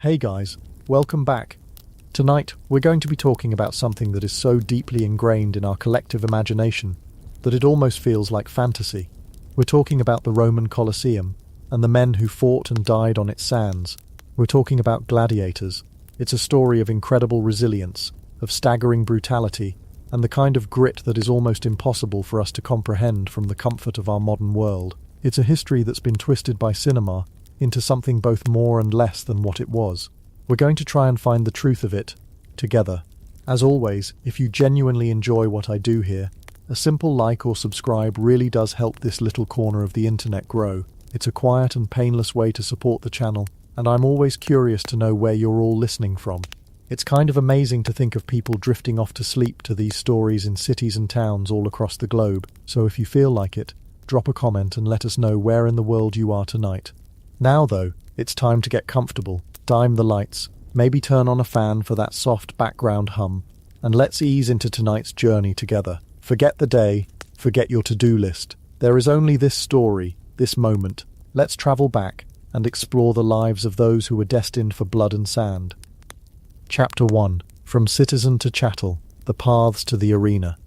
Hey guys, welcome back. Tonight, we're going to be talking about something that is so deeply ingrained in our collective imagination that it almost feels like fantasy. We're talking about the Roman Colosseum and the men who fought and died on its sands. We're talking about gladiators. It's a story of incredible resilience, of staggering brutality, and the kind of grit that is almost impossible for us to comprehend from the comfort of our modern world. It's a history that's been twisted by cinema into something both more and less than what it was. We're going to try and find the truth of it together. As always, if you genuinely enjoy what I do here, a simple like or subscribe really does help this little corner of the internet grow. It's a quiet and painless way to support the channel, and I'm always curious to know where you're all listening from. It's kind of amazing to think of people drifting off to sleep to these stories in cities and towns all across the globe, so if you feel like it, drop a comment and let us know where in the world you are tonight. Now though, it's time to get comfortable, dim the lights, maybe turn on a fan for that soft background hum, and let's ease into tonight's journey together. Forget the day, forget your to-do list. There is only this story, this moment. Let's travel back and explore the lives of those who were destined for blood and sand. Chapter 1. From Citizen to Chattel, the Paths to the Arena.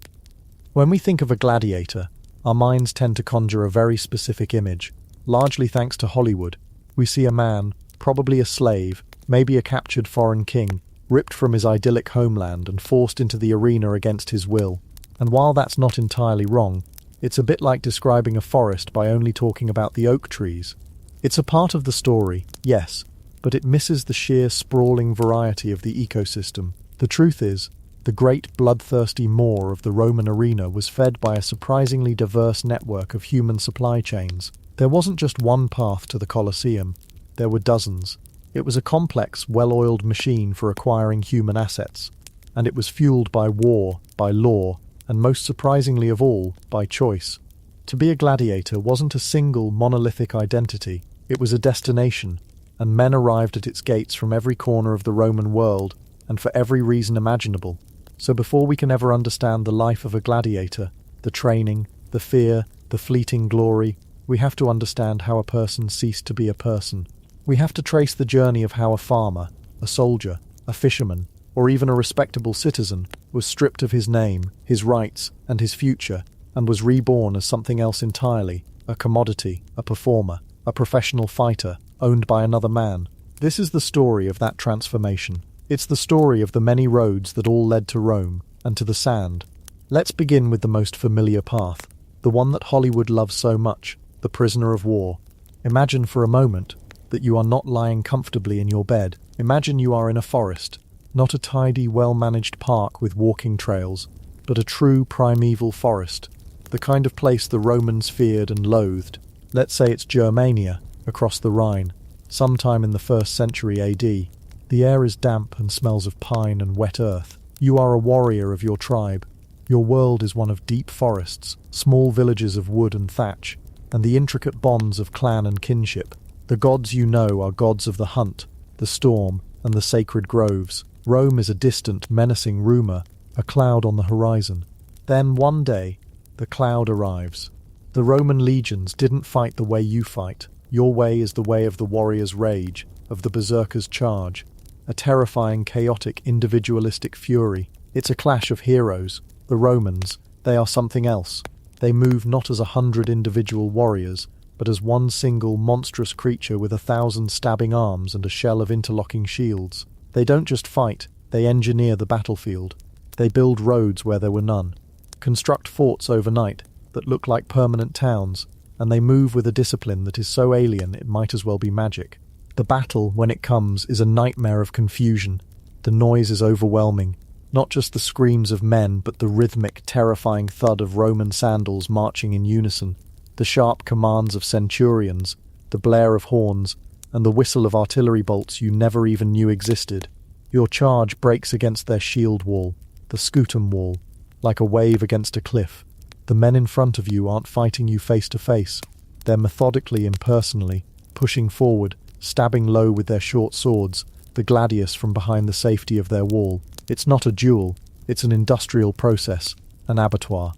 When we think of a gladiator, our minds tend to conjure a very specific image. Largely thanks to Hollywood, we see a man, probably a slave, maybe a captured foreign king, ripped from his idyllic homeland and forced into the arena against his will. And while that's not entirely wrong, it's a bit like describing a forest by only talking about the oak trees. It's a part of the story, yes, but it misses the sheer sprawling variety of the ecosystem. The truth is, the great bloodthirsty maw of the Roman arena was fed by a surprisingly diverse network of human supply chains. There wasn't just one path to the Colosseum, there were dozens. It was a complex, well-oiled machine for acquiring human assets, and it was fueled by war, by law, and most surprisingly of all, by choice. To be a gladiator wasn't a single, monolithic identity, it was a destination, and men arrived at its gates from every corner of the Roman world, and for every reason imaginable. So before we can ever understand the life of a gladiator, the training, the fear, the fleeting glory, we have to understand how a person ceased to be a person. We have to trace the journey of how a farmer, a soldier, a fisherman, or even a respectable citizen was stripped of his name, his rights, and his future, and was reborn as something else entirely, a commodity, a performer, a professional fighter, owned by another man. This is the story of that transformation. It's the story of the many roads that all led to Rome, and to the sand. Let's begin with the most familiar path, the one that Hollywood loves so much, the prisoner of war. Imagine for a moment that you are not lying comfortably in your bed. Imagine you are in a forest, not a tidy, well-managed park with walking trails, but a true primeval forest, the kind of place the Romans feared and loathed. Let's say it's Germania, across the Rhine, sometime in the 1st century AD. The air is damp and smells of pine and wet earth. You are a warrior of your tribe. Your world is one of deep forests, small villages of wood and thatch, and the intricate bonds of clan and kinship. The gods you know are gods of the hunt, the storm, and the sacred groves. Rome is a distant, menacing rumour, a cloud on the horizon. Then, one day, the cloud arrives. The Roman legions didn't fight the way you fight. Your way is the way of the warrior's rage, of the berserker's charge. A terrifying, chaotic, individualistic fury. It's a clash of heroes. The Romans, they are something else. They move not as 100 individual warriors, but as one single monstrous creature with 1,000 stabbing arms and a shell of interlocking shields. They don't just fight, they engineer the battlefield. They build roads where there were none, construct forts overnight that look like permanent towns, and they move with a discipline that is so alien it might as well be magic. The battle, when it comes, is a nightmare of confusion. The noise is overwhelming. Not just the screams of men, but the rhythmic, terrifying thud of Roman sandals marching in unison, the sharp commands of centurions, the blare of horns, and the whistle of artillery bolts you never even knew existed. Your charge breaks against their shield wall, the scutum wall, like a wave against a cliff. The men in front of you aren't fighting you face to face. They're methodically, impersonally, pushing forward, stabbing low with their short swords, the gladius from behind the safety of their wall. It's not a duel, it's an industrial process, an abattoir.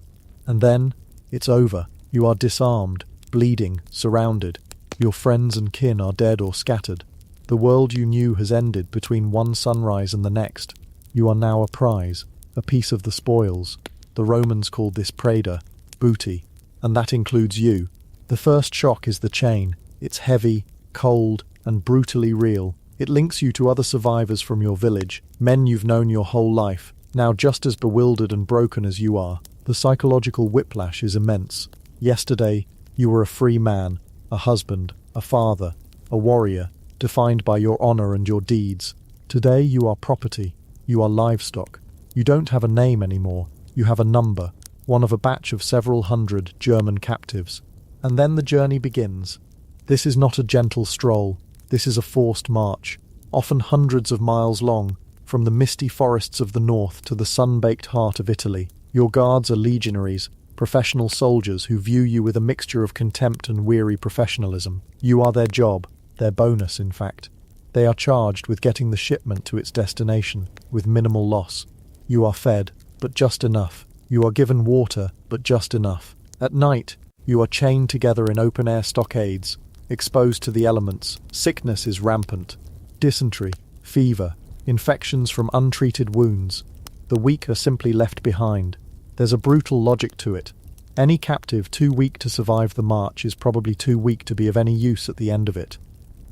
And then, it's over. You are disarmed, bleeding, surrounded. Your friends and kin are dead or scattered. The world you knew has ended between one sunrise and the next. You are now a prize, a piece of the spoils. The Romans called this preda, booty, and that includes you. The first shock is the chain. It's heavy, cold, and brutally real. It links you to other survivors from your village, men you've known your whole life, now just as bewildered and broken as you are. The psychological whiplash is immense. Yesterday, you were a free man, a husband, a father, a warrior, defined by your honor and your deeds. Today you are property. You are livestock. You don't have a name anymore. You have a number, one of a batch of several hundred German captives. And then the journey begins. This is not a gentle stroll. This is a forced march, often hundreds of miles long, from the misty forests of the north to the sun-baked heart of Italy. Your guards are legionaries, professional soldiers who view you with a mixture of contempt and weary professionalism. You are their job, their bonus, in fact. They are charged with getting the shipment to its destination, with minimal loss. You are fed, but just enough. You are given water, but just enough. At night, you are chained together in open-air stockades, exposed to the elements. Sickness is rampant. Dysentery, fever, infections from untreated wounds. The weak are simply left behind. There's a brutal logic to it. Any captive too weak to survive the march is probably too weak to be of any use at the end of it.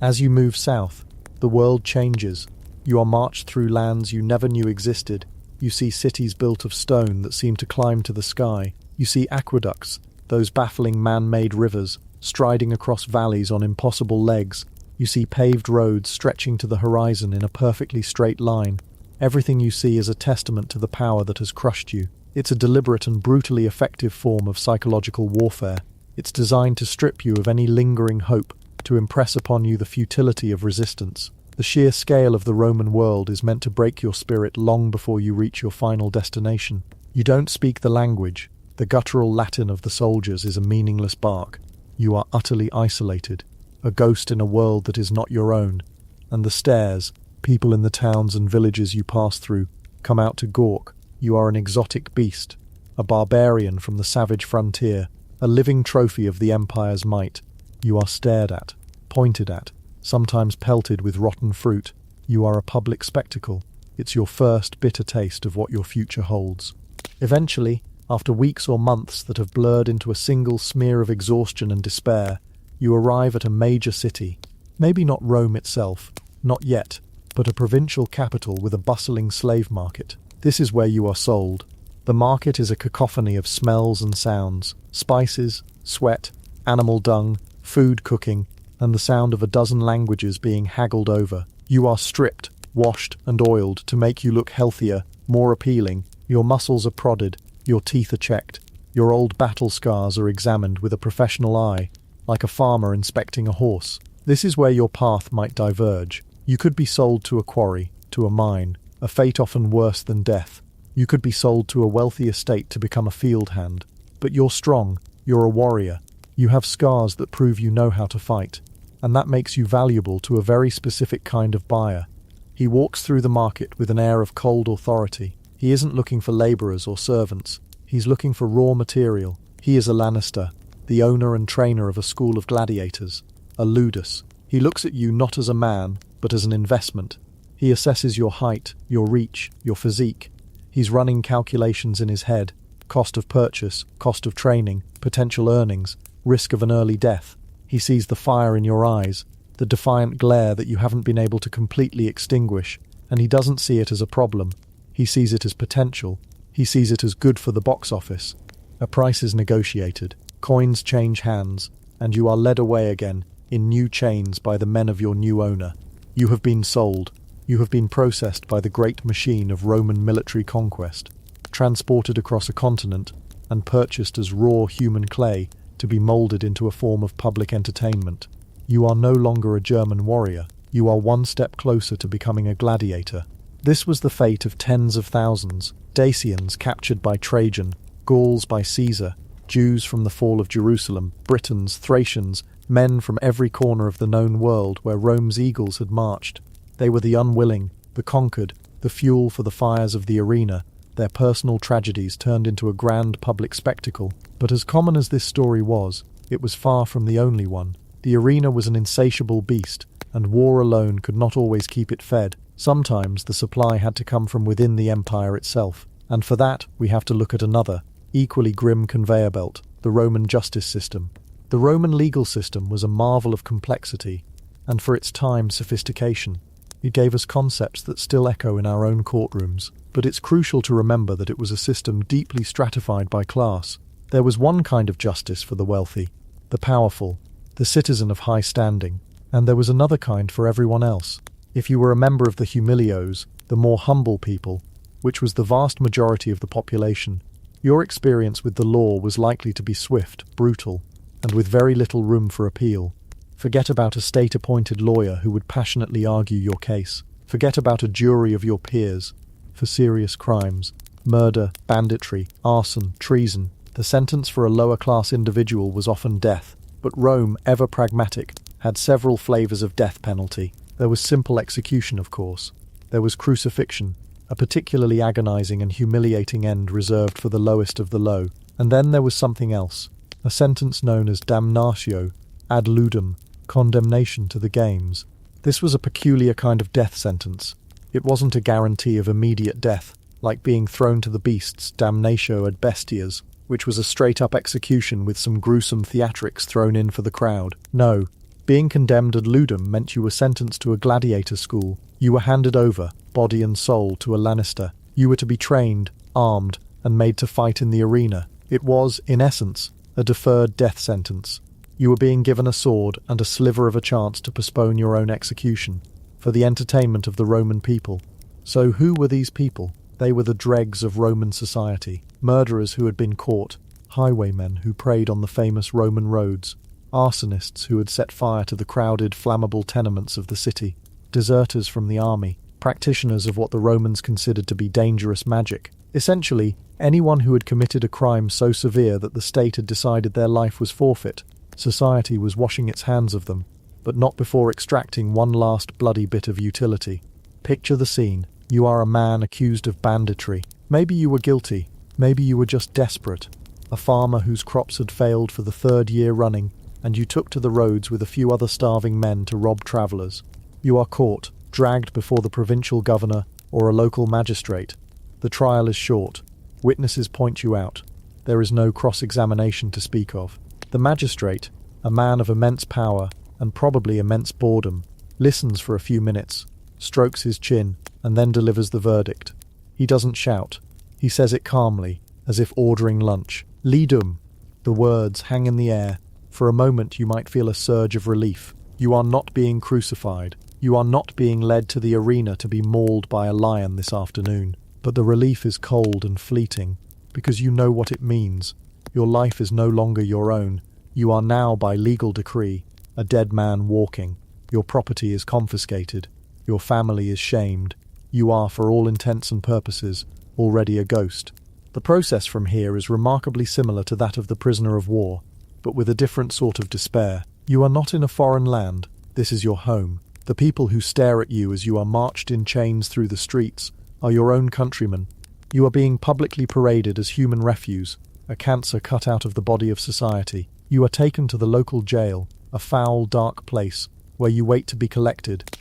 As you move south, the world changes. You are marched through lands you never knew existed. You see cities built of stone that seem to climb to the sky. You see aqueducts, those baffling man-made rivers, striding across valleys on impossible legs. You see paved roads stretching to the horizon in a perfectly straight line. Everything you see is a testament to the power that has crushed you. It's a deliberate and brutally effective form of psychological warfare. It's designed to strip you of any lingering hope, to impress upon you the futility of resistance. The sheer scale of the Roman world is meant to break your spirit long before you reach your final destination. You don't speak the language. The guttural Latin of the soldiers is a meaningless bark. You are utterly isolated, a ghost in a world that is not your own. And the stairs, people in the towns and villages you pass through, come out to gawk. You are an exotic beast, a barbarian from the savage frontier, a living trophy of the empire's might. You are stared at, pointed at, sometimes pelted with rotten fruit. You are a public spectacle. It's your first bitter taste of what your future holds. Eventually, after weeks or months that have blurred into a single smear of exhaustion and despair, you arrive at a major city. Maybe not Rome itself, not yet, but a provincial capital with a bustling slave market. This is where you are sold. The market is a cacophony of smells and sounds, spices, sweat, animal dung, food cooking, and the sound of a dozen languages being haggled over. You are stripped, washed and oiled to make you look healthier, more appealing. Your muscles are prodded, your teeth are checked, your old battle scars are examined with a professional eye, like a farmer inspecting a horse. This is where your path might diverge. You could be sold to a quarry, to a mine, a fate often worse than death. You could be sold to a wealthy estate to become a field hand. But you're strong, you're a warrior. You have scars that prove you know how to fight, and that makes you valuable to a very specific kind of buyer. He walks through the market with an air of cold authority. He isn't looking for labourers or servants. He's looking for raw material. He is a Lannister, the owner and trainer of a school of gladiators, a Ludus. He looks at you not as a man, but as an investment. He assesses your height, your reach, your physique. He's running calculations in his head. Cost of purchase, cost of training, potential earnings, risk of an early death. He sees the fire in your eyes, the defiant glare that you haven't been able to completely extinguish, and he doesn't see it as a problem. He sees it as potential. He sees it as good for the box office. A price is negotiated, coins change hands, and you are led away again, in new chains by the men of your new owner. You have been sold. You have been processed by the great machine of Roman military conquest, transported across a continent, and purchased as raw human clay to be moulded into a form of public entertainment. You are no longer a German warrior. You are one step closer to becoming a gladiator. This was the fate of tens of thousands, Dacians captured by Trajan, Gauls by Caesar, Jews from the fall of Jerusalem, Britons, Thracians, men from every corner of the known world where Rome's eagles had marched. They were the unwilling, the conquered, the fuel for the fires of the arena. Their personal tragedies turned into a grand public spectacle. But as common as this story was, it was far from the only one. The arena was an insatiable beast, and war alone could not always keep it fed. Sometimes the supply had to come from within the empire itself, and for that we have to look at another, equally grim conveyor belt, the Roman justice system. The Roman legal system was a marvel of complexity, and for its time sophistication. It gave us concepts that still echo in our own courtrooms, but it's crucial to remember that it was a system deeply stratified by class. There was one kind of justice for the wealthy, the powerful, the citizen of high standing, and there was another kind for everyone else. If you were a member of the humilios, the more humble people, which was the vast majority of the population, your experience with the law was likely to be swift, brutal, and with very little room for appeal. Forget about a state-appointed lawyer who would passionately argue your case. Forget about a jury of your peers. For serious crimes, murder, banditry, arson, treason, the sentence for a lower-class individual was often death. But Rome, ever pragmatic, had several flavors of death penalty. There was simple execution, of course. There was crucifixion, a particularly agonizing and humiliating end reserved for the lowest of the low. And then there was something else, a sentence known as damnatio ad ludum, condemnation to the games. This was a peculiar kind of death sentence. It wasn't a guarantee of immediate death, like being thrown to the beasts, damnatio ad bestias, which was a straight-up execution with some gruesome theatrics thrown in for the crowd. No, being condemned ad ludum meant you were sentenced to a gladiator school. You were handed over, body and soul, to a Lannister. You were to be trained, armed, and made to fight in the arena. It was, in essence, a deferred death sentence. You were being given a sword and a sliver of a chance to postpone your own execution, for the entertainment of the Roman people. So who were these people? They were the dregs of Roman society, murderers who had been caught, highwaymen who preyed on the famous Roman roads, arsonists who had set fire to the crowded, flammable tenements of the city, deserters from the army, practitioners of what the Romans considered to be dangerous magic. Essentially, anyone who had committed a crime so severe that the state had decided their life was forfeit. Society was washing its hands of them, but not before extracting one last bloody bit of utility. Picture the scene. You are a man accused of banditry. Maybe you were guilty. Maybe you were just desperate. A farmer whose crops had failed for the third year running, and you took to the roads with a few other starving men to rob travellers. You are caught, dragged before the provincial governor or a local magistrate. The trial is short. Witnesses point you out. There is no cross-examination to speak of. The magistrate, a man of immense power and probably immense boredom, listens for a few minutes, strokes his chin, and then delivers the verdict. He doesn't shout. He says it calmly, as if ordering lunch. Lidum. The words hang in the air. For a moment you might feel a surge of relief. You are not being crucified. You are not being led to the arena to be mauled by a lion this afternoon. But the relief is cold and fleeting, because you know what it means. Your life is no longer your own. You are now, by legal decree, a dead man walking. Your property is confiscated. Your family is shamed. You are, for all intents and purposes, already a ghost. The process from here is remarkably similar to that of the prisoner of war, but with a different sort of despair. You are not in a foreign land. This is your home. The people who stare at you as you are marched in chains through the streets are your own countrymen. You are being publicly paraded as human refuse, a cancer cut out of the body of society. You are taken to the local jail, a foul, dark place, where you wait to be collected.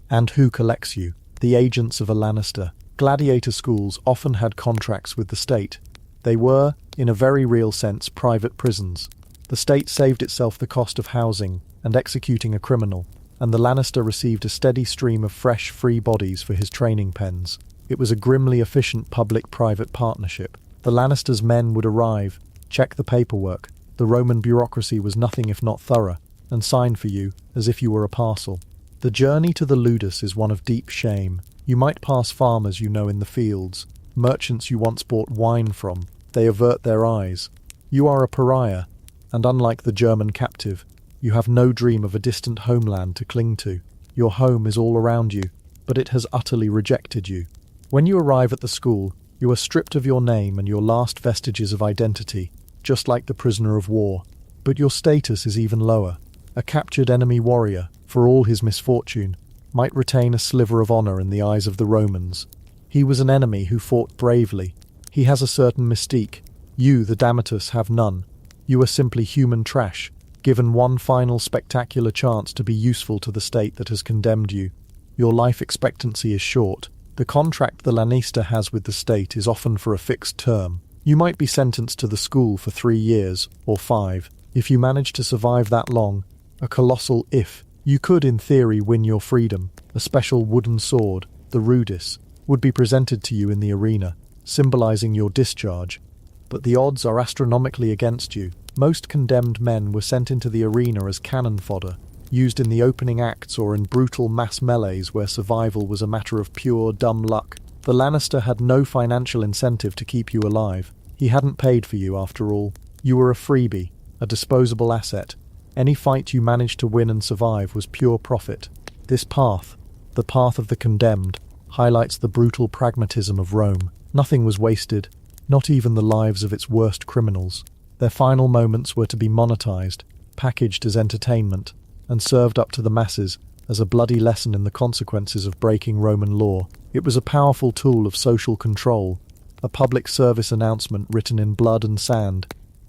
And who collects you? The agents of a Lannister. Gladiator schools often had contracts with the state. They were, in a very real sense, private prisons. The state saved itself the cost of housing and executing a criminal, and the Lannister received a steady stream of fresh, free bodies for his training pens. It was a grimly efficient public-private partnership. The Lannisters' men would arrive, check the paperwork. The Roman bureaucracy was nothing if not thorough, and sign for you as if you were a parcel. The journey to the Ludus is one of deep shame. You might pass farmers you know in the fields, merchants you once bought wine from. They avert their eyes. You are a pariah, and unlike the German captive, you have no dream of a distant homeland to cling to. Your home is all around you, but it has utterly rejected you. When you arrive at the school, you are stripped of your name and your last vestiges of identity, just like the prisoner of war. But your status is even lower. A captured enemy warrior, for all his misfortune, might retain a sliver of honor in the eyes of the Romans. He was an enemy who fought bravely. He has a certain mystique. You, the Damnatus, have none. You are simply human trash, given one final spectacular chance to be useful to the state that has condemned you. Your life expectancy is short. The contract the Lannister has with the state is often for a fixed term. You might be sentenced to the school for 3 years, or 5. If you manage to survive that long, a colossal if, you could in theory win your freedom. A special wooden sword, the Ludus, would be presented to you in the arena, symbolizing your discharge. But the odds are astronomically against you. Most condemned men were sent into the arena as cannon fodder, used in the opening acts or in brutal mass melees where survival was a matter of pure dumb luck. The Lannister had no financial incentive to keep you alive. He hadn't paid for you after all. You were a freebie, a disposable asset. Any fight you managed to win and survive was pure profit. This path, the path of the condemned, highlights the brutal pragmatism of Rome. Nothing was wasted, not even the lives of its worst criminals. Their final moments were to be monetized, packaged as entertainment, and served up to the masses as a bloody lesson in the consequences of breaking Roman law. It was a powerful tool of social control, a public service announcement written in blood and sand.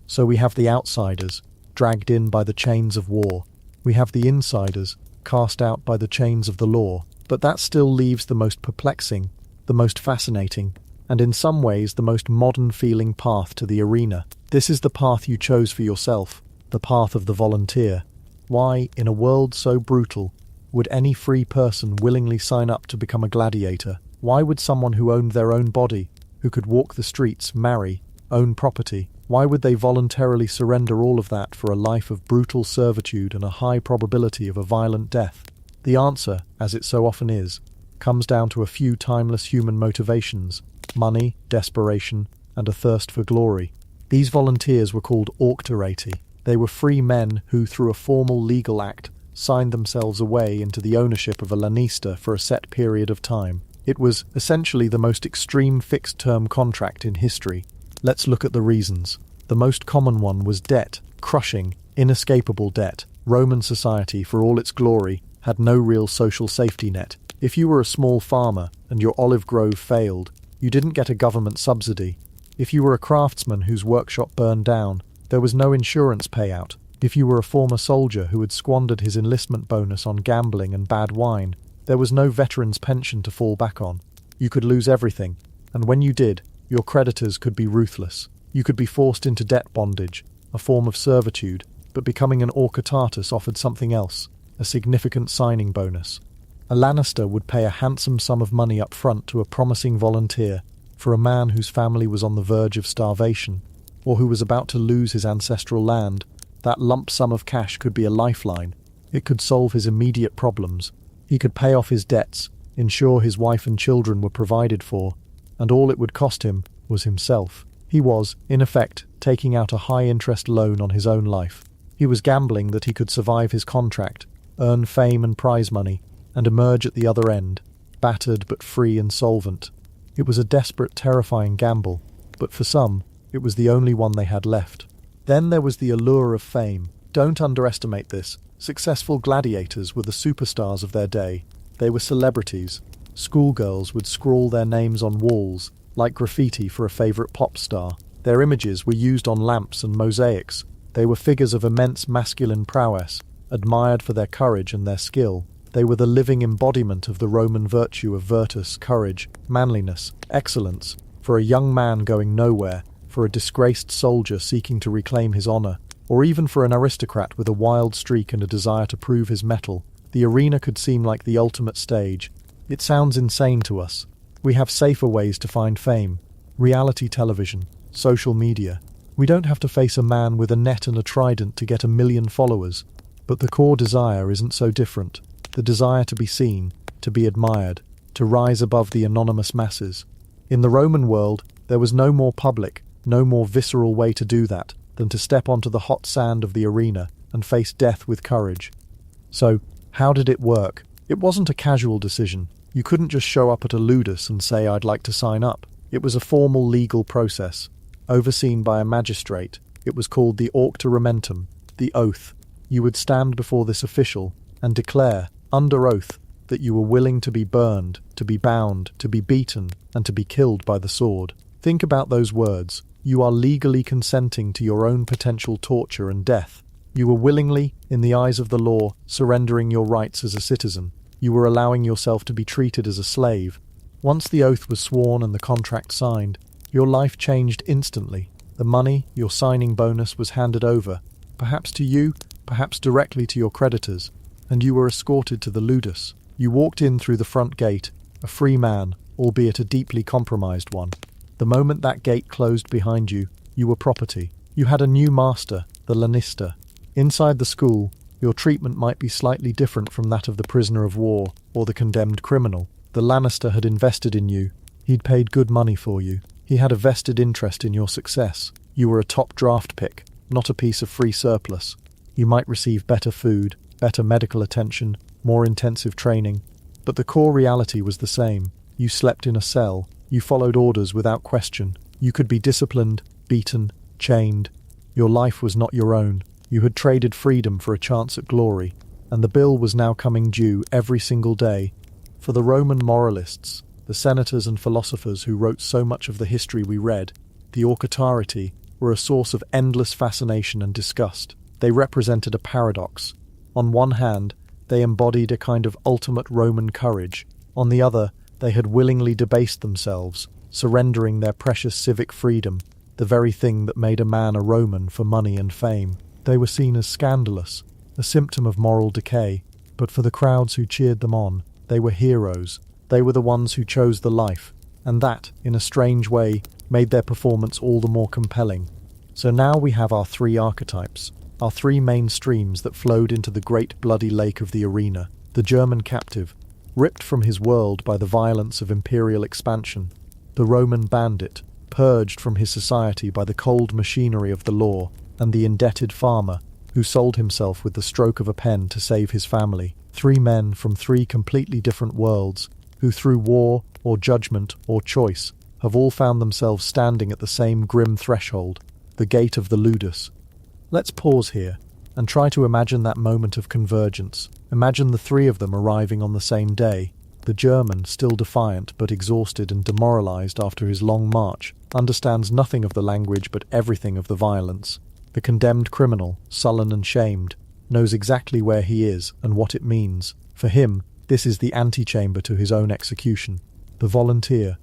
So we have the outsiders, dragged in by the chains of war. We have the insiders, cast out by the chains of the law. But that still leaves the most perplexing, the most fascinating, and in some ways the most modern-feeling path to the arena. This is the path you chose for yourself, the path of the volunteer. Why, in a world so brutal, would any free person willingly sign up to become a gladiator? Why would someone who owned their own body, who could walk the streets, marry, own property, why would they voluntarily surrender all of that for a life of brutal servitude and a high probability of a violent death? The answer, as it so often is, comes down to a few timeless human motivations: money, desperation, and a thirst for glory. These volunteers were called auctorati. They were free men who, through a formal legal act, signed themselves away into the ownership of a Lannister for a set period of time. It was essentially the most extreme fixed-term contract in history. Let's look at the reasons. The most common one was debt, crushing, inescapable debt. Roman society, for all its glory, had no real social safety net. If you were a small farmer and your olive grove failed, you didn't get a government subsidy. If you were a craftsman whose workshop burned down, there was no insurance payout. If you were a former soldier who had squandered his enlistment bonus on gambling and bad wine, there was no veteran's pension to fall back on. You could lose everything, and when you did, your creditors could be ruthless. You could be forced into debt bondage, a form of servitude, but becoming an auctoritatus offered something else, a significant signing bonus. A Lannister would pay a handsome sum of money up front to a promising volunteer for a man whose family was on the verge of starvation, or who was about to lose his ancestral land. That lump sum of cash could be a lifeline. It could solve his immediate problems. He could pay off his debts, ensure his wife and children were provided for, and all it would cost him was himself. He was, in effect, taking out a high-interest loan on his own life. He was gambling that he could survive his contract, earn fame and prize money, and emerge at the other end, battered but free and solvent. It was a desperate, terrifying gamble, but for some, it was the only one they had left. Then there was the allure of fame. Don't underestimate this. Successful gladiators were the superstars of their day. They were celebrities. Schoolgirls would scrawl their names on walls, like graffiti for a favorite pop star. Their images were used on lamps and mosaics. They were figures of immense masculine prowess, admired for their courage and their skill. They were the living embodiment of the Roman virtue of virtus, courage, manliness, excellence, for a young man going nowhere, for a disgraced soldier seeking to reclaim his honor, or even for an aristocrat with a wild streak and a desire to prove his mettle. The arena could seem like the ultimate stage. It sounds insane to us. We have safer ways to find fame: reality television, social media. We don't have to face a man with a net and a trident to get 1 million followers. But the core desire isn't so different. The desire to be seen, to be admired, to rise above the anonymous masses. In the Roman world, there was no more public, no more visceral way to do that than to step onto the hot sand of the arena and face death with courage. So, how did it work? It wasn't a casual decision. You couldn't just show up at a Ludus and say, "I'd like to sign up." It was a formal legal process, overseen by a magistrate. It was called the auctoramentum, the oath. You would stand before this official and declare, under oath, that you were willing to be burned, to be bound, to be beaten, and to be killed by the sword. Think about those words. You are legally consenting to your own potential torture and death. You were willingly, in the eyes of the law, surrendering your rights as a citizen. You were allowing yourself to be treated as a slave. Once the oath was sworn and the contract signed, your life changed instantly. The money, your signing bonus, was handed over, perhaps to you, perhaps directly to your creditors, and you were escorted to the Ludus. You walked in through the front gate, a free man, albeit a deeply compromised one. The moment that gate closed behind you, you were property. You had a new master, the Lannister. Inside the school, your treatment might be slightly different from that of the prisoner of war or the condemned criminal. The Lannister had invested in you. He'd paid good money for you. He had a vested interest in your success. You were a top draft pick, not a piece of free surplus. You might receive better food, better medical attention, more intensive training, but the core reality was the same. You slept in a cell. You followed orders without question. You could be disciplined, beaten, chained. Your life was not your own. You had traded freedom for a chance at glory, and the bill was now coming due every single day. For the Roman moralists, the senators and philosophers who wrote so much of the history we read, the Auctoridae were a source of endless fascination and disgust. They represented a paradox. On one hand, they embodied a kind of ultimate Roman courage. On the other, they had willingly debased themselves, surrendering their precious civic freedom, the very thing that made a man a Roman for money and fame. They were seen as scandalous, a symptom of moral decay, but for the crowds who cheered them on, they were heroes. They were the ones who chose the life, and that, in a strange way, made their performance all the more compelling. So now we have our three archetypes, our three main streams that flowed into the great bloody lake of the arena. The German captive, ripped from his world by the violence of imperial expansion. The Roman bandit, purged from his society by the cold machinery of the law. And the indebted farmer, who sold himself with the stroke of a pen to save his family. Three men from three completely different worlds, who through war, or judgment, or choice, have all found themselves standing at the same grim threshold, the gate of the Ludus. Let's pause here, and try to imagine that moment of convergence. Imagine the three of them arriving on the same day. The German, still defiant but exhausted and demoralized after his long march, understands nothing of the language but everything of the violence. The condemned criminal, sullen and shamed, knows exactly where he is and what it means. For him, this is the antechamber to his own execution. The volunteer,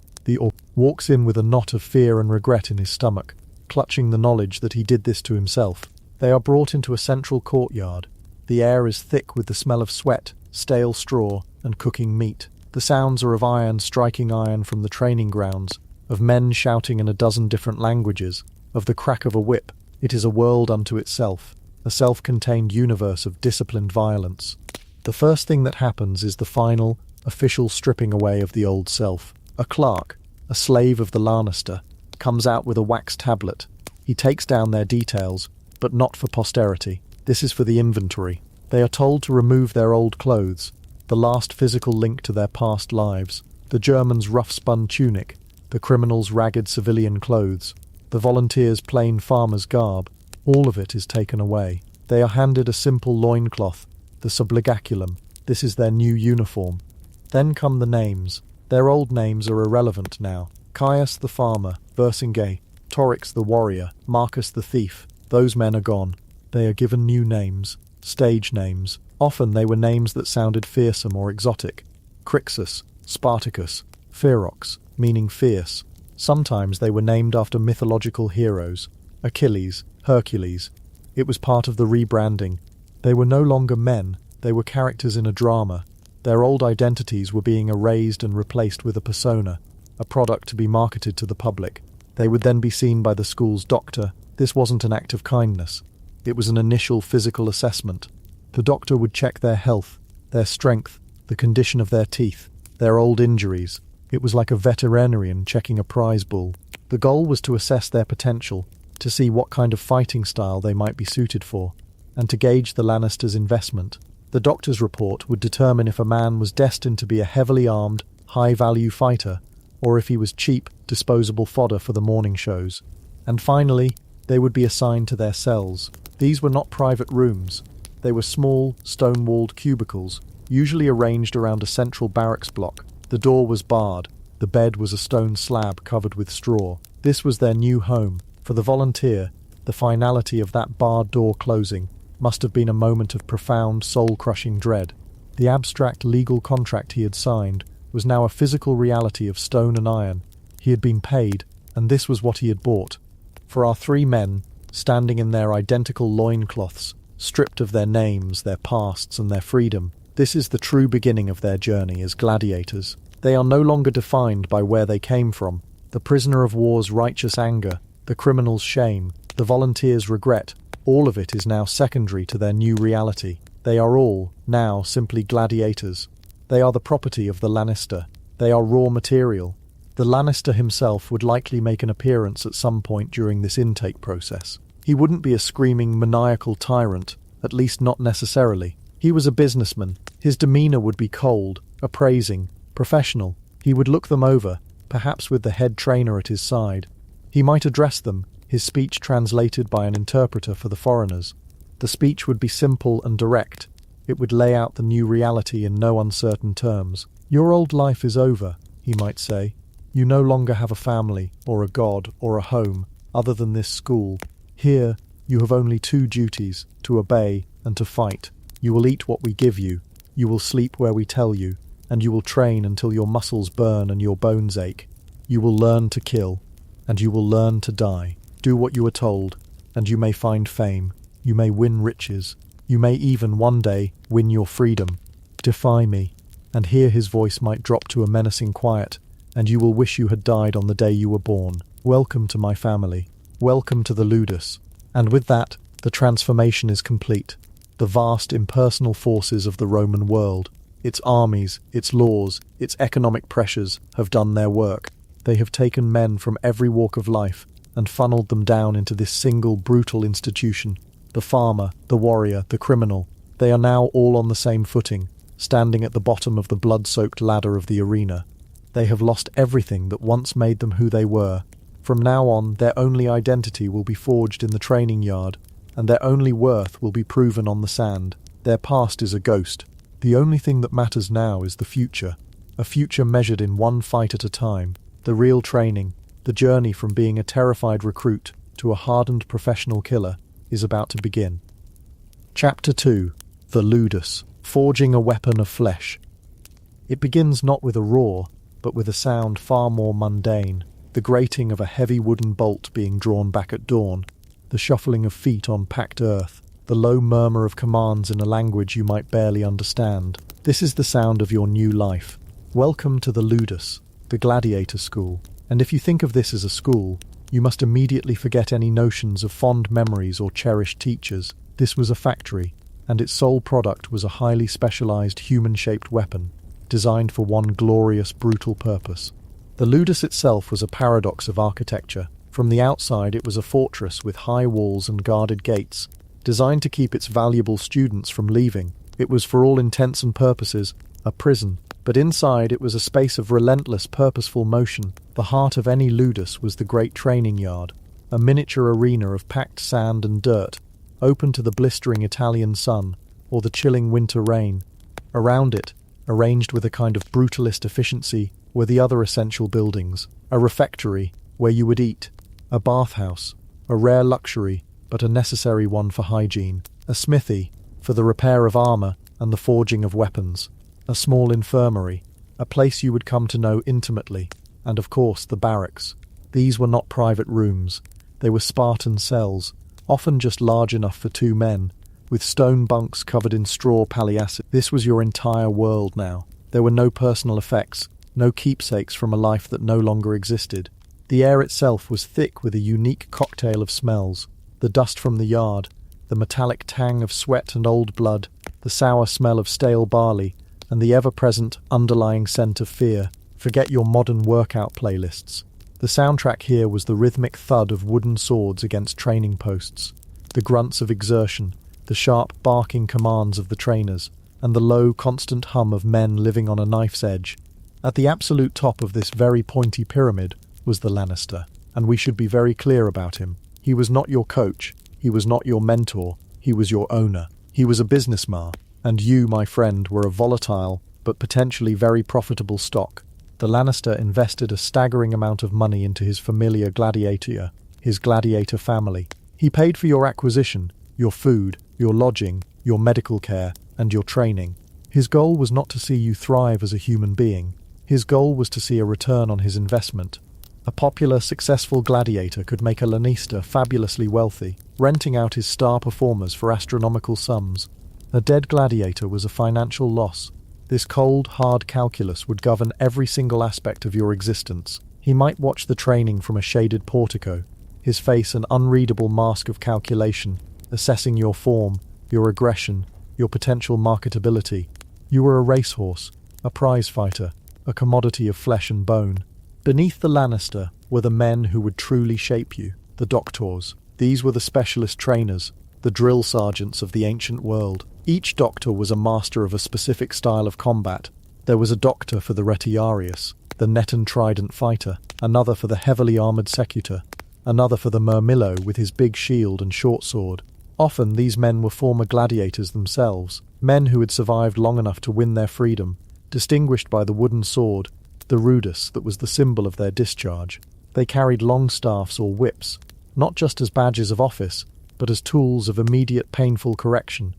walks in with a knot of fear and regret in his stomach, clutching the knowledge that he did this to himself. They are brought into a central courtyard. The air is thick with the smell of sweat, stale straw, and cooking meat. The sounds are of iron striking iron from the training grounds, of men shouting in a dozen different languages, of the crack of a whip. It is a world unto itself, a self-contained universe of disciplined violence. The first thing that happens is the final, official stripping away of the old self. A clerk, a slave of the Lannister, comes out with a wax tablet. He takes down their details, but not for posterity. This is for the inventory. They are told to remove their old clothes, the last physical link to their past lives. The German's rough-spun tunic, the criminal's ragged civilian clothes, the volunteer's plain farmer's garb, all of it is taken away. They are handed a simple loincloth, the subligaculum. This is their new uniform. Then come the names. Their old names are irrelevant now. Caius the farmer, Vercinge, Torix the warrior, Marcus the thief. Those men are gone. They are given new names, stage names. Often they were names that sounded fearsome or exotic. Crixus, Spartacus, Ferox, meaning fierce. Sometimes they were named after mythological heroes, Achilles, Hercules. It was part of the rebranding. They were no longer men, they were characters in a drama. Their old identities were being erased and replaced with a persona, a product to be marketed to the public. They would then be seen by the school's doctor. This wasn't an act of kindness. It was an initial physical assessment. The doctor would check their health, their strength, the condition of their teeth, their old injuries. It was like a veterinarian checking a prize bull. The goal was to assess their potential, to see what kind of fighting style they might be suited for, and to gauge the Lannisters' investment. The doctor's report would determine if a man was destined to be a heavily armed, high-value fighter, or if he was cheap, disposable fodder for the morning shows. And finally, they would be assigned to their cells. These were not private rooms. They were small, stone-walled cubicles, usually arranged around a central barracks block. The door was barred. The bed was a stone slab covered with straw. This was their new home. For the volunteer, the finality of that barred door closing must have been a moment of profound, soul-crushing dread. The abstract legal contract he had signed was now a physical reality of stone and iron. He had been paid, and this was what he had bought. For our three men, standing in their identical loincloths, stripped of their names, their pasts, and their freedom, this is the true beginning of their journey as gladiators. They are no longer defined by where they came from, the prisoner of war's righteous anger, the criminal's shame, the volunteer's regret. All of it is now secondary to their new reality. They are all, now, simply gladiators. They are the property of the Lannister. They are raw material. The Lannister himself would likely make an appearance at some point during this intake process. He wouldn't be a screaming, maniacal tyrant, at least not necessarily. He was a businessman. His demeanor would be cold, appraising, professional. He would look them over, perhaps with the head trainer at his side. He might address them, his speech translated by an interpreter for the foreigners. The speech would be simple and direct. It would lay out the new reality in no uncertain terms. Your old life is over, he might say. You no longer have a family, or a god, or a home, other than this school. Here, you have only two duties, to obey and to fight. You will eat what we give you, you will sleep where we tell you, and you will train until your muscles burn and your bones ache. You will learn to kill, and you will learn to die. Do what you are told, and you may find fame. You may win riches. You may even one day win your freedom. Defy me. And here his voice might drop to a menacing quiet, and you will wish you had died on the day you were born. Welcome to my family. Welcome to the Ludus. And with that, the transformation is complete. The vast impersonal forces of the Roman world, its armies, its laws, its economic pressures have done their work. They have taken men from every walk of life and funneled them down into this single brutal institution. The farmer, the warrior, the criminal, they are now all on the same footing, standing at the bottom of the blood-soaked ladder of the arena. They have lost everything that once made them who they were. From now on, their only identity will be forged in the training yard, and their only worth will be proven on the sand. Their past is a ghost. The only thing that matters now is the future, a future measured in one fight at a time. The real training, the journey from being a terrified recruit to a hardened professional killer, is about to begin. Chapter 2. The Ludus, Forging a Weapon of Flesh. It begins not with a roar, but with a sound far more mundane, the grating of a heavy wooden bolt being drawn back at dawn, the shuffling of feet on packed earth, the low murmur of commands in a language you might barely understand. This is the sound of your new life. Welcome to the Ludus, the Gladiator school. And if you think of this as a school, you must immediately forget any notions of fond memories or cherished teachers. This was a factory, and its sole product was a highly specialized human-shaped weapon, designed for one glorious, brutal purpose. The Ludus itself was a paradox of architecture. From the outside, it was a fortress with high walls and guarded gates, designed to keep its valuable students from leaving. It was, for all intents and purposes, a prison. But inside it was a space of relentless, purposeful motion. The heart of any Ludus was the great training yard, a miniature arena of packed sand and dirt, open to the blistering Italian sun or the chilling winter rain. Around it, arranged with a kind of brutalist efficiency, were the other essential buildings, a refectory where you would eat, a bathhouse, a rare luxury but a necessary one for hygiene, a smithy for the repair of armor and the forging of weapons, a small infirmary, a place you would come to know intimately, and of course the barracks. These were not private rooms. They were Spartan cells, often just large enough for two men, with stone bunks covered in straw palliaces. This was your entire world now. There were no personal effects, no keepsakes from a life that no longer existed. The air itself was thick with a unique cocktail of smells: the dust from the yard, the metallic tang of sweat and old blood, the sour smell of stale barley, and the ever-present underlying scent of fear. Forget your modern workout playlists. The soundtrack here was the rhythmic thud of wooden swords against training posts, the grunts of exertion, the sharp barking commands of the trainers, and the low, constant hum of men living on a knife's edge. At the absolute top of this very pointy pyramid was the Lannister, and we should be very clear about him. He was not your coach, he was not your mentor, he was your owner. He was a businessman, and you, my friend, were a volatile, but potentially very profitable stock. The Lannister invested a staggering amount of money into his familiar Gladiator, his Gladiator family. He paid for your acquisition, your food, your lodging, your medical care, and your training. His goal was not to see you thrive as a human being. His goal was to see a return on his investment. A popular, successful gladiator could make a lanista fabulously wealthy, renting out his star performers for astronomical sums. A dead gladiator was a financial loss. This cold, hard calculus would govern every single aspect of your existence. He might watch the training from a shaded portico, his face an unreadable mask of calculation, assessing your form, your aggression, your potential marketability. You were a racehorse, a prize fighter, a commodity of flesh and bone. Beneath the Lannister were the men who would truly shape you, the doctors. These were the specialist trainers, the drill sergeants of the ancient world. Each doctor was a master of a specific style of combat. There was a doctor for the retiarius, the net and trident fighter, another for the heavily armoured secutor, another for the murmillo with his big shield and short sword. Often these men were former gladiators themselves, men who had survived long enough to win their freedom, distinguished by the wooden sword, the rudus that was the symbol of their discharge. They carried long staffs or whips, not just as badges of office, but as tools of immediate painful correction.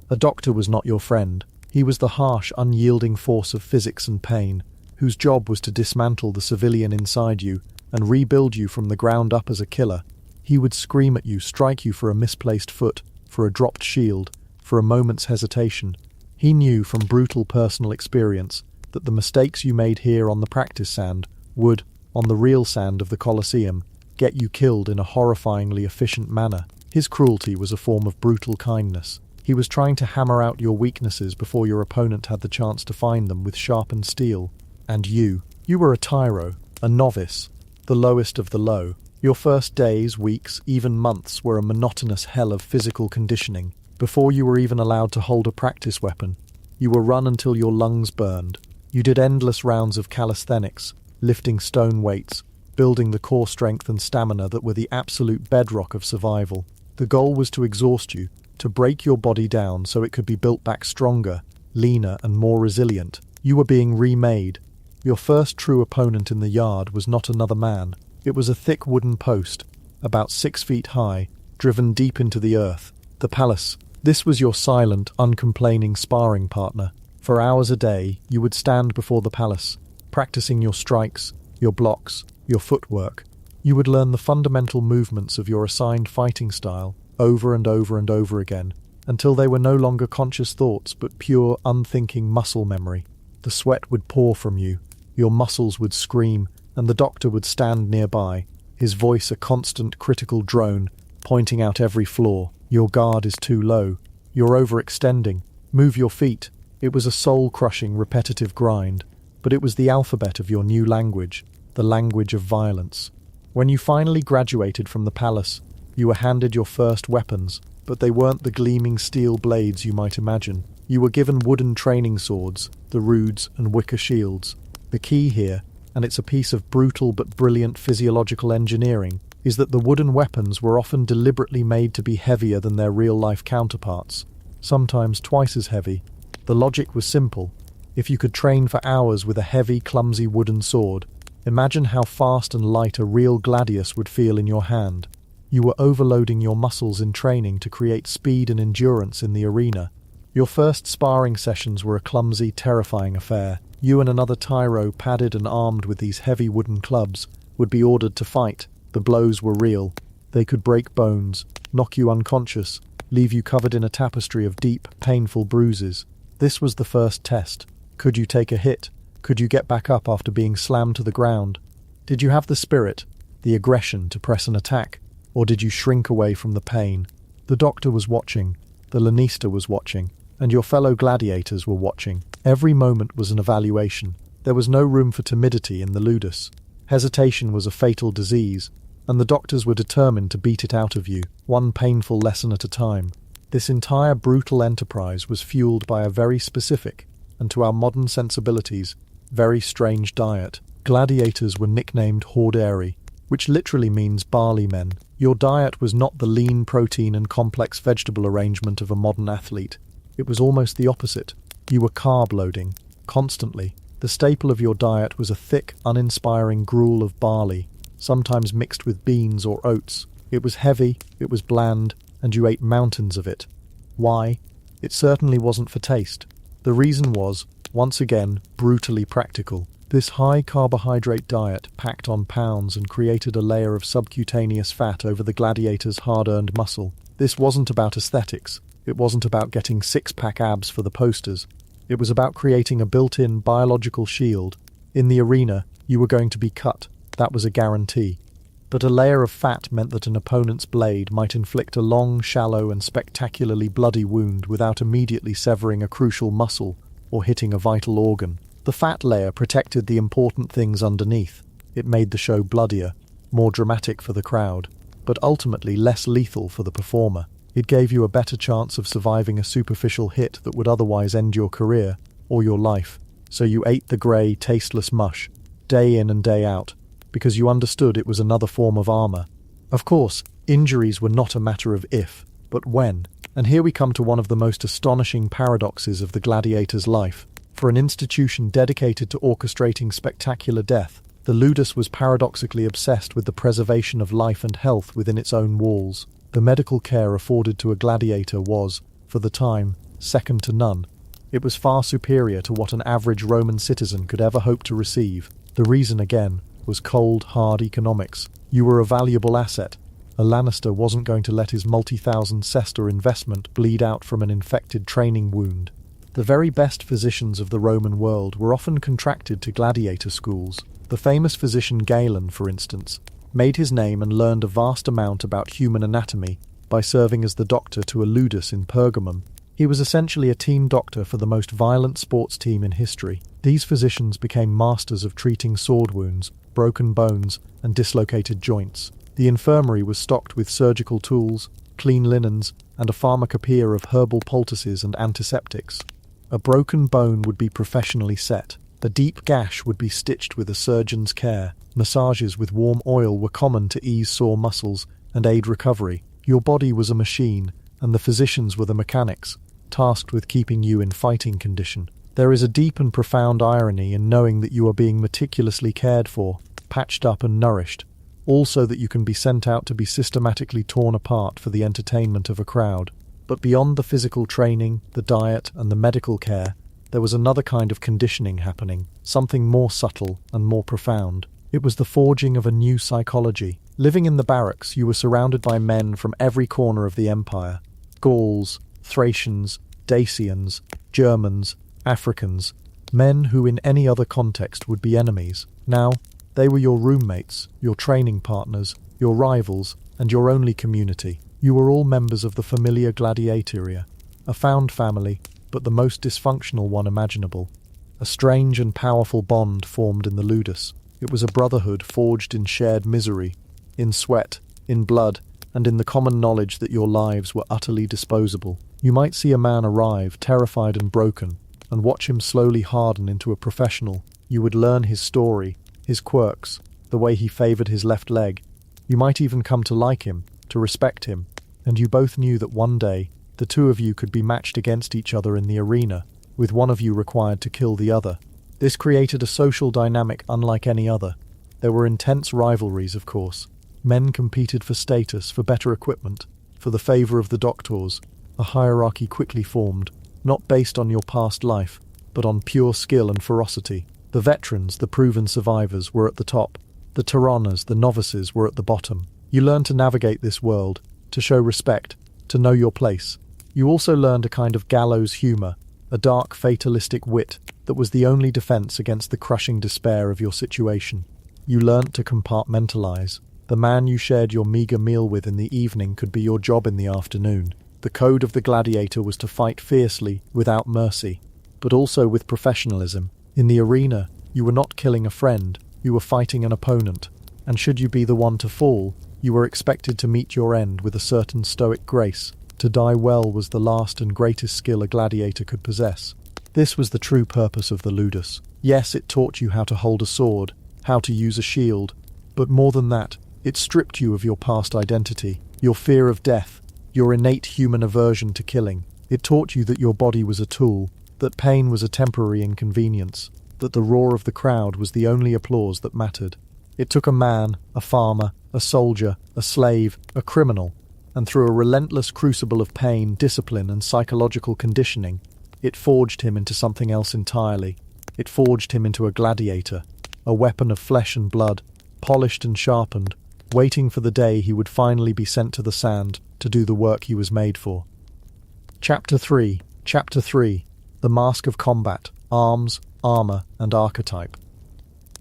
A doctor was not your friend. He was the harsh, unyielding force of physics and pain, whose job was to dismantle the civilian inside you and rebuild you from the ground up as a killer. He would scream at you, strike you for a misplaced foot, for a dropped shield, for a moment's hesitation. He knew from brutal personal experience that the mistakes you made here on the practice sand would, on the real sand of the Colosseum, get you killed in a horrifyingly efficient manner. His cruelty was a form of brutal kindness. He was trying to hammer out your weaknesses before your opponent had the chance to find them with sharpened steel. And you were a tyro, a novice, the lowest of the low. Your first days, weeks, even months were a monotonous hell of physical conditioning. Before you were even allowed to hold a practice weapon, you were run until your lungs burned. You did endless rounds of calisthenics, lifting stone weights, building the core strength and stamina that were the absolute bedrock of survival. The goal was to exhaust you, to break your body down so it could be built back stronger, leaner and more resilient. You were being remade. Your first true opponent in the yard was not another man. It was a thick wooden post, about 6 feet high, driven deep into the earth. The palace. This was your silent, uncomplaining sparring partner. For hours a day, you would stand before the palace, practicing your strikes, your blocks, your footwork. You would learn the fundamental movements of your assigned fighting style over and over and over again, until they were no longer conscious thoughts but pure, unthinking muscle memory. The sweat would pour from you, your muscles would scream, and the doctor would stand nearby, his voice a constant critical drone, pointing out every flaw. Your guard is too low. You're overextending. Move your feet. It was a soul-crushing, repetitive grind, but it was the alphabet of your new language, the language of violence. When you finally graduated from the palace, you were handed your first weapons, but they weren't the gleaming steel blades you might imagine. You were given wooden training swords, the rudes and wicker shields. The key here, and it's a piece of brutal but brilliant physiological engineering, is that the wooden weapons were often deliberately made to be heavier than their real-life counterparts, sometimes twice as heavy. The logic was simple. If you could train for hours with a heavy, clumsy wooden sword, imagine how fast and light a real gladius would feel in your hand. You were overloading your muscles in training to create speed and endurance in the arena. Your first sparring sessions were a clumsy, terrifying affair. You and another tyro, padded and armed with these heavy wooden clubs, would be ordered to fight. The blows were real. They could break bones, knock you unconscious, leave you covered in a tapestry of deep, painful bruises. This was the first test. Could you take a hit? Could you get back up after being slammed to the ground? Did you have the spirit, the aggression to press an attack? Or did you shrink away from the pain? The doctor was watching, the lanista was watching, and your fellow gladiators were watching. Every moment was an evaluation. There was no room for timidity in the Ludus. Hesitation was a fatal disease, and the doctors were determined to beat it out of you, one painful lesson at a time. This entire brutal enterprise was fueled by a very specific, and to our modern sensibilities, very strange diet. Gladiators were nicknamed hordeari, which literally means barley men. Your diet was not the lean protein and complex vegetable arrangement of a modern athlete. It was almost the opposite. You were carb loading, constantly. The staple of your diet was a thick, uninspiring gruel of barley, sometimes mixed with beans or oats. It was heavy, it was bland, and you ate mountains of it. Why? It certainly wasn't for taste. The reason was, once again, brutally practical. This high-carbohydrate diet packed on pounds and created a layer of subcutaneous fat over the gladiators' hard-earned muscle. This wasn't about aesthetics. It wasn't about getting six-pack abs for the posters. It was about creating a built-in biological shield. In the arena, you were going to be cut. That was a guarantee. But a layer of fat meant that an opponent's blade might inflict a long, shallow, and spectacularly bloody wound without immediately severing a crucial muscle or hitting a vital organ. The fat layer protected the important things underneath. It made the show bloodier, more dramatic for the crowd, but ultimately less lethal for the performer. It gave you a better chance of surviving a superficial hit that would otherwise end your career or your life. So you ate the grey, tasteless mush, day in and day out, because you understood it was another form of armor. Of course, injuries were not a matter of if, but when. And here we come to one of the most astonishing paradoxes of the gladiator's life. For an institution dedicated to orchestrating spectacular death, the Ludus was paradoxically obsessed with the preservation of life and health within its own walls. The medical care afforded to a gladiator was, for the time, second to none. It was far superior to what an average Roman citizen could ever hope to receive. The reason, again, was cold, hard economics. You were a valuable asset. A Lannister wasn't going to let his multi-thousand sester investment bleed out from an infected training wound. The very best physicians of the Roman world were often contracted to gladiator schools. The famous physician Galen, for instance, made his name and learned a vast amount about human anatomy by serving as the doctor to a Ludus in Pergamum. He was essentially a team doctor for the most violent sports team in history. These physicians became masters of treating sword wounds, broken bones, and dislocated joints. The infirmary was stocked with surgical tools, clean linens, and a pharmacopoeia of herbal poultices and antiseptics. A broken bone would be professionally set. A deep gash would be stitched with a surgeon's care. Massages with warm oil were common to ease sore muscles and aid recovery. Your body was a machine, and the physicians were the mechanics, tasked with keeping you in fighting condition. There is a deep and profound irony in knowing that you are being meticulously cared for, patched up and nourished, all so that you can be sent out to be systematically torn apart for the entertainment of a crowd. But beyond the physical training, the diet, and the medical care, there was another kind of conditioning happening, something more subtle and more profound. It was the forging of a new psychology. Living in the barracks, you were surrounded by men from every corner of the empire. Gauls, Thracians, Dacians, Germans, Africans, men who in any other context would be enemies. Now, they were your roommates, your training partners, your rivals, and your only community. You were all members of the familiar Gladiatoria, a found family, but the most dysfunctional one imaginable. A strange and powerful bond formed in the Ludus. It was a brotherhood forged in shared misery, in sweat, in blood, and in the common knowledge that your lives were utterly disposable. You might see a man arrive, terrified and broken, and watch him slowly harden into a professional. You would learn his story, his quirks, the way he favoured his left leg. You might even come to like him, to respect him, and you both knew that one day the two of you could be matched against each other in the arena, with one of you required to kill the other. This created a social dynamic unlike any other. There were intense rivalries, of course. Men competed for status, for better equipment, for the favour of the doctors. A hierarchy quickly formed, not based on your past life, but on pure skill and ferocity. The veterans, the proven survivors, were at the top. The tyrannas, the novices, were at the bottom. You learned to navigate this world, to show respect, to know your place. You also learned a kind of gallows humour, a dark, fatalistic wit that was the only defence against the crushing despair of your situation. You learnt to compartmentalise. The man you shared your meagre meal with in the evening could be your job in the afternoon. The code of the gladiator was to fight fiercely, without mercy, but also with professionalism. In the arena, you were not killing a friend, you were fighting an opponent, and should you be the one to fall, you were expected to meet your end with a certain stoic grace. To die well was the last and greatest skill a gladiator could possess. This was the true purpose of the Ludus. Yes, it taught you how to hold a sword, how to use a shield, but more than that, it stripped you of your past identity, your fear of death, your innate human aversion to killing. It taught you that your body was a tool, that pain was a temporary inconvenience, that the roar of the crowd was the only applause that mattered. It took a man, a farmer, a soldier, a slave, a criminal, and through a relentless crucible of pain, discipline, and psychological conditioning, it forged him into something else entirely. It forged him into a gladiator, a weapon of flesh and blood, polished and sharpened, waiting for the day he would finally be sent to the sand to do the work he was made for. Chapter 3. The Mask of Combat, Arms, Armor, and Archetype.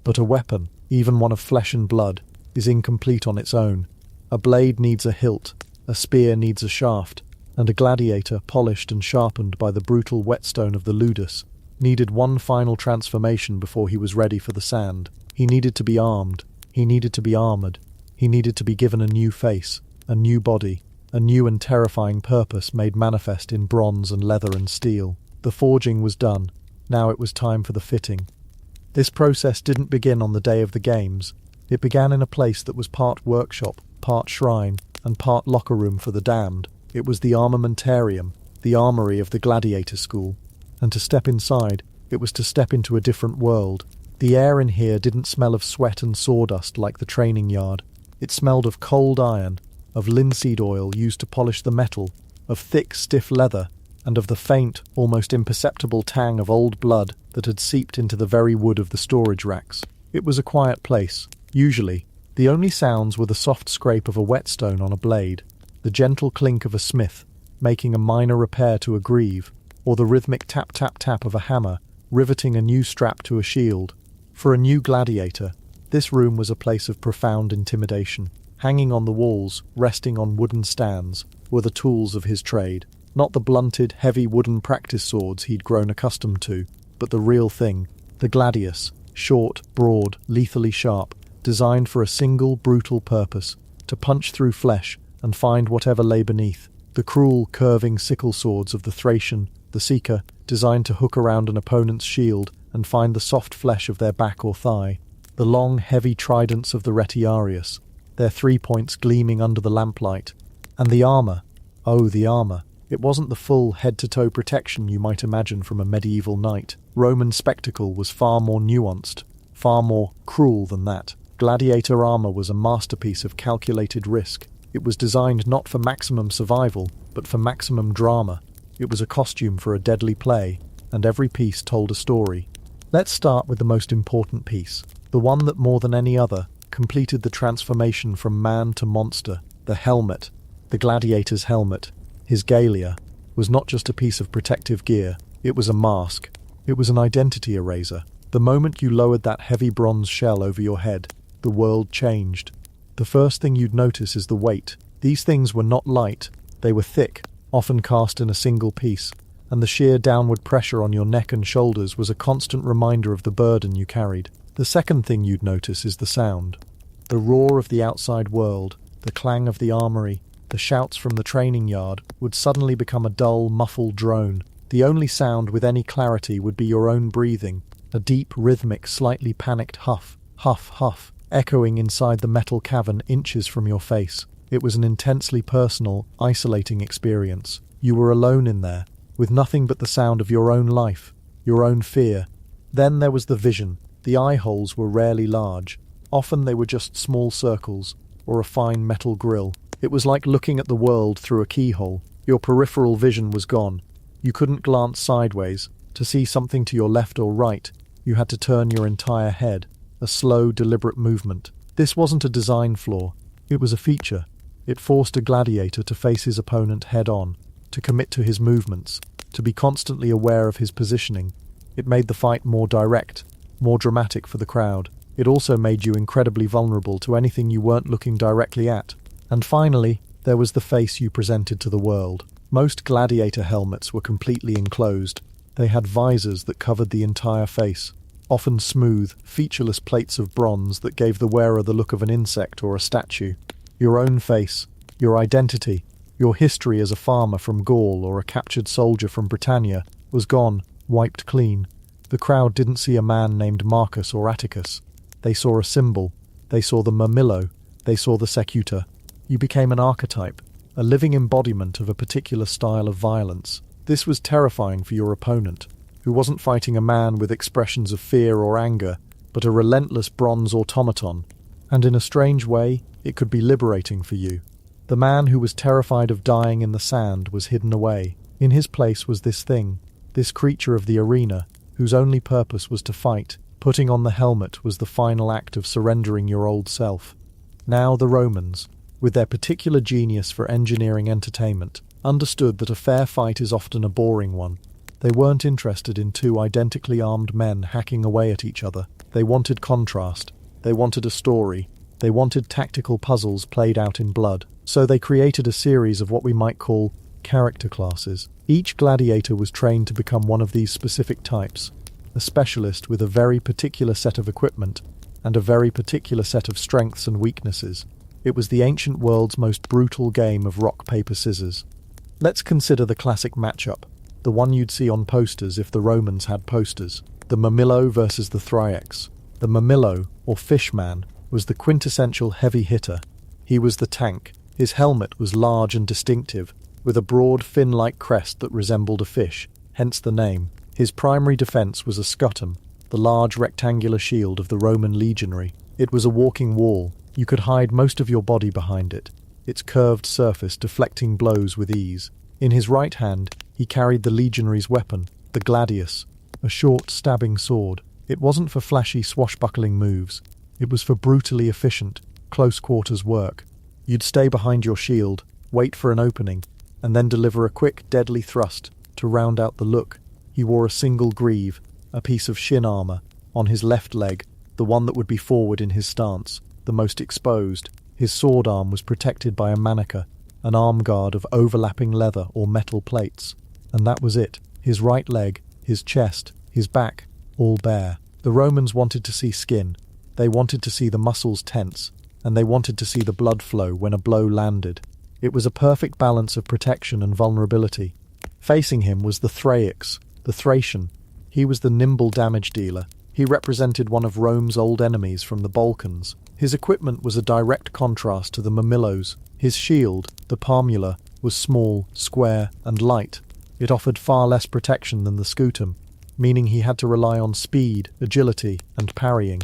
But a weapon, even one of flesh and blood, is incomplete on its own. A blade needs a hilt, a spear needs a shaft, and a gladiator, polished and sharpened by the brutal whetstone of the Ludus, needed one final transformation before he was ready for the sand. He needed to be armed, he needed to be armored, he needed to be given a new face, a new body, a new and terrifying purpose made manifest in bronze and leather and steel. The forging was done, now it was time for the fitting. This process didn't begin on the day of the games. It began in a place that was part workshop, part shrine, and part locker room for the damned. It was the armamentarium, the armory of the gladiator school. And to step inside, it was to step into a different world. The air in here didn't smell of sweat and sawdust like the training yard. It smelled of cold iron, of linseed oil used to polish the metal, of thick, stiff leather, and of the faint, almost imperceptible tang of old blood that had seeped into the very wood of the storage racks. It was a quiet place. Usually, the only sounds were the soft scrape of a whetstone on a blade, the gentle clink of a smith making a minor repair to a greave, or the rhythmic tap-tap-tap of a hammer riveting a new strap to a shield. For a new gladiator, this room was a place of profound intimidation. Hanging on the walls, resting on wooden stands, were the tools of his trade. Not the blunted, heavy wooden practice swords he'd grown accustomed to, but the real thing, the gladius, short, broad, lethally sharp, designed for a single, brutal purpose, to punch through flesh and find whatever lay beneath. The cruel, curving sickle swords of the Thracian, the Seeker, designed to hook around an opponent's shield and find the soft flesh of their back or thigh. The long, heavy tridents of the Retiarius, their 3 points gleaming under the lamplight. And the armor. Oh, the armor. It wasn't the full head-to-toe protection you might imagine from a medieval knight. Roman spectacle was far more nuanced, far more cruel than that. Gladiator armor was a masterpiece of calculated risk. It was designed not for maximum survival, but for maximum drama. It was a costume for a deadly play, and every piece told a story. Let's start with the most important piece, the one that more than any other completed the transformation from man to monster. The helmet, the gladiator's helmet, his Galea, was not just a piece of protective gear, it was a mask. It was an identity eraser. The moment you lowered that heavy bronze shell over your head, the world changed. The first thing you'd notice is the weight. These things were not light, they were thick, often cast in a single piece, and the sheer downward pressure on your neck and shoulders was a constant reminder of the burden you carried. The second thing you'd notice is the sound. The roar of the outside world, the clang of the armory, the shouts from the training yard would suddenly become a dull, muffled drone. The only sound with any clarity would be your own breathing, a deep, rhythmic, slightly panicked huff, huff, huff, echoing inside the metal cavern inches from your face. It was an intensely personal, isolating experience. You were alone in there, with nothing but the sound of your own life, your own fear. Then there was the vision. The eye holes were rarely large. Often they were just small circles, or a fine metal grill. It was like looking at the world through a keyhole. Your peripheral vision was gone. You couldn't glance sideways. To see something to your left or right, you had to turn your entire head. A slow, deliberate movement. This wasn't a design flaw. It was a feature. It forced a gladiator to face his opponent head-on, to commit to his movements, to be constantly aware of his positioning. It made the fight more direct, more dramatic for the crowd. It also made you incredibly vulnerable to anything you weren't looking directly at. And finally, there was the face you presented to the world. Most gladiator helmets were completely enclosed. They had visors that covered the entire face, often smooth, featureless plates of bronze that gave the wearer the look of an insect or a statue. Your own face, your identity, your history as a farmer from Gaul or a captured soldier from Britannia was gone, wiped clean. The crowd didn't see a man named Marcus or Atticus. They saw a symbol. They saw the murmillo. They saw the secutor. You became an archetype, a living embodiment of a particular style of violence. This was terrifying for your opponent, who wasn't fighting a man with expressions of fear or anger, but a relentless bronze automaton. And in a strange way, it could be liberating for you. The man who was terrified of dying in the sand was hidden away. In his place was this thing, this creature of the arena, whose only purpose was to fight. Putting on the helmet was the final act of surrendering your old self. Now the Romans, with their particular genius for engineering entertainment, understood that a fair fight is often a boring one. They weren't interested in two identically armed men hacking away at each other. They wanted contrast. They wanted a story. They wanted tactical puzzles played out in blood. So they created a series of what we might call character classes. Each gladiator was trained to become one of these specific types, a specialist with a very particular set of equipment and a very particular set of strengths and weaknesses. It was the ancient world's most brutal game of rock, paper, scissors. Let's consider the classic matchup, the one you'd see on posters if the Romans had posters. The Murmillo versus the Thryax. The Murmillo, or fishman, was the quintessential heavy hitter. He was the tank. His helmet was large and distinctive, with a broad fin-like crest that resembled a fish, hence the name. His primary defence was a scutum, the large rectangular shield of the Roman legionary. It was a walking wall. You could hide most of your body behind it, its curved surface deflecting blows with ease. In his right hand, he carried the legionary's weapon, the gladius, a short, stabbing sword. It wasn't for flashy, swashbuckling moves. It was for brutally efficient, close-quarters work. You'd stay behind your shield, wait for an opening, and then deliver a quick, deadly thrust to round out the look. He wore a single greave, a piece of shin armour, on his left leg, the one that would be forward in his stance, the most exposed. His sword arm was protected by a manica, an arm guard of overlapping leather or metal plates. And that was it. His right leg, his chest, his back, all bare. The Romans wanted to see skin. They wanted to see the muscles tense, and they wanted to see the blood flow when a blow landed. It was a perfect balance of protection and vulnerability. Facing him was the Thryax, the Thracian. He was the nimble damage dealer. He represented one of Rome's old enemies from the Balkans. His equipment was a direct contrast to the Murmillos. His shield, the palmula, was small, square, and light. It offered far less protection than the scutum, meaning he had to rely on speed, agility, and parrying.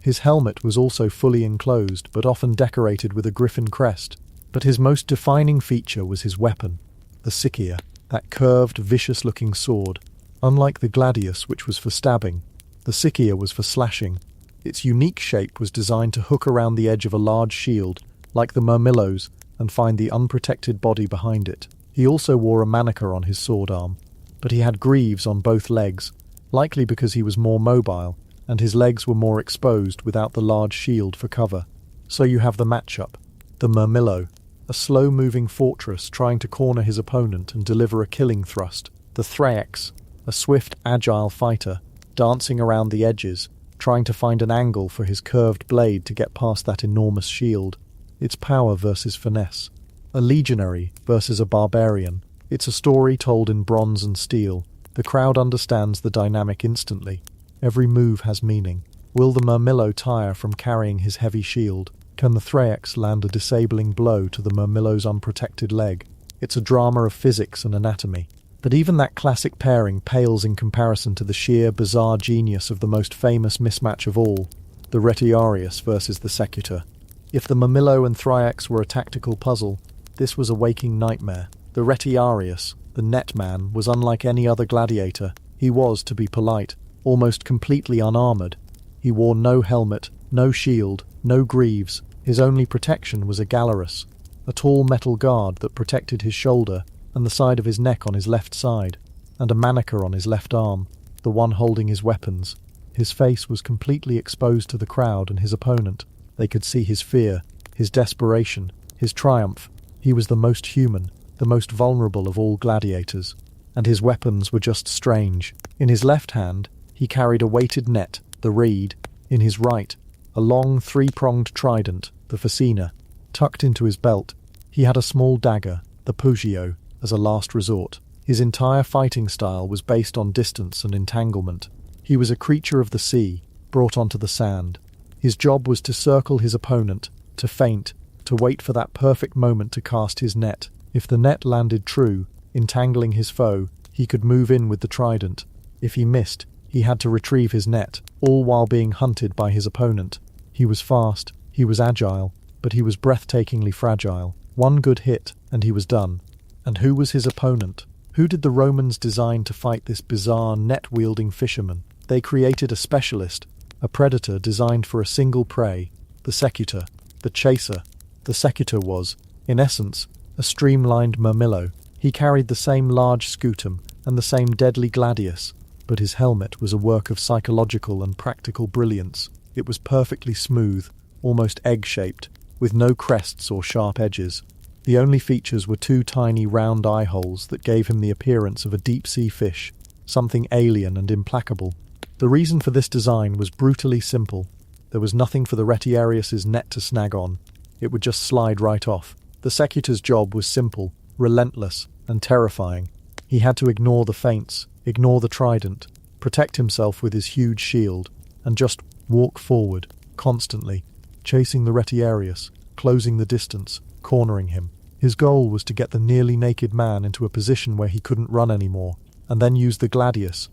His helmet was also fully enclosed, but often decorated with a griffin crest. But his most defining feature was his weapon, the sikia, that curved, vicious-looking sword. Unlike the gladius, which was for stabbing, the sikia was for slashing. Its unique shape was designed to hook around the edge of a large shield, like the Murmillos, and find the unprotected body behind it. He also wore a manica on his sword arm, but he had greaves on both legs, likely because he was more mobile, and his legs were more exposed without the large shield for cover. So you have the matchup. The Murmillo, a slow-moving fortress trying to corner his opponent and deliver a killing thrust. The Thryax, a swift, agile fighter, dancing around the edges, trying to find an angle for his curved blade to get past that enormous shield. It's power versus finesse. A legionary versus a barbarian. It's a story told in bronze and steel. The crowd understands the dynamic instantly. Every move has meaning. Will the Murmillo tire from carrying his heavy shield? Can the Thryax land a disabling blow to the Murmillo's unprotected leg? It's a drama of physics and anatomy. But even that classic pairing pales in comparison to the sheer, bizarre genius of the most famous mismatch of all, the Retiarius versus the Secutor. If the Murmillo and Thryax were a tactical puzzle, this was a waking nightmare. The Retiarius, the Netman, was unlike any other gladiator. He was, to be polite, almost completely unarmoured. He wore no helmet, no shield, no greaves. His only protection was a gallerus, a tall metal guard that protected his shoulder and the side of his neck on his left side, and a manica on his left arm, the one holding his weapons. His face was completely exposed to the crowd and his opponent. They could see his fear, his desperation, his triumph. He was the most human, the most vulnerable of all gladiators, and his weapons were just strange. In his left hand, he carried a weighted net, the reed. In his right, a long three-pronged trident, the fascina. Tucked into his belt, he had a small dagger, the pugio, as a last resort. His entire fighting style was based on distance and entanglement. He was a creature of the sea, brought onto the sand. His job was to circle his opponent, to feint, to wait for that perfect moment to cast his net. If the net landed true, entangling his foe, he could move in with the trident. If he missed, he had to retrieve his net, all while being hunted by his opponent. He was fast, he was agile, but he was breathtakingly fragile. One good hit, and he was done. And who was his opponent? Who did the Romans design to fight this bizarre, net-wielding fisherman? They created a specialist, a predator designed for a single prey, the secutor, the chaser. The secutor was, in essence, a streamlined murmillo. He carried the same large scutum and the same deadly gladius, but his helmet was a work of psychological and practical brilliance. It was perfectly smooth, almost egg-shaped, with no crests or sharp edges. The only features were two tiny round eye holes that gave him the appearance of a deep-sea fish, something alien and implacable. The reason for this design was brutally simple. There was nothing for the Retiarius's net to snag on. It would just slide right off. The secutor's job was simple, relentless, and terrifying. He had to ignore the feints, ignore the trident, protect himself with his huge shield, and just walk forward, constantly, chasing the Retiarius, closing the distance, cornering him. His goal was to get the nearly naked man into a position where he couldn't run anymore, and then use the gladius.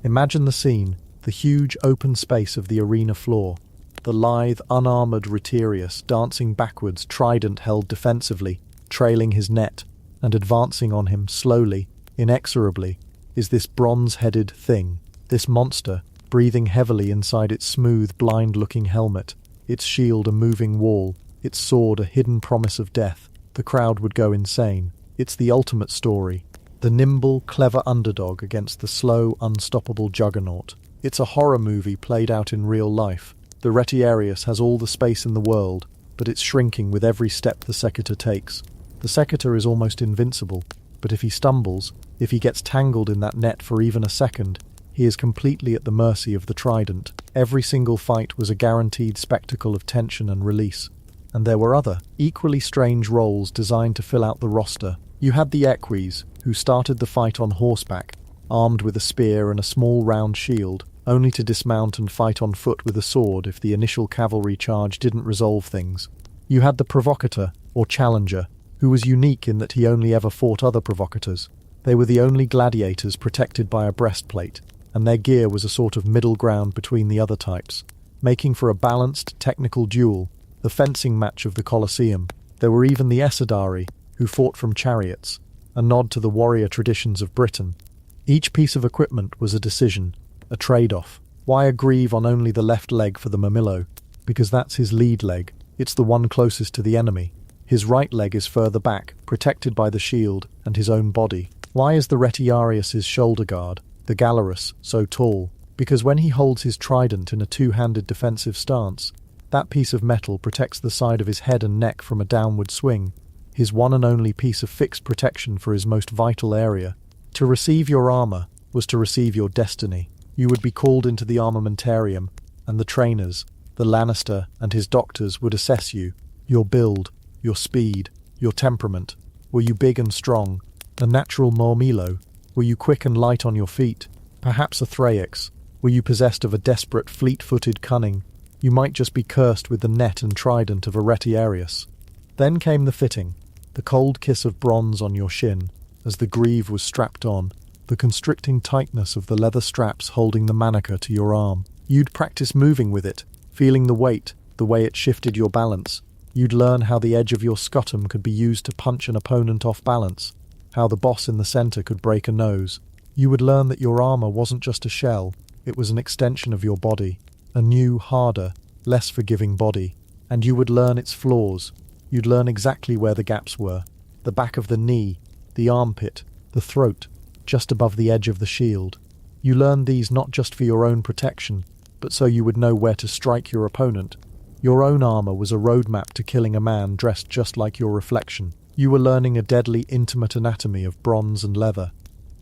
Imagine the scene, the huge open space of the arena floor, the lithe, unarmoured Retiarius dancing backwards, trident held defensively, trailing his net, and advancing on him slowly, inexorably, is this bronze-headed thing, this monster, breathing heavily inside its smooth, blind-looking helmet, its shield a moving wall, its sword a hidden promise of death. The crowd would go insane. It's the ultimate story. The nimble, clever underdog against the slow, unstoppable juggernaut. It's a horror movie played out in real life. The Retiarius has all the space in the world, but it's shrinking with every step the secutor takes. The secutor is almost invincible, but if he stumbles, if he gets tangled in that net for even a second, he is completely at the mercy of the trident. Every single fight was a guaranteed spectacle of tension and release. And there were other, equally strange roles designed to fill out the roster. You had the eques, who started the fight on horseback, armed with a spear and a small round shield, only to dismount and fight on foot with a sword if the initial cavalry charge didn't resolve things. You had the provocator, or challenger, who was unique in that he only ever fought other provocators. They were the only gladiators protected by a breastplate, and their gear was a sort of middle ground between the other types, making for a balanced, technical duel, the fencing match of the Colosseum. There were even the Essedari, who fought from chariots, a nod to the warrior traditions of Britain. Each piece of equipment was a decision, a trade-off. Why grieve on only the left leg for the Murmillo? Because that's his lead leg. It's the one closest to the enemy. His right leg is further back, protected by the shield and his own body. Why is the Retiarius's shoulder guard, the Gallerus, so tall? Because when he holds his trident in a two-handed defensive stance, that piece of metal protects the side of his head and neck from a downward swing, his one and only piece of fixed protection for his most vital area. To receive your armour was to receive your destiny. You would be called into the armamentarium, and the trainers, the Lannister and his doctors would assess you, your build, your speed, your temperament. Were you big and strong, a natural Mormilo? Were you quick and light on your feet? Perhaps a Thraex? Were you possessed of a desperate, fleet-footed cunning? You might just be cursed with the net and trident of a Retiarius. Then came the fitting, the cold kiss of bronze on your shin, as the greave was strapped on, the constricting tightness of the leather straps holding the manica to your arm. You'd practice moving with it, feeling the weight, the way it shifted your balance. You'd learn how the edge of your scutum could be used to punch an opponent off balance, how the boss in the center could break a nose. You would learn that your armor wasn't just a shell, it was an extension of your body, a new, harder, less forgiving body. And you would learn its flaws. You'd learn exactly where the gaps were, the back of the knee, the armpit, the throat, just above the edge of the shield. You learned these not just for your own protection, but so you would know where to strike your opponent. Your own armor was a roadmap to killing a man dressed just like your reflection. You were learning a deadly, intimate anatomy of bronze and leather.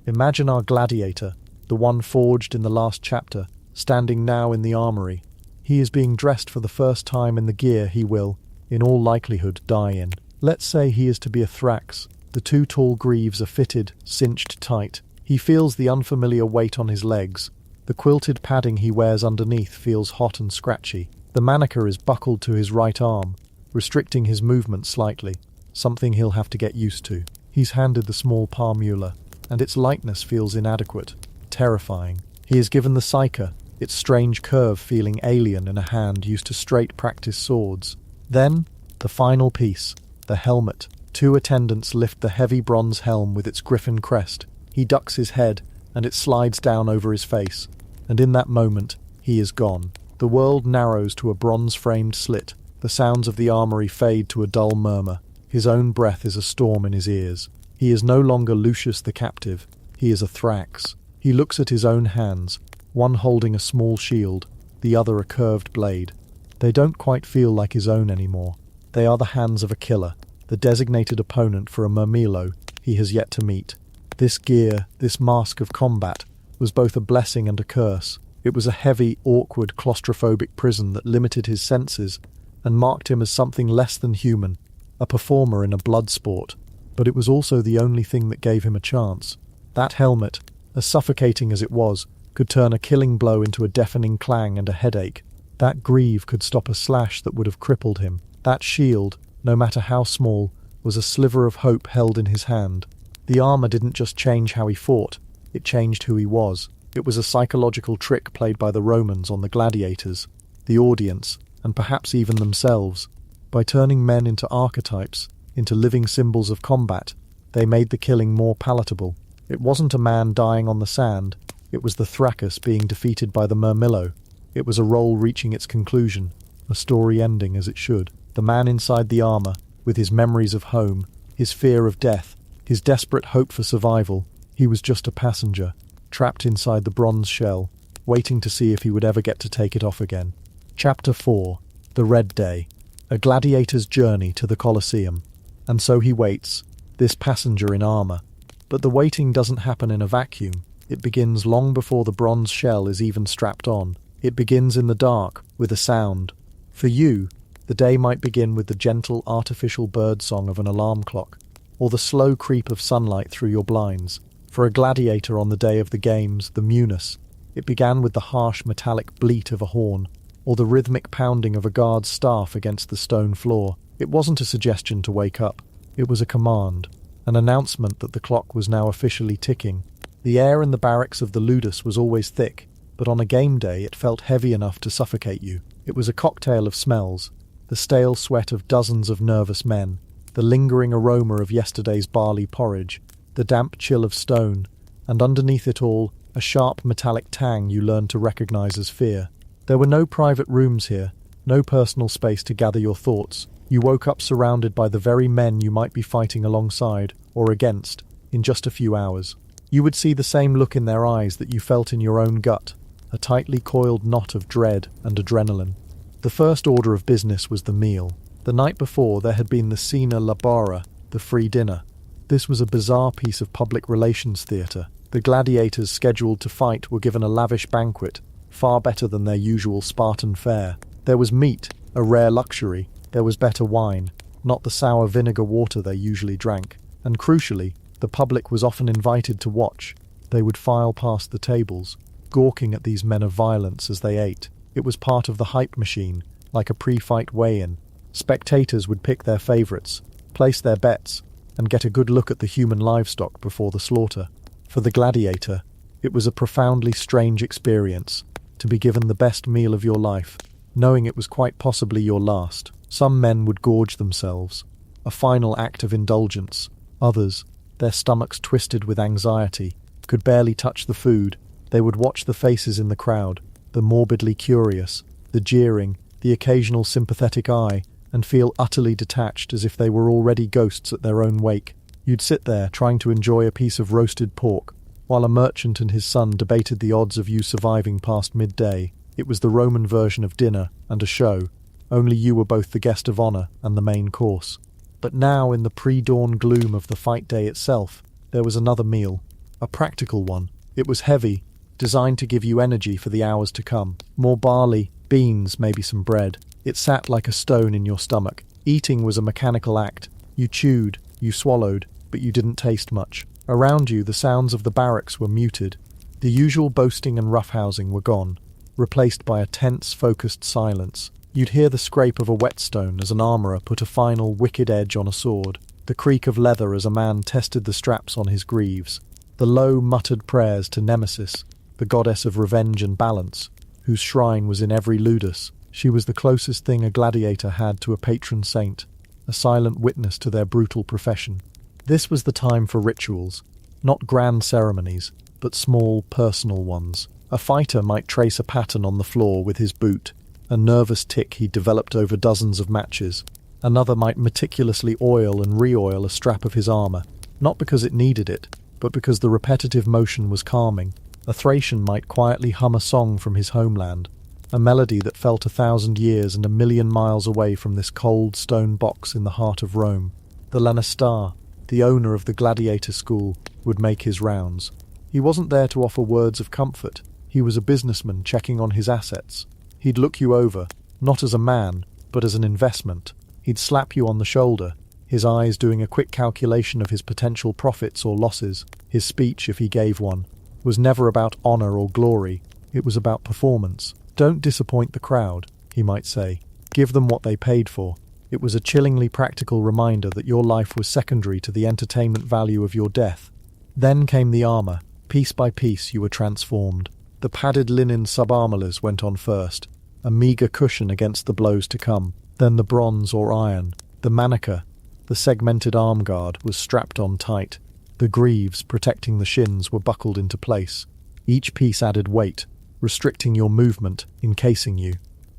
Imagine our gladiator, the one forged in the last chapter, standing now in the armory. He is being dressed for the first time in the gear he will, in all likelihood, die in. Let's say he is to be a Thrax. The two tall greaves are fitted, cinched tight. He feels the unfamiliar weight on his legs. The quilted padding he wears underneath feels hot and scratchy. The manica is buckled to his right arm, restricting his movement slightly, something he'll have to get used to. He's handed the small parmula, and its lightness feels inadequate, terrifying. He is given the psyche, its strange curve feeling alien in a hand used to straight practice swords. Then, the final piece, the helmet. Two attendants lift the heavy bronze helm with its griffin crest. He ducks his head, and it slides down over his face. And in that moment, he is gone. The world narrows to a bronze-framed slit. The sounds of the armory fade to a dull murmur. His own breath is a storm in his ears. He is no longer Lucius the captive. He is a Thrax. He looks at his own hands, one holding a small shield, the other a curved blade. They don't quite feel like his own anymore. They are the hands of a killer, the designated opponent for a Murmillo he has yet to meet. This gear, this mask of combat, was both a blessing and a curse. It was a heavy, awkward, claustrophobic prison that limited his senses and marked him as something less than human, a performer in a blood sport. But it was also the only thing that gave him a chance. That helmet, as suffocating as it was, could turn a killing blow into a deafening clang and a headache. That greave could stop a slash that would have crippled him. That shield, no matter how small, was a sliver of hope held in his hand. The armor didn't just change how he fought, it changed who he was. It was a psychological trick played by the Romans on the gladiators, the audience, and perhaps even themselves. By turning men into archetypes, into living symbols of combat, they made the killing more palatable. It wasn't a man dying on the sand, it was the Thrakus being defeated by the Murmillo. It was a role reaching its conclusion, a story ending as it should. The man inside the armor, with his memories of home, his fear of death, his desperate hope for survival, he was just a passenger, trapped inside the bronze shell, waiting to see if he would ever get to take it off again. Chapter 4. The Red Day. A gladiator's journey to the Colosseum. And so he waits, this passenger in armor. But the waiting doesn't happen in a vacuum. It begins long before the bronze shell is even strapped on. It begins in the dark, with a sound. For you, the day might begin with the gentle artificial birdsong of an alarm clock, or the slow creep of sunlight through your blinds. For a gladiator on the day of the games, the Munus, it began with the harsh metallic bleat of a horn, or the rhythmic pounding of a guard's staff against the stone floor. It wasn't a suggestion to wake up. It was a command, an announcement that the clock was now officially ticking. The air in the barracks of the Ludus was always thick, but on a game day it felt heavy enough to suffocate you. It was a cocktail of smells, the stale sweat of dozens of nervous men, the lingering aroma of yesterday's barley porridge, the damp chill of stone, and underneath it all, a sharp metallic tang you learned to recognize as fear. There were no private rooms here, no personal space to gather your thoughts. You woke up surrounded by the very men you might be fighting alongside, or against, in just a few hours. You would see the same look in their eyes that you felt in your own gut, a tightly coiled knot of dread and adrenaline. The first order of business was the meal. The night before there had been the Cena Labara, the free dinner. This was a bizarre piece of public relations theatre. The gladiators scheduled to fight were given a lavish banquet, far better than their usual Spartan fare. There was meat, a rare luxury. There was better wine, not the sour vinegar water they usually drank. And crucially, the public was often invited to watch. They would file past the tables, gawking at these men of violence as they ate. It was part of the hype machine, like a pre-fight weigh-in. Spectators would pick their favourites, place their bets, and get a good look at the human livestock before the slaughter. For the gladiator, it was a profoundly strange experience, to be given the best meal of your life, knowing it was quite possibly your last. Some men would gorge themselves, a final act of indulgence. Others, their stomachs twisted with anxiety, could barely touch the food. They would watch the faces in the crowd, the morbidly curious, the jeering, the occasional sympathetic eye, and feel utterly detached as if they were already ghosts at their own wake. You'd sit there trying to enjoy a piece of roasted pork, while a merchant and his son debated the odds of you surviving past midday. It was the Roman version of dinner and a show, only you were both the guest of honour and the main course. But now, in the pre-dawn gloom of the fight day itself, there was another meal, a practical one. It was heavy, designed to give you energy for the hours to come. More barley, beans, maybe some bread. It sat like a stone in your stomach. Eating was a mechanical act. You chewed, you swallowed, but you didn't taste much. Around you, the sounds of the barracks were muted. The usual boasting and roughhousing were gone, replaced by a tense, focused silence. You'd hear the scrape of a whetstone as an armourer put a final wicked edge on a sword, the creak of leather as a man tested the straps on his greaves, the low, muttered prayers to Nemesis, the goddess of revenge and balance, whose shrine was in every ludus. She was the closest thing a gladiator had to a patron saint, a silent witness to their brutal profession. This was the time for rituals, not grand ceremonies, but small, personal ones. A fighter might trace a pattern on the floor with his boot, a nervous tic he developed over dozens of matches. Another might meticulously oil and re-oil a strap of his armor, not because it needed it, but because the repetitive motion was calming. A Thracian might quietly hum a song from his homeland, a melody that felt 1,000 years and 1,000,000 miles away from this cold stone box in the heart of Rome. The Lannistar, the owner of the Gladiator school, would make his rounds. He wasn't there to offer words of comfort. He was a businessman checking on his assets. He'd look you over, not as a man, but as an investment. He'd slap you on the shoulder, his eyes doing a quick calculation of his potential profits or losses. His speech, if he gave one, was never about honor or glory. It was about performance. Don't disappoint the crowd, he might say. Give them what they paid for. It was a chillingly practical reminder that your life was secondary to the entertainment value of your death. Then came the armor. Piece by piece you were transformed. The padded linen subarmorers went on first, a meagre cushion against the blows to come. Then the bronze or iron. The manica, the segmented arm guard, was strapped on tight. The greaves protecting the shins were buckled into place. Each piece added weight, restricting your movement, encasing you.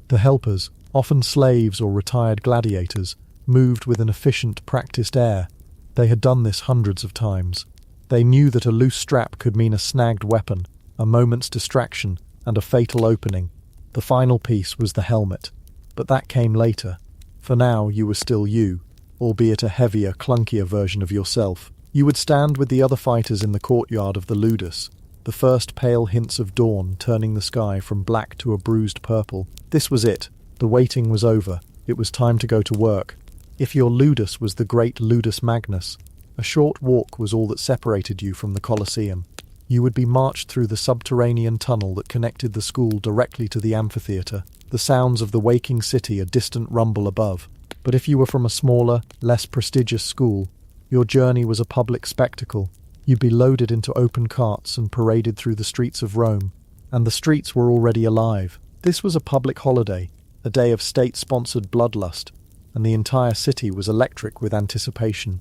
The helpers, often slaves or retired gladiators, moved with an efficient, practiced air. They had done this hundreds of times. They knew that a loose strap could mean a snagged weapon, a moment's distraction, and a fatal opening. The final piece was the helmet. But that came later. For now, you were still you, albeit a heavier, clunkier version of yourself. You would stand with the other fighters in the courtyard of the Ludus, the first pale hints of dawn turning the sky from black to a bruised purple. This was it. The waiting was over. It was time to go to work. If your Ludus was the great Ludus Magnus, a short walk was all that separated you from the Colosseum. You would be marched through the subterranean tunnel that connected the school directly to the amphitheatre, the sounds of the waking city a distant rumble above. But if you were from a smaller, less prestigious school, your journey was a public spectacle. You'd be loaded into open carts and paraded through the streets of Rome. And the streets were already alive. This was a public holiday, a day of state-sponsored bloodlust, and the entire city was electric with anticipation.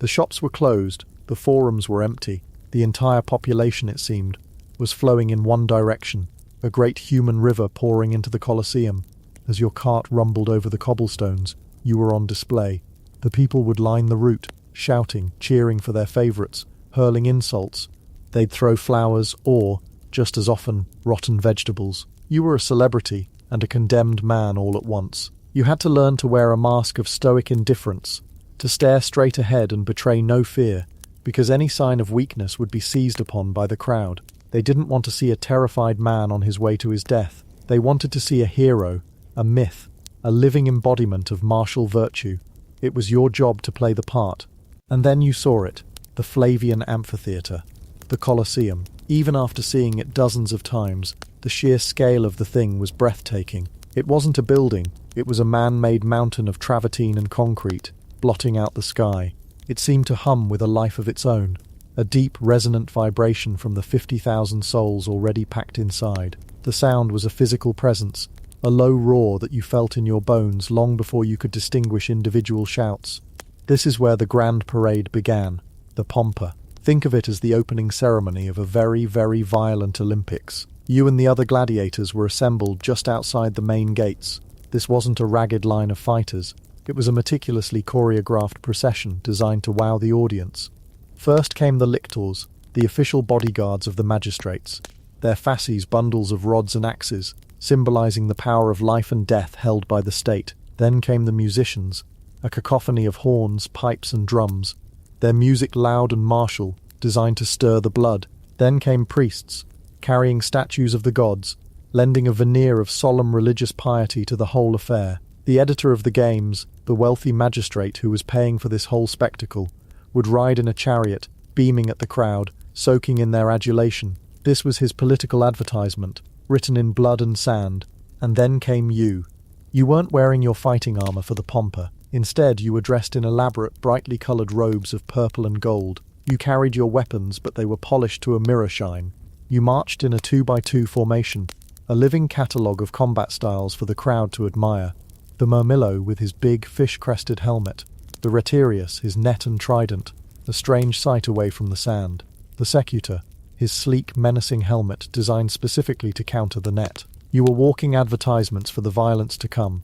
The shops were closed, the forums were empty. The entire population, it seemed, was flowing in one direction, a great human river pouring into the Colosseum. As your cart rumbled over the cobblestones, you were on display. The people would line the route, shouting, cheering for their favourites, hurling insults. They'd throw flowers or, just as often, rotten vegetables. You were a celebrity and a condemned man all at once. You had to learn to wear a mask of stoic indifference, to stare straight ahead and betray no fear, because any sign of weakness would be seized upon by the crowd. They didn't want to see a terrified man on his way to his death. They wanted to see a hero, a myth, a living embodiment of martial virtue. It was your job to play the part. And then you saw it, the Flavian Amphitheatre, the Colosseum. Even after seeing it dozens of times, the sheer scale of the thing was breathtaking. It wasn't a building, it was a man-made mountain of travertine and concrete, blotting out the sky. It seemed to hum with a life of its own, a deep, resonant vibration from the 50,000 souls already packed inside. The sound was a physical presence, a low roar that you felt in your bones long before you could distinguish individual shouts. This is where the grand parade began, the Pompa. Think of it as the opening ceremony of a very, very violent Olympics. You and the other gladiators were assembled just outside the main gates. This wasn't a ragged line of fighters. It was a meticulously choreographed procession designed to wow the audience. First came the lictors, the official bodyguards of the magistrates, their fasces bundles of rods and axes, symbolizing the power of life and death held by the state. Then came the musicians, a cacophony of horns, pipes and drums, their music loud and martial, designed to stir the blood. Then came priests, carrying statues of the gods, lending a veneer of solemn religious piety to the whole affair. The editor of the games, the wealthy magistrate who was paying for this whole spectacle, would ride in a chariot, beaming at the crowd, soaking in their adulation. This was his political advertisement, written in blood and sand. And then came you. You weren't wearing your fighting armor for the Pompa. Instead, you were dressed in elaborate, brightly colored robes of purple and gold. You carried your weapons, but they were polished to a mirror shine. You marched in a 2x2 formation, a living catalogue of combat styles for the crowd to admire. The Murmillo with his big fish-crested helmet, the Retiarius, his net and trident, a strange sight away from the sand. The Secutor, his sleek, menacing helmet designed specifically to counter the net. You were walking advertisements for the violence to come.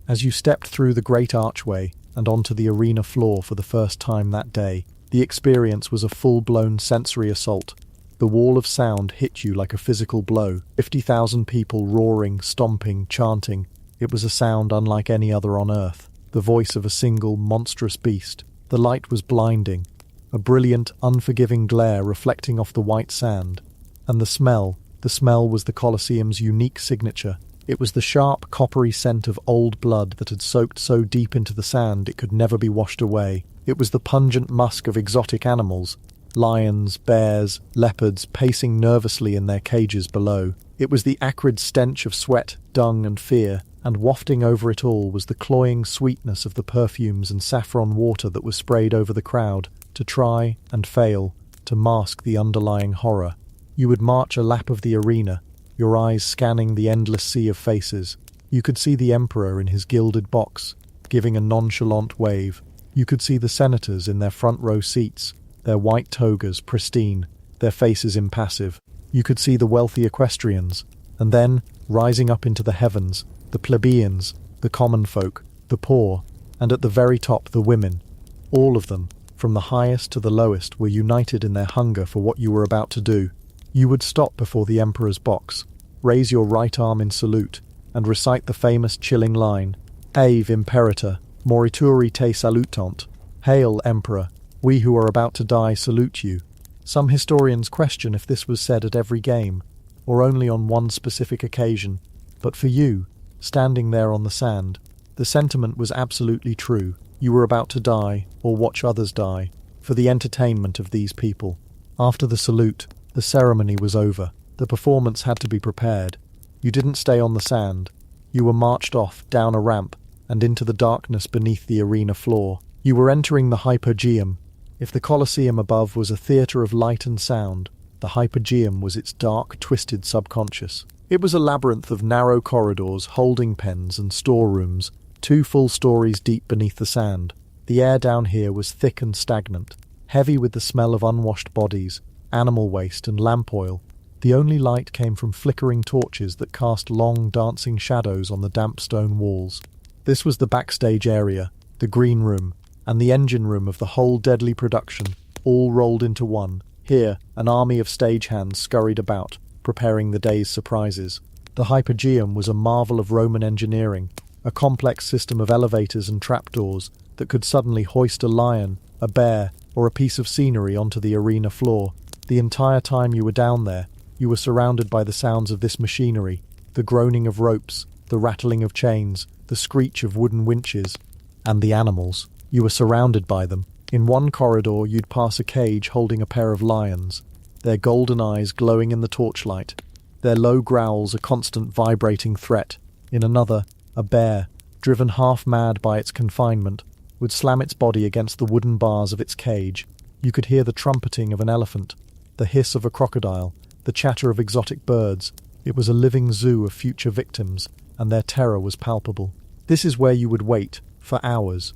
As you stepped through the great archway and onto the arena floor for the first time that day, the experience was a full-blown sensory assault. The wall of sound hit you like a physical blow. 50,000 people roaring, stomping, chanting. It was a sound unlike any other on Earth. The voice of a single, monstrous beast. The light was blinding. A brilliant, unforgiving glare reflecting off the white sand. And the smell was the Colosseum's unique signature. It was the sharp, coppery scent of old blood that had soaked so deep into the sand it could never be washed away. It was the pungent musk of exotic animals. Lions, bears, leopards pacing nervously in their cages below. It was the acrid stench of sweat, dung, and fear, and wafting over it all was the cloying sweetness of the perfumes and saffron water that was sprayed over the crowd, to try and fail to mask the underlying horror. You would march a lap of the arena, your eyes scanning the endless sea of faces. You could see the Emperor in his gilded box, giving a nonchalant wave. You could see the senators in their front row seats, their white togas pristine, their faces impassive. You could see the wealthy equestrians, and then, rising up into the heavens, the plebeians, the common folk, the poor, and at the very top the women. All of them, from the highest to the lowest, were united in their hunger for what you were about to do. You would stop before the Emperor's box, raise your right arm in salute, and recite the famous chilling line, Ave Imperator, morituri te salutant. Hail, Emperor, we who are about to die salute you. Some historians question if this was said at every game, or only on one specific occasion, but for you, standing there on the sand, the sentiment was absolutely true. You were about to die, or watch others die, for the entertainment of these people. After the salute, the ceremony was over. The performance had to be prepared. You didn't stay on the sand. You were marched off, down a ramp, and into the darkness beneath the arena floor. You were entering the Hypogeum. If the Colosseum above was a theatre of light and sound, the Hypogeum was its dark, twisted subconscious. It was a labyrinth of narrow corridors, holding pens, and storerooms, 2 full stories deep beneath the sand. The air down here was thick and stagnant, heavy with the smell of unwashed bodies, animal waste, and lamp oil. The only light came from flickering torches that cast long, dancing shadows on the damp stone walls. This was the backstage area, the green room, and the engine room of the whole deadly production, all rolled into one. Here, an army of stagehands scurried about, preparing the day's surprises. The Hypogeum was a marvel of Roman engineering, a complex system of elevators and trapdoors that could suddenly hoist a lion, a bear, or a piece of scenery onto the arena floor. The entire time you were down there, you were surrounded by the sounds of this machinery, the groaning of ropes, the rattling of chains, the screech of wooden winches, and the animals. You were surrounded by them. In one corridor you'd pass a cage holding a pair of lions, their golden eyes glowing in the torchlight, their low growls a constant vibrating threat. In another, a bear, driven half-mad by its confinement, would slam its body against the wooden bars of its cage. You could hear the trumpeting of an elephant, the hiss of a crocodile, the chatter of exotic birds. It was a living zoo of future victims, and their terror was palpable. This is where you would wait, for hours.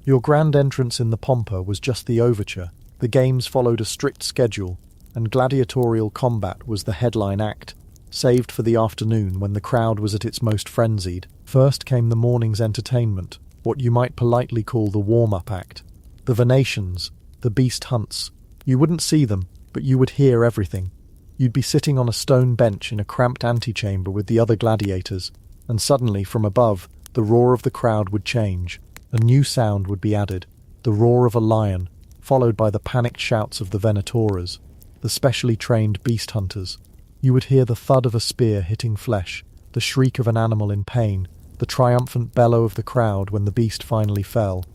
Your grand entrance in the Pompa was just the overture. The games followed a strict schedule, and gladiatorial combat was the headline act, saved for the afternoon when the crowd was at its most frenzied. First came the morning's entertainment, what you might politely call the warm-up act. The Venetians, the beast hunts. You wouldn't see them, but you would hear everything. You'd be sitting on a stone bench in a cramped antechamber with the other gladiators, and suddenly, from above, the roar of the crowd would change. A new sound would be added, the roar of a lion, followed by the panicked shouts of the Venatoras, the specially trained beast hunters. You would hear the thud of a spear hitting flesh, the shriek of an animal in pain, the triumphant bellow of the crowd when the beast finally fell.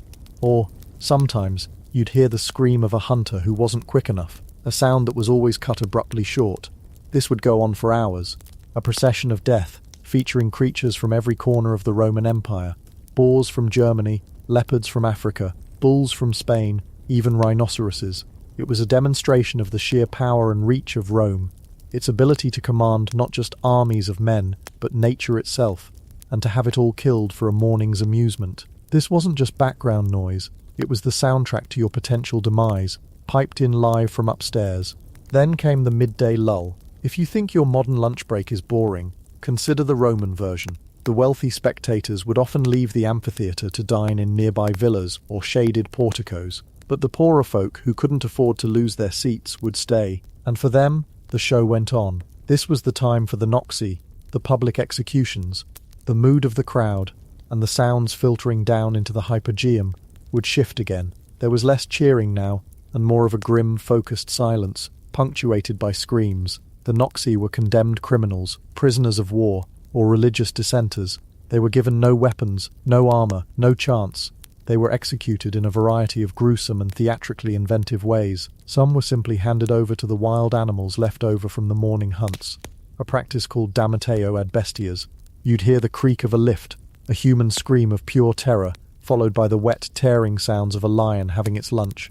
Or, sometimes, you'd hear the scream of a hunter who wasn't quick enough, a sound that was always cut abruptly short. This would go on for hours, a procession of death, featuring creatures from every corner of the Roman Empire, boars from Germany, leopards from Africa, bulls from Spain, even rhinoceroses. It was a demonstration of the sheer power and reach of Rome, its ability to command not just armies of men, but nature itself. and to have it all killed for a morning's amusement. This wasn't just background noise, it was the soundtrack to your potential demise, piped in live from upstairs. Then came the midday lull. If you think your modern lunch break is boring, consider the Roman version. The wealthy spectators would often leave the amphitheatre to dine in nearby villas or shaded porticos, but the poorer folk who couldn't afford to lose their seats would stay, and for them, the show went on. This was the time for the noxy, the public executions. The mood of the crowd, and the sounds filtering down into the hypogeum, would shift again. There was less cheering now, and more of a grim, focused silence, punctuated by screams. The noxy were condemned criminals, prisoners of war, or religious dissenters. They were given no weapons, no armor, no chance. They were executed in a variety of gruesome and theatrically inventive ways. Some were simply handed over to the wild animals left over from the morning hunts, a practice called damateo ad bestias. You'd hear the creak of a lift, a human scream of pure terror, followed by the wet, tearing sounds of a lion having its lunch.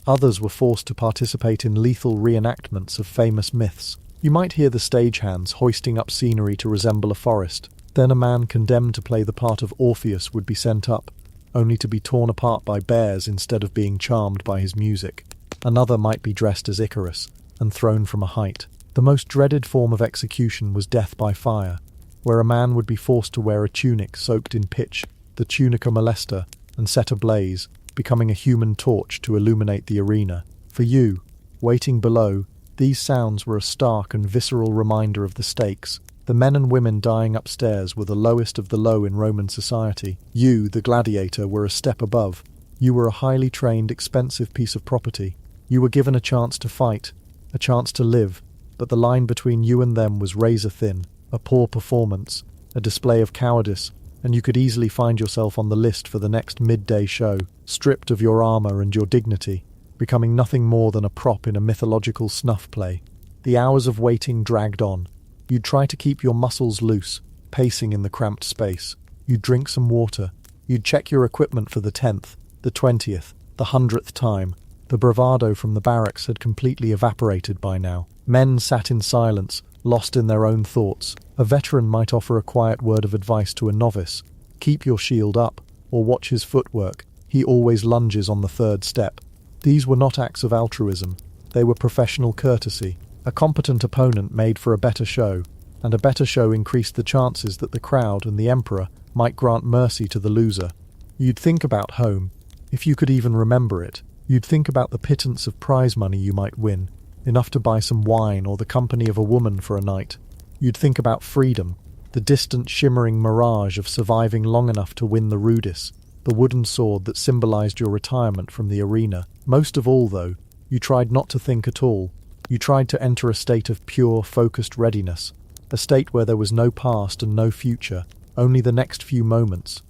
Others were forced to participate in lethal reenactments of famous myths. You might hear the stagehands hoisting up scenery to resemble a forest. Then a man condemned to play the part of Orpheus would be sent up, only to be torn apart by bears instead of being charmed by his music. Another might be dressed as Icarus and thrown from a height. The most dreaded form of execution was death by fire, where a man would be forced to wear a tunic soaked in pitch, the tunica molesta, and set ablaze, becoming a human torch to illuminate the arena. For you, waiting below, these sounds were a stark and visceral reminder of the stakes. The men and women dying upstairs were the lowest of the low in Roman society. You, the gladiator, were a step above. You were a highly trained, expensive piece of property. You were given a chance to fight, a chance to live, but the line between you and them was razor thin. A poor performance, a display of cowardice, and you could easily find yourself on the list for the next midday show, stripped of your armor and your dignity, becoming nothing more than a prop in a mythological snuff play. The hours of waiting dragged on. You'd try to keep your muscles loose, pacing in the cramped space. You'd drink some water. You'd check your equipment for the 10th, the 20th, the 100th time. The bravado from the barracks had completely evaporated by now. Men sat in silence, lost in their own thoughts. A veteran might offer a quiet word of advice to a novice. Keep your shield up, or watch his footwork. He always lunges on the third step. These were not acts of altruism. They were professional courtesy. A competent opponent made for a better show, and a better show increased the chances that the crowd and the emperor might grant mercy to the loser. You'd think about home, if you could even remember it. You'd think about the pittance of prize money you might win, enough to buy some wine or the company of a woman for a night. You'd think about freedom, the distant shimmering mirage of surviving long enough to win the Ludus, the wooden sword that symbolized your retirement from the arena. Most of all, though, you tried not to think at all. You tried to enter a state of pure, focused readiness, a state where there was no past and no future, only the next few moments.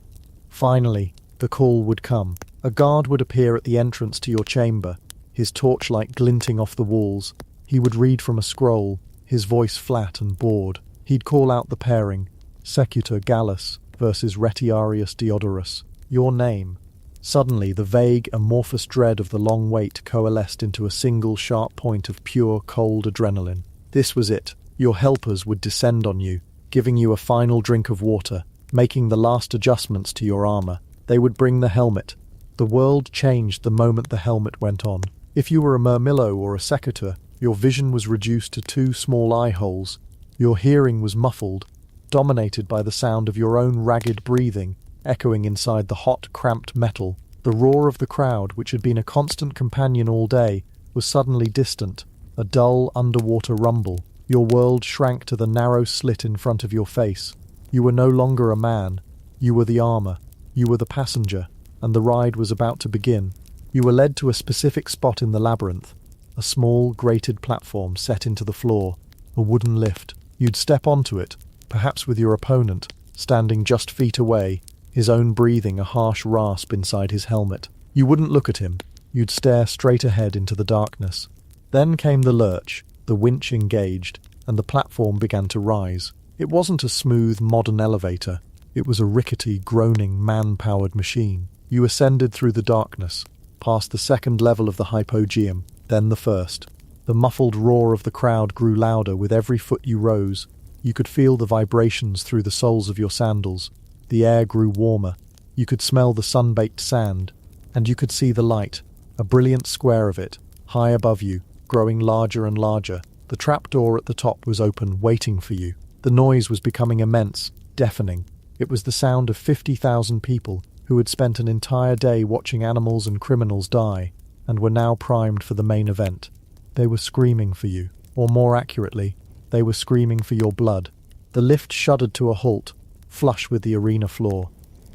Finally, the call would come. A guard would appear at the entrance to your chamber, his torchlight glinting off the walls. He would read from a scroll, his voice flat and bored. He'd call out the pairing, Secutor Gallus versus Retiarius Diodorus, your name. Suddenly, the vague, amorphous dread of the long wait coalesced into a single sharp point of pure, cold adrenaline. This was it. Your helpers would descend on you, giving you a final drink of water, making the last adjustments to your armor. They would bring the helmet. The world changed the moment the helmet went on. If you were a murmillo or a secutor, your vision was reduced to 2 small eye holes. Your hearing was muffled, dominated by the sound of your own ragged breathing, echoing inside the hot, cramped metal. The roar of the crowd, which had been a constant companion all day, was suddenly distant, a dull, underwater rumble. Your world shrank to the narrow slit in front of your face. You were no longer a man. You were the armor. You were the passenger, and the ride was about to begin. You were led to a specific spot in the labyrinth, a small, grated platform set into the floor, a wooden lift. You'd step onto it, perhaps with your opponent, standing just feet away, his own breathing a harsh rasp inside his helmet. You wouldn't look at him. You'd stare straight ahead into the darkness. Then came the lurch, the winch engaged, and the platform began to rise. It wasn't a smooth, modern elevator. It was a rickety, groaning, man-powered machine. You ascended through the darkness, past the second level of the hypogeum, then the first. The muffled roar of the crowd grew louder with every foot you rose. You could feel the vibrations through the soles of your sandals. The air grew warmer. You could smell the sun-baked sand. And you could see the light, a brilliant square of it, high above you, growing larger and larger. The trapdoor at the top was open, waiting for you. The noise was becoming immense, deafening. It was the sound of 50,000 people who had spent an entire day watching animals and criminals die, and were now primed for the main event. They were screaming for you, or more accurately, they were screaming for your blood. The lift shuddered to a halt, flush with the arena floor.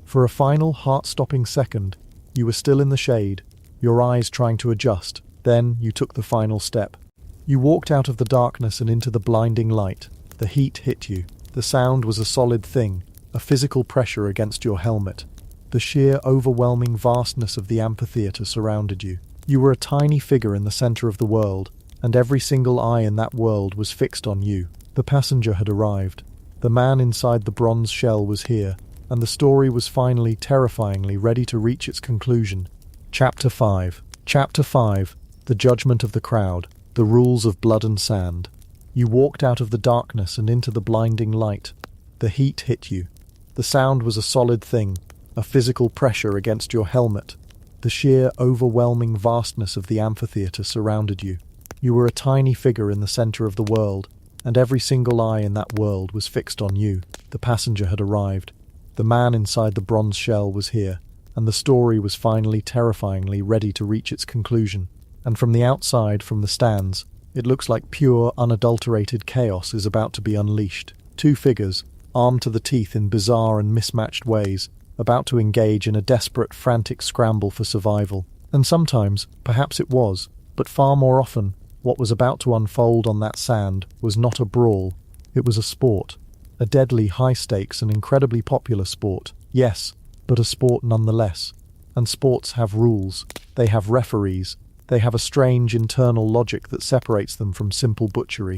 For a final, heart-stopping second, you were still in the shade, your eyes trying to adjust. Then you took the final step. You walked out of the darkness and into the blinding light. The heat hit you. The sound was a solid thing, a physical pressure against your helmet. The sheer, overwhelming vastness of the amphitheater surrounded you. You were a tiny figure in the center of the world, and every single eye in that world was fixed on you. The passenger had arrived. The man inside the bronze shell was here, and the story was finally, terrifyingly ready to reach its conclusion. Chapter 5. Chapter 5. The Judgment of the Crowd. The Rules of Blood and Sand. You walked out of the darkness and into the blinding light. The heat hit you. The sound was a solid thing, a physical pressure against your helmet. The sheer, overwhelming vastness of the amphitheater surrounded you. You were a tiny figure in the center of the world, and every single eye in that world was fixed on you. The passenger had arrived. The man inside the bronze shell was here, and the story was finally, terrifyingly ready to reach its conclusion. And from the outside, from the stands, it looks like pure, unadulterated chaos is about to be unleashed. Two figures, armed to the teeth in bizarre and mismatched ways, about to engage in a desperate, frantic scramble for survival. And sometimes, perhaps it was, but far more often, what was about to unfold on that sand was not a brawl. It was a sport. A deadly, high-stakes and incredibly popular sport. Yes, but a sport nonetheless. And sports have rules. They have referees. They have a strange internal logic that separates them from simple butchery.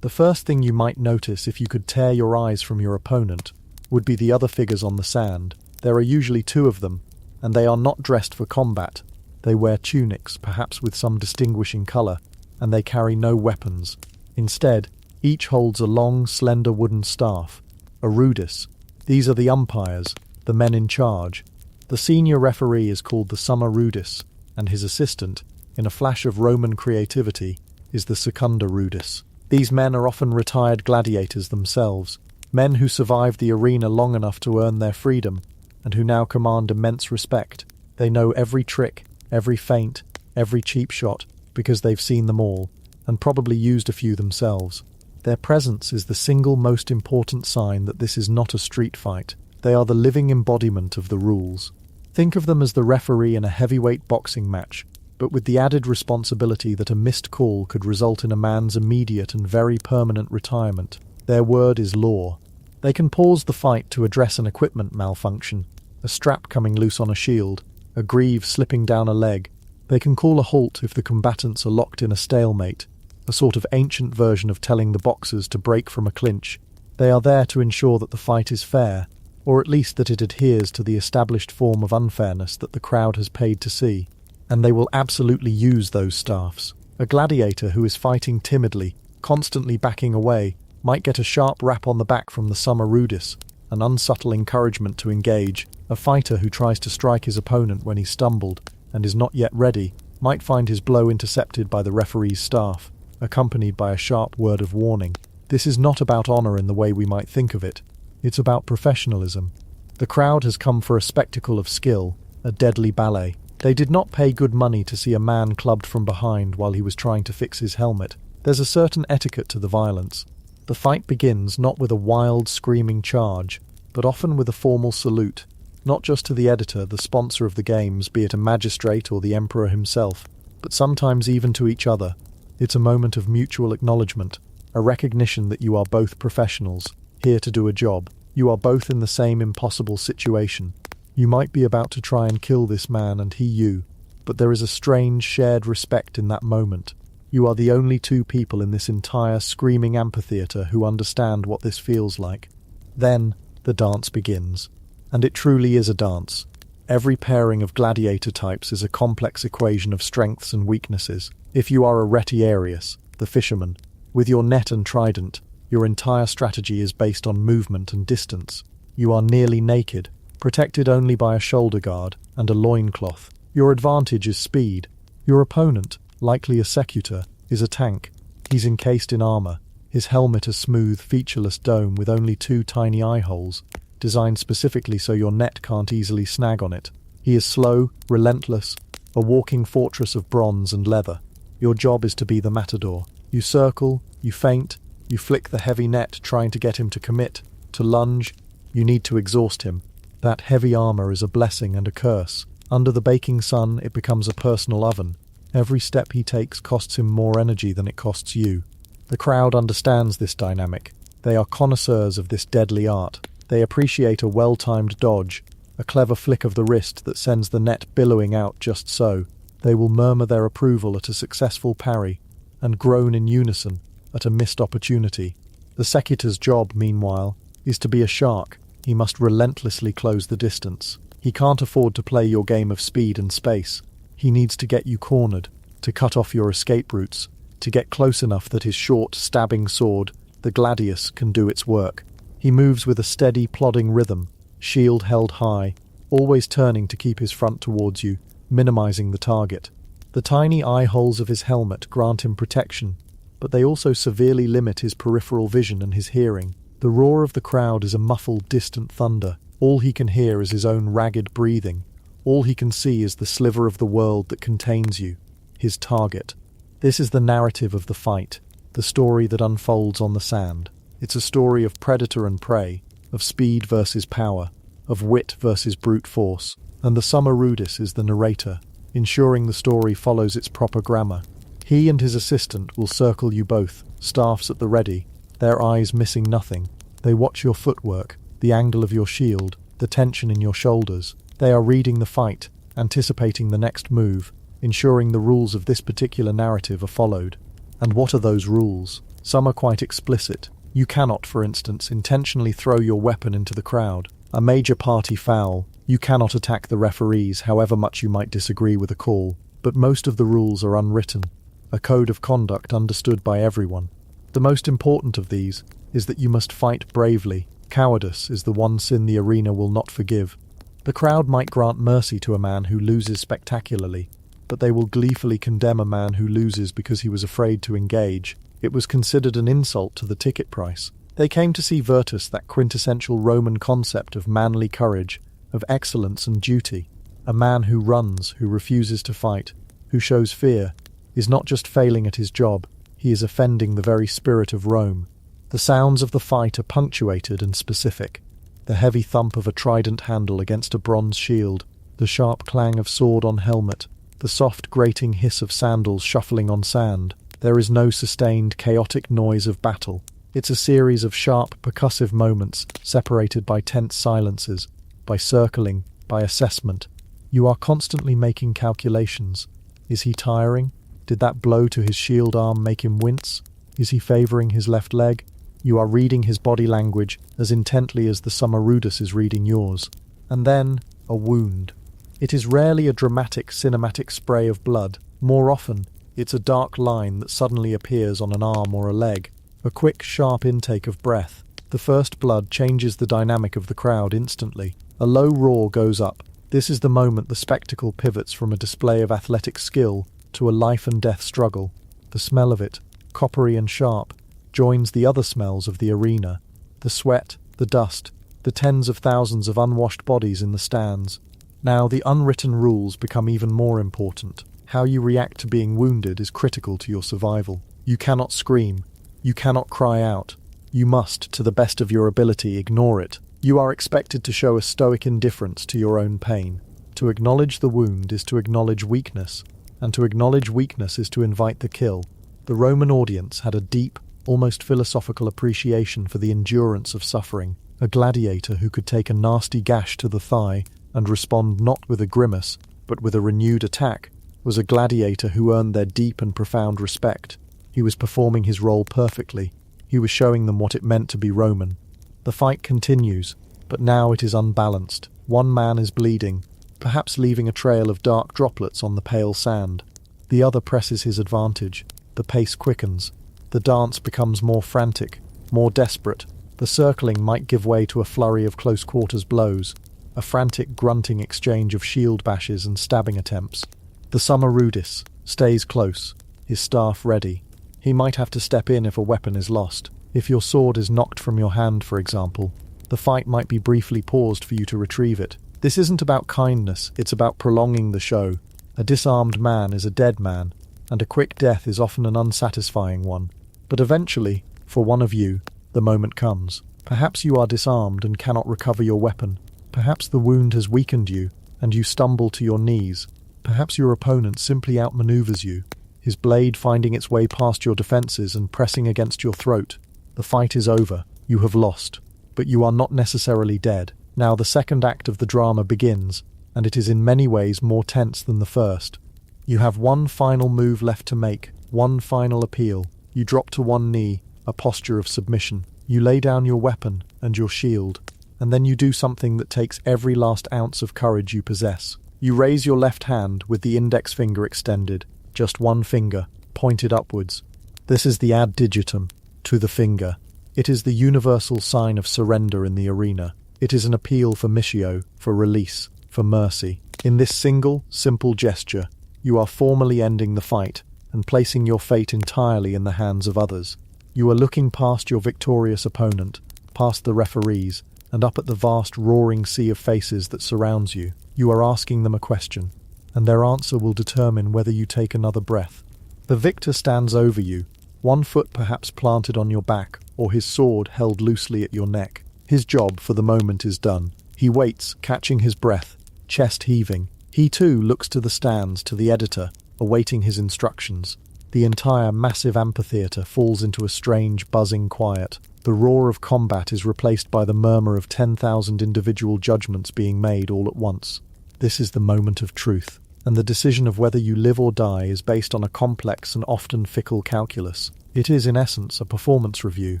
The first thing you might notice if you could tear your eyes from your opponent would be the other figures on the sand. There are usually two of them, and they are not dressed for combat. They wear tunics, perhaps with some distinguishing colour, and they carry no weapons. Instead, each holds a long, slender wooden staff, a Ludus. These are the umpires, the men in charge. The senior referee is called the Summa Ludus, and his assistant, in a flash of Roman creativity, is the Secunda Ludus. These men are often retired gladiators themselves, men who survived the arena long enough to earn their freedom, and who now command immense respect. They know every trick, every feint, every cheap shot, because they've seen them all, and probably used a few themselves. Their presence is the single most important sign that this is not a street fight. They are the living embodiment of the rules. Think of them as the referee in a heavyweight boxing match, but with the added responsibility that a missed call could result in a man's immediate and very permanent retirement. Their word is law. They can pause the fight to address an equipment malfunction, a strap coming loose on a shield, a greave slipping down a leg. They can call a halt if the combatants are locked in a stalemate, a sort of ancient version of telling the boxers to break from a clinch. They are there to ensure that the fight is fair, or at least that it adheres to the established form of unfairness that the crowd has paid to see. And they will absolutely use those staffs. A gladiator who is fighting timidly, constantly backing away, might get a sharp rap on the back from the Summa Ludus, an unsubtle encouragement to engage. A fighter who tries to strike his opponent when he's stumbled and is not yet ready might find his blow intercepted by the referee's staff, accompanied by a sharp word of warning. This is not about honor in the way we might think of it. It's about professionalism. The crowd has come for a spectacle of skill, a deadly ballet. They did not pay good money to see a man clubbed from behind while he was trying to fix his helmet. There's a certain etiquette to the violence. The fight begins not with a wild, screaming charge, but often with a formal salute, not just to the editor, the sponsor of the games, be it a magistrate or the emperor himself, but sometimes even to each other. It's a moment of mutual acknowledgement, a recognition that you are both professionals, here to do a job. You are both in the same impossible situation. You might be about to try and kill this man and he you, but there is a strange shared respect in that moment. You are the only two people in this entire screaming amphitheater who understand what this feels like. Then, the dance begins. And it truly is a dance. Every pairing of gladiator types is a complex equation of strengths and weaknesses. If you are a retiarius, the fisherman, with your net and trident, Your entire strategy is based on movement and distance. You are nearly naked, protected only by a shoulder guard and a loincloth. Your advantage is speed. Your opponent, likely a secutor, is a tank. He's encased in armor, his helmet a smooth, featureless dome with only 2 tiny eye holes, designed specifically so your net can't easily snag on it. He is slow, relentless, a walking fortress of bronze and leather. Your job is to be the matador. You circle, you feint, you flick the heavy net trying to get him to commit, to lunge. You need to exhaust him. That heavy armor is a blessing and a curse. Under the baking sun, it becomes a personal oven. Every step he takes costs him more energy than it costs you. The crowd understands this dynamic. They are connoisseurs of this deadly art. They appreciate a well-timed dodge, a clever flick of the wrist that sends the net billowing out just so. They will murmur their approval at a successful parry, and groan in unison at a missed opportunity. The secutor's job, meanwhile, is to be a shark. He must relentlessly close the distance. He can't afford to play your game of speed and space. He needs to get you cornered, to cut off your escape routes, to get close enough that his short, stabbing sword, the Gladius, can do its work. He moves with a steady, plodding rhythm, shield held high, always turning to keep his front towards you, minimizing the target. The tiny eye holes of his helmet grant him protection, but they also severely limit his peripheral vision and his hearing. The roar of the crowd is a muffled, distant thunder. All he can hear is his own ragged breathing. All he can see is the sliver of the world that contains you, his target. This is the narrative of the fight, the story that unfolds on the sand. It's a story of predator and prey, of speed versus power, of wit versus brute force, and the summer Ludus is the narrator, ensuring the story follows its proper grammar. He and his assistant will circle you both, staffs at the ready, their eyes missing nothing. They watch your footwork, the angle of your shield, the tension in your shoulders. They are reading the fight, anticipating the next move, ensuring the rules of this particular narrative are followed. And what are those rules? Some are quite explicit. You cannot, for instance, intentionally throw your weapon into the crowd. A major party foul. You cannot attack the referees, however much you might disagree with a call. But most of the rules are unwritten, a code of conduct understood by everyone. The most important of these is that you must fight bravely. Cowardice is the one sin the arena will not forgive. The crowd might grant mercy to a man who loses spectacularly, but they will gleefully condemn a man who loses because he was afraid to engage. It was considered an insult to the ticket price. They came to see Virtus, that quintessential Roman concept of manly courage, of excellence and duty. A man who runs, who refuses to fight, who shows fear, is not just failing at his job, he is offending the very spirit of Rome. The sounds of the fight are punctuated and specific. The heavy thump of a trident handle against a bronze shield, the sharp clang of sword on helmet, the soft grating hiss of sandals shuffling on sand. There is no sustained, chaotic noise of battle. It's a series of sharp, percussive moments, separated by tense silences, by circling, by assessment. You are constantly making calculations. Is he tiring? Did that blow to his shield arm make him wince? Is he favouring his left leg? You are reading his body language as intently as the summer Ludus is reading yours. And then, a wound. It is rarely a dramatic, cinematic spray of blood. More often, it's a dark line that suddenly appears on an arm or a leg. A quick, sharp intake of breath. The first blood changes the dynamic of the crowd instantly. A low roar goes up. This is the moment the spectacle pivots from a display of athletic skill to a life-and-death struggle. The smell of it, coppery and sharp, joins the other smells of the arena. The sweat, the dust, the tens of thousands of unwashed bodies in the stands. Now the unwritten rules become even more important. How you react to being wounded is critical to your survival. You cannot scream. You cannot cry out. You must, to the best of your ability, ignore it. You are expected to show a stoic indifference to your own pain. To acknowledge the wound is to acknowledge weakness, and to acknowledge weakness is to invite the kill. The Roman audience had a deep, almost philosophical appreciation for the endurance of suffering. A gladiator who could take a nasty gash to the thigh and respond not with a grimace, but with a renewed attack, was a gladiator who earned their deep and profound respect. He was performing his role perfectly. He was showing them what it meant to be Roman. The fight continues, but now it is unbalanced. One man is bleeding, perhaps leaving a trail of dark droplets on the pale sand. The other presses his advantage. The pace quickens. The dance becomes more frantic. more desperate. The circling might give way to a flurry of close-quarters blows, a frantic grunting exchange of shield bashes and stabbing attempts. The summer Ludus stays close, his staff ready. He might have to step in if a weapon is lost. If your sword is knocked from your hand, for example, the fight might be briefly paused for you to retrieve it. This isn't about kindness, it's about prolonging the show. A disarmed man is a dead man, and a quick death is often an unsatisfying one. But eventually, for one of you, the moment comes. Perhaps you are disarmed and cannot recover your weapon. Perhaps the wound has weakened you, and you stumble to your knees. Perhaps your opponent simply outmaneuvers you, his blade finding its way past your defenses and pressing against your throat. The fight is over. You have lost. But you are not necessarily dead. Now the second act of the drama begins, and it is in many ways more tense than the first. You have one final move left to make, one final appeal. You drop to one knee, a posture of submission. You lay down your weapon and your shield, and then you do something that takes every last ounce of courage you possess. You raise your left hand with the index finger extended, just one finger, pointed upwards. This is the ad digitum, to the finger. It is the universal sign of surrender in the arena. It is an appeal for missio, for release, for mercy. In this single, simple gesture, you are formally ending the fight and placing your fate entirely in the hands of others. You are looking past your victorious opponent, past the referees, and up at the vast roaring sea of faces that surrounds you. You are asking them a question, and their answer will determine whether you take another breath. The victor stands over you, one foot perhaps planted on your back, or his sword held loosely at your neck. His job for the moment is done. He waits, catching his breath, chest heaving. He too looks to the stands, to the editor, awaiting his instructions. The entire massive amphitheatre falls into a strange, buzzing quiet. The roar of combat is replaced by the murmur of 10,000 individual judgments being made all at once. This is the moment of truth, and the decision of whether you live or die is based on a complex and often fickle calculus. It is, in essence, a performance review.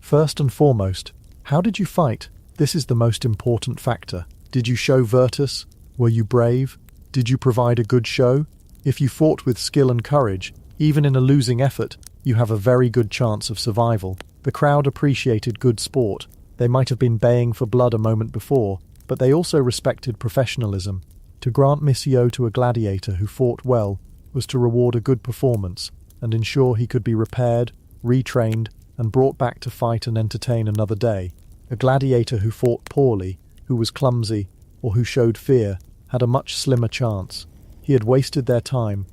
First and foremost, how did you fight? This is the most important factor. Did you show virtus? Were you brave? Did you provide a good show? If you fought with skill and courage, even in a losing effort, you have a very good chance of survival. The crowd appreciated good sport. They might have been baying for blood a moment before, but they also respected professionalism. To grant missio to a gladiator who fought well was to reward a good performance and ensure he could be repaired, retrained, and brought back to fight and entertain another day. A gladiator who fought poorly, who was clumsy, or who showed fear, had a much slimmer chance. He had wasted their time.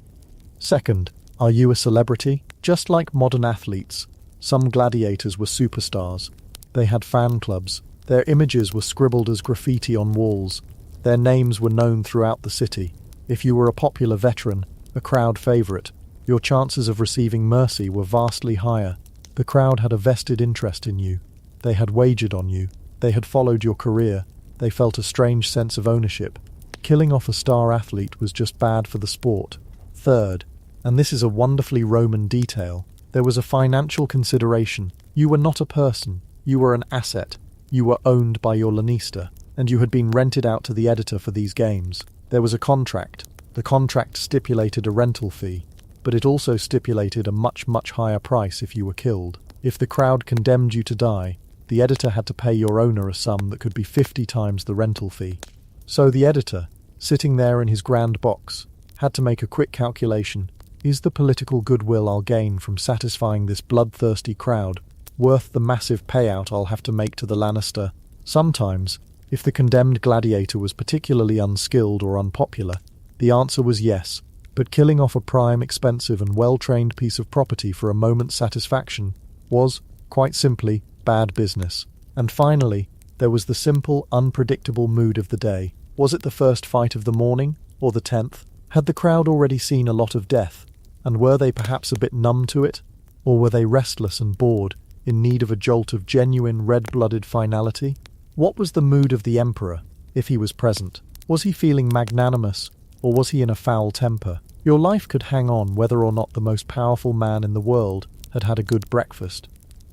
Second, are you a celebrity? Just like modern athletes, some gladiators were superstars. They had fan clubs. Their images were scribbled as graffiti on walls. Their names were known throughout the city. If you were a popular veteran, a crowd favourite, your chances of receiving mercy were vastly higher. The crowd had a vested interest in you. They had wagered on you. They had followed your career. They felt a strange sense of ownership. Killing off a star athlete was just bad for the sport. Third, and this is a wonderfully Roman detail, there was a financial consideration. You were not a person. You were an asset. You were owned by your lanista, and you had been rented out to the editor for these games. There was a contract. The contract stipulated a rental fee, but it also stipulated a much, much higher price if you were killed. If the crowd condemned you to die, the editor had to pay your owner a sum that could be 50 times the rental fee. So the editor, sitting there in his grand box, had to make a quick calculation. Is the political goodwill I'll gain from satisfying this bloodthirsty crowd worth the massive payout I'll have to make to the Lannister? Sometimes, if the condemned gladiator was particularly unskilled or unpopular, the answer was yes, but killing off a prime, expensive and well-trained piece of property for a moment's satisfaction was, quite simply, bad business. And finally, there was the simple, unpredictable mood of the day. Was it the first fight of the morning, or the 10th? Had the crowd already seen a lot of death, and were they perhaps a bit numb to it? Or were they restless and bored, in need of a jolt of genuine red-blooded finality? What was the mood of the emperor, if he was present? Was he feeling magnanimous, or was he in a foul temper? Your life could hang on whether or not the most powerful man in the world had had a good breakfast.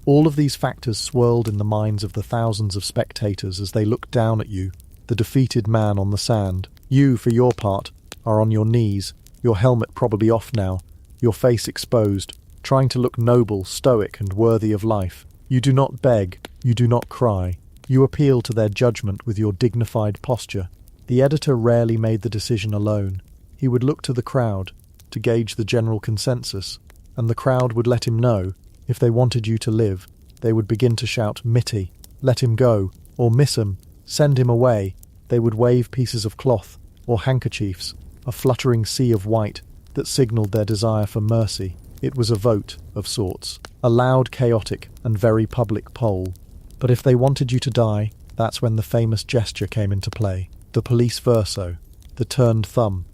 All of these factors swirled in the minds of the thousands of spectators as they looked down at you, the defeated man on the sand. You, for your part, are on your knees, your helmet probably off now, your face exposed, trying to look noble, stoic, and worthy of life. You do not beg, you do not cry. You appeal to their judgment with your dignified posture. The editor rarely made the decision alone. He would look to the crowd to gauge the general consensus, and the crowd would let him know. If they wanted you to live, they would begin to shout, "Mitty, let him go," or "Miss him, send him away." They would wave pieces of cloth or handkerchiefs, a fluttering sea of white that signalled their desire for mercy. It was a vote of sorts, a loud, chaotic, and very public poll. But if they wanted you to die, that's when the famous gesture came into play, the police verso, the turned thumb.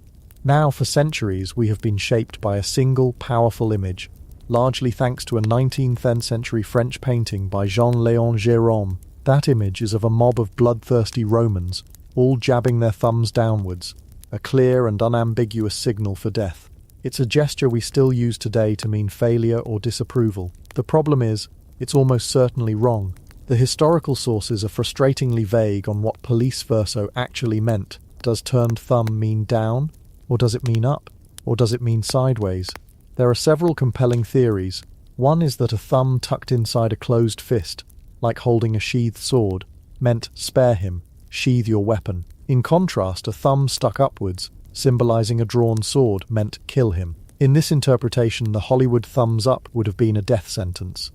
Now, for centuries, we have been shaped by a single, powerful image, largely thanks to a 19th century French painting by Jean-Léon Gérôme. That image is of a mob of bloodthirsty Romans, all jabbing their thumbs downwards, a clear and unambiguous signal for death. It's a gesture we still use today to mean failure or disapproval. The problem is, it's almost certainly wrong. The historical sources are frustratingly vague on what police verso actually meant. Does turned thumb mean down? Or does it mean up? Or does it mean sideways? There are several compelling theories. One is that a thumb tucked inside a closed fist, like holding a sheathed sword, meant spare him, sheathe your weapon. In contrast, a thumb stuck upwards, symbolizing a drawn sword, meant kill him. In this interpretation, the Hollywood thumbs up would have been a death sentence.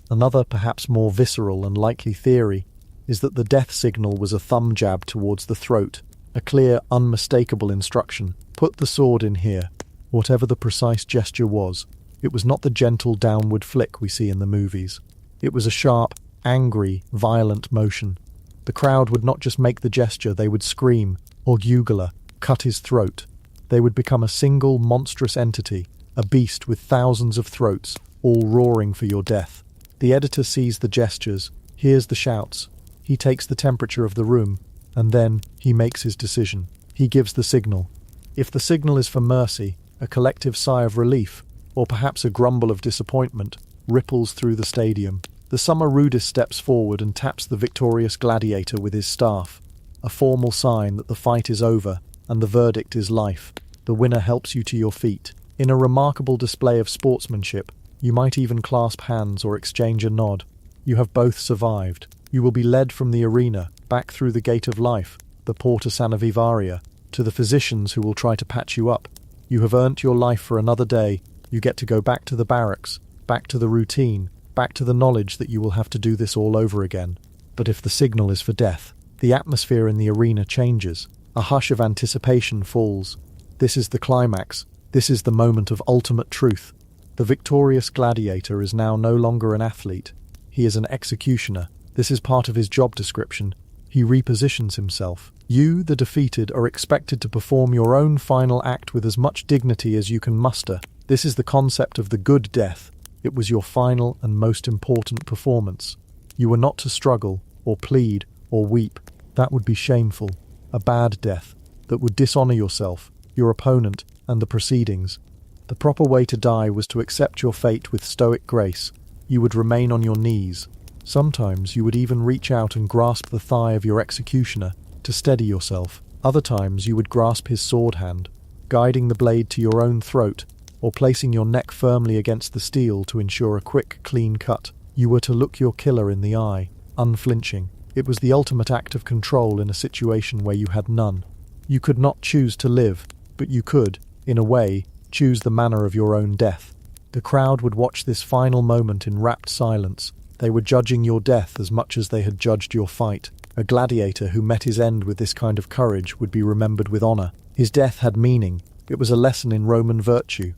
Another, perhaps more visceral and likely theory, is that the death signal was a thumb jab towards the throat, a clear, unmistakable instruction. Put the sword in here. Whatever the precise gesture was, it was not the gentle downward flick we see in the movies. It was a sharp, angry, violent motion. The crowd would not just make the gesture, they would scream, or jugular, cut his throat. They would become a single monstrous entity, a beast with thousands of throats, all roaring for your death. The editor sees the gestures, hears the shouts. He takes the temperature of the room, and then he makes his decision. He gives the signal. If the signal is for mercy, a collective sigh of relief, or perhaps a grumble of disappointment, ripples through the stadium. The summer Ludus steps forward and taps the victorious gladiator with his staff, a formal sign that the fight is over and the verdict is life. The winner helps you to your feet. In a remarkable display of sportsmanship, you might even clasp hands or exchange a nod. You have both survived. You will be led from the arena, back through the gate of life, the Porta Sana Vivaria, to the physicians who will try to patch you up. You have earned your life for another day. You get to go back to the barracks, back to the routine, back to the knowledge that you will have to do this all over again. But if the signal is for death, the atmosphere in the arena changes. A hush of anticipation falls. This is the climax. This is the moment of ultimate truth. The victorious gladiator is now no longer an athlete. He is an executioner. This is part of his job description. He repositions himself. You, the defeated, are expected to perform your own final act with as much dignity as you can muster. This is the concept of the good death. It was your final and most important performance. You were not to struggle, or plead, or weep. That would be shameful. A bad death that would dishonor yourself, your opponent, and the proceedings. The proper way to die was to accept your fate with stoic grace. You would remain on your knees. Sometimes you would even reach out and grasp the thigh of your executioner to steady yourself. Other times you would grasp his sword hand, guiding the blade to your own throat, or placing your neck firmly against the steel to ensure a quick, clean cut. You were to look your killer in the eye, unflinching. It was the ultimate act of control in a situation where you had none. You could not choose to live, but you could, in a way, choose the manner of your own death. The crowd would watch this final moment in rapt silence. They were judging your death as much as they had judged your fight. A gladiator who met his end with this kind of courage would be remembered with honor. His death had meaning. It was a lesson in Roman virtue.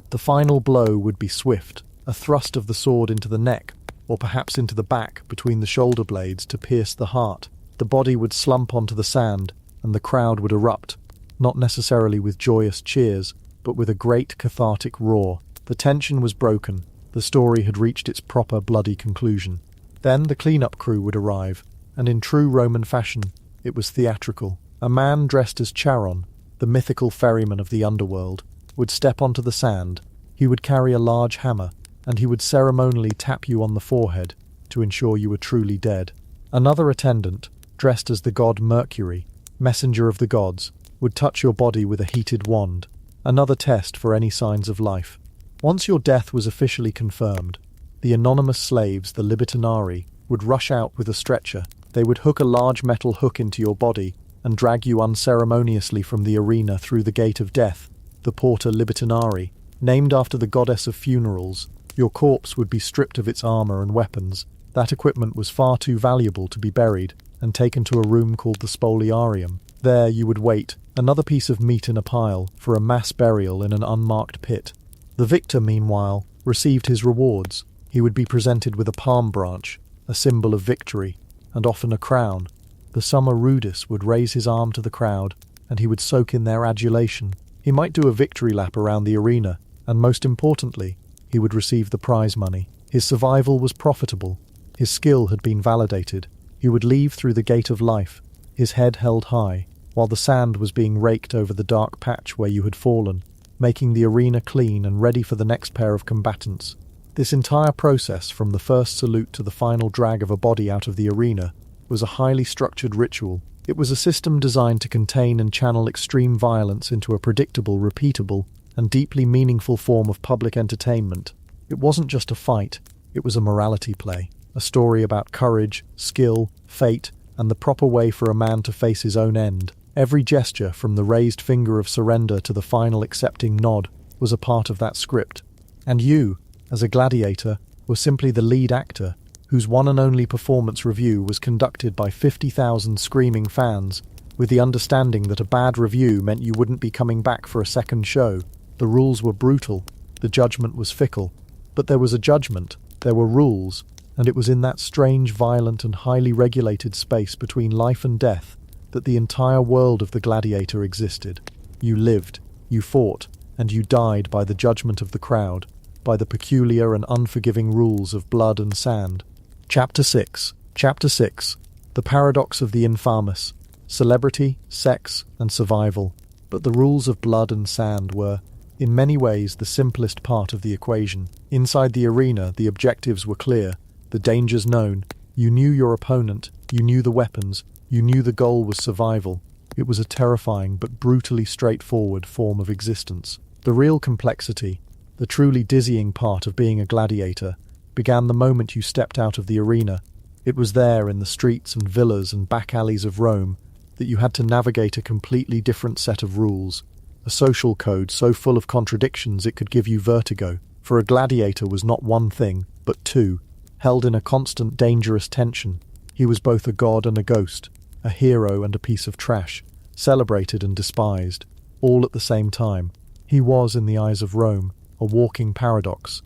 The final blow would be swift, a thrust of the sword into the neck, or perhaps into the back between the shoulder blades to pierce the heart. The body would slump onto the sand, and the crowd would erupt, not necessarily with joyous cheers, but with a great cathartic roar. The tension was broken. The story had reached its proper bloody conclusion. Then the clean-up crew would arrive, and in true Roman fashion, it was theatrical. A man dressed as Charon, the mythical ferryman of the underworld, would step onto the sand. He would carry a large hammer, and he would ceremonially tap you on the forehead to ensure you were truly dead. Another attendant, dressed as the god Mercury, messenger of the gods, would touch your body with a heated wand, another test for any signs of life. Once your death was officially confirmed, The anonymous slaves, the Libitinari, would rush out with a stretcher. They would hook a large metal hook into your body and drag you unceremoniously from the arena through the gate of death, the Porta Libitinari. Named after the goddess of funerals, your corpse would be stripped of its armor and weapons. That equipment was far too valuable to be buried and taken to a room called the Spoliarium. There you would wait, another piece of meat in a pile, for a mass burial in an unmarked pit. The victor, meanwhile, received his rewards. He would be presented with a palm branch, a symbol of victory, and often a crown. The summer Ludus would raise his arm to the crowd, and he would soak in their adulation. He might do a victory lap around the arena, and most importantly, he would receive the prize money. His survival was profitable. His skill had been validated. He would leave through the gate of life, his head held high, while the sand was being raked over the dark patch where you had fallen, making the arena clean and ready for the next pair of combatants. This entire process, from the first salute to the final drag of a body out of the arena, was a highly structured ritual. It was a system designed to contain and channel extreme violence into a predictable, repeatable, and deeply meaningful form of public entertainment. It wasn't just a fight, it was a morality play, a story about courage, skill, fate, and the proper way for a man to face his own end. Every gesture, from the raised finger of surrender to the final accepting nod, was a part of that script. And you, as a gladiator, were simply the lead actor, whose one and only performance review was conducted by 50,000 screaming fans, with the understanding that a bad review meant you wouldn't be coming back for a second show. The rules were brutal, the judgment was fickle, but there was a judgment, there were rules, and it was in that strange, violent and highly regulated space between life and death that the entire world of the gladiator existed. You lived, you fought, and you died by the judgment of the crowd, by the peculiar and unforgiving rules of blood and sand. Chapter 6. The Paradox of the Infamis. Celebrity, sex, and survival. But the rules of blood and sand were, in many ways, the simplest part of the equation. Inside the arena, the objectives were clear, the dangers known. You knew your opponent, you knew the weapons, you knew the goal was survival. It was a terrifying but brutally straightforward form of existence. The real complexity, the truly dizzying part of being a gladiator, began the moment you stepped out of the arena. It was there, in the streets and villas and back alleys of Rome, that you had to navigate a completely different set of rules, a social code so full of contradictions it could give you vertigo. For a gladiator was not one thing, but two, held in a constant dangerous tension. He was both a god and a ghost, a hero and a piece of trash, celebrated and despised, all at the same time. He was, in the eyes of Rome, a walking paradox.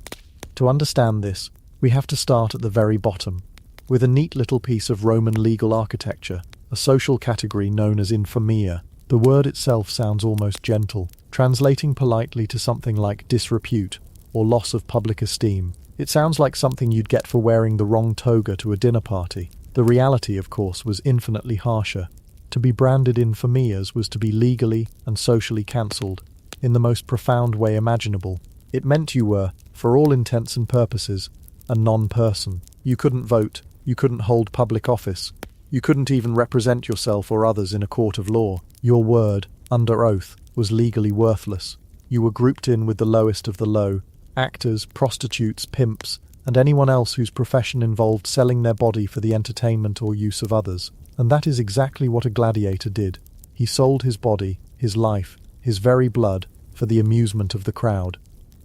To understand this, we have to start at the very bottom, with a neat little piece of Roman legal architecture, a social category known as infamia. The word itself sounds almost gentle, translating politely to something like disrepute or loss of public esteem. It sounds like something you'd get for wearing the wrong toga to a dinner party. The reality, of course, was infinitely harsher. To be branded infamias was to be legally and socially cancelled, in the most profound way imaginable. It meant you were, for all intents and purposes, a non-person. You couldn't vote, you couldn't hold public office, you couldn't even represent yourself or others in a court of law. Your word, under oath, was legally worthless. You were grouped in with the lowest of the low, actors, prostitutes, pimps, and anyone else whose profession involved selling their body for the entertainment or use of others. And that is exactly what a gladiator did. He sold his body, his life, his very blood, for the amusement of the crowd.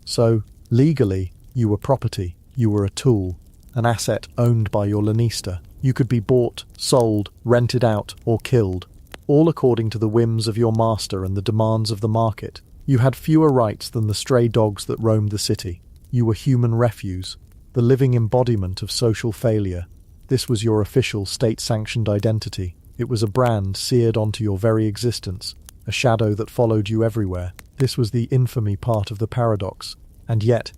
So, legally, you were property, you were a tool, an asset owned by your lanista. You could be bought, sold, rented out, or killed, all according to the whims of your master and the demands of the market. You had fewer rights than the stray dogs that roamed the city. You were human refuse, the living embodiment of social failure. This was your official, state-sanctioned identity. It was a brand seared onto your very existence, a shadow that followed you everywhere. This was the infamy part of the paradox. And yet,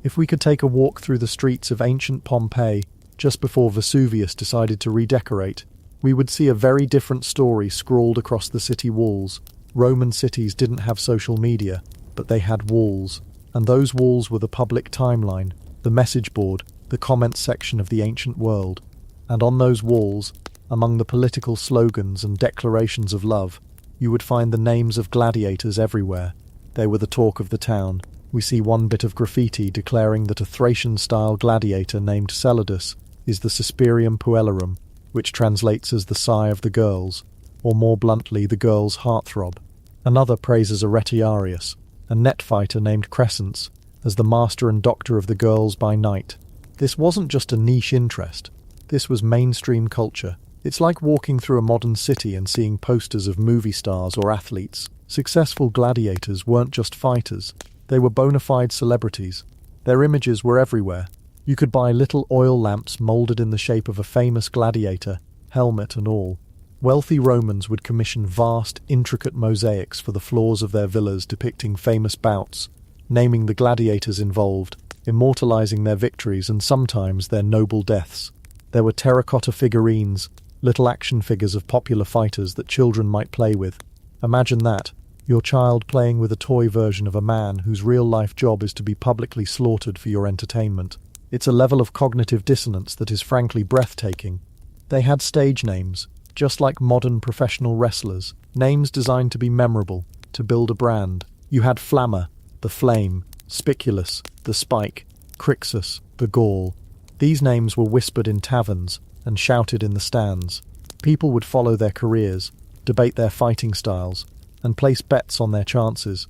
if we could take a walk through the streets of ancient Pompeii, just before Vesuvius decided to redecorate, we would see a very different story scrawled across the city walls. Roman cities didn't have social media, but they had walls, and those walls were the public timeline, the message board, the comments section of the ancient world. And on those walls, among the political slogans and declarations of love, you would find the names of gladiators everywhere. They were the talk of the town, We see one bit of graffiti declaring that a Thracian-style gladiator named Ludus is the Suspirium Puellarum, which translates as the sigh of the girls, or more bluntly, the girl's heartthrob. Another praises a Retiarius, a net fighter named Crescens, as the master and doctor of the girls by night. This wasn't just a niche interest. This was mainstream culture. It's like walking through a modern city and seeing posters of movie stars or athletes. Successful gladiators weren't just fighters. They were bona fide celebrities. Their images were everywhere. You could buy little oil lamps molded in the shape of a famous gladiator, helmet and all. Wealthy Romans would commission vast, intricate mosaics for the floors of their villas depicting famous bouts, naming the gladiators involved, immortalizing their victories and sometimes their noble deaths. There were terracotta figurines, little action figures of popular fighters that children might play with. Imagine that, your child playing with a toy version of a man whose real-life job is to be publicly slaughtered for your entertainment. It's a level of cognitive dissonance that is frankly breathtaking. They had stage names, just like modern professional wrestlers, names designed to be memorable, to build a brand. You had Flamma, the Flame, Spiculus, the Spike, Crixus, the Gaul. These names were whispered in taverns and shouted in the stands. People would follow their careers, debate their fighting styles, and place bets on their chances.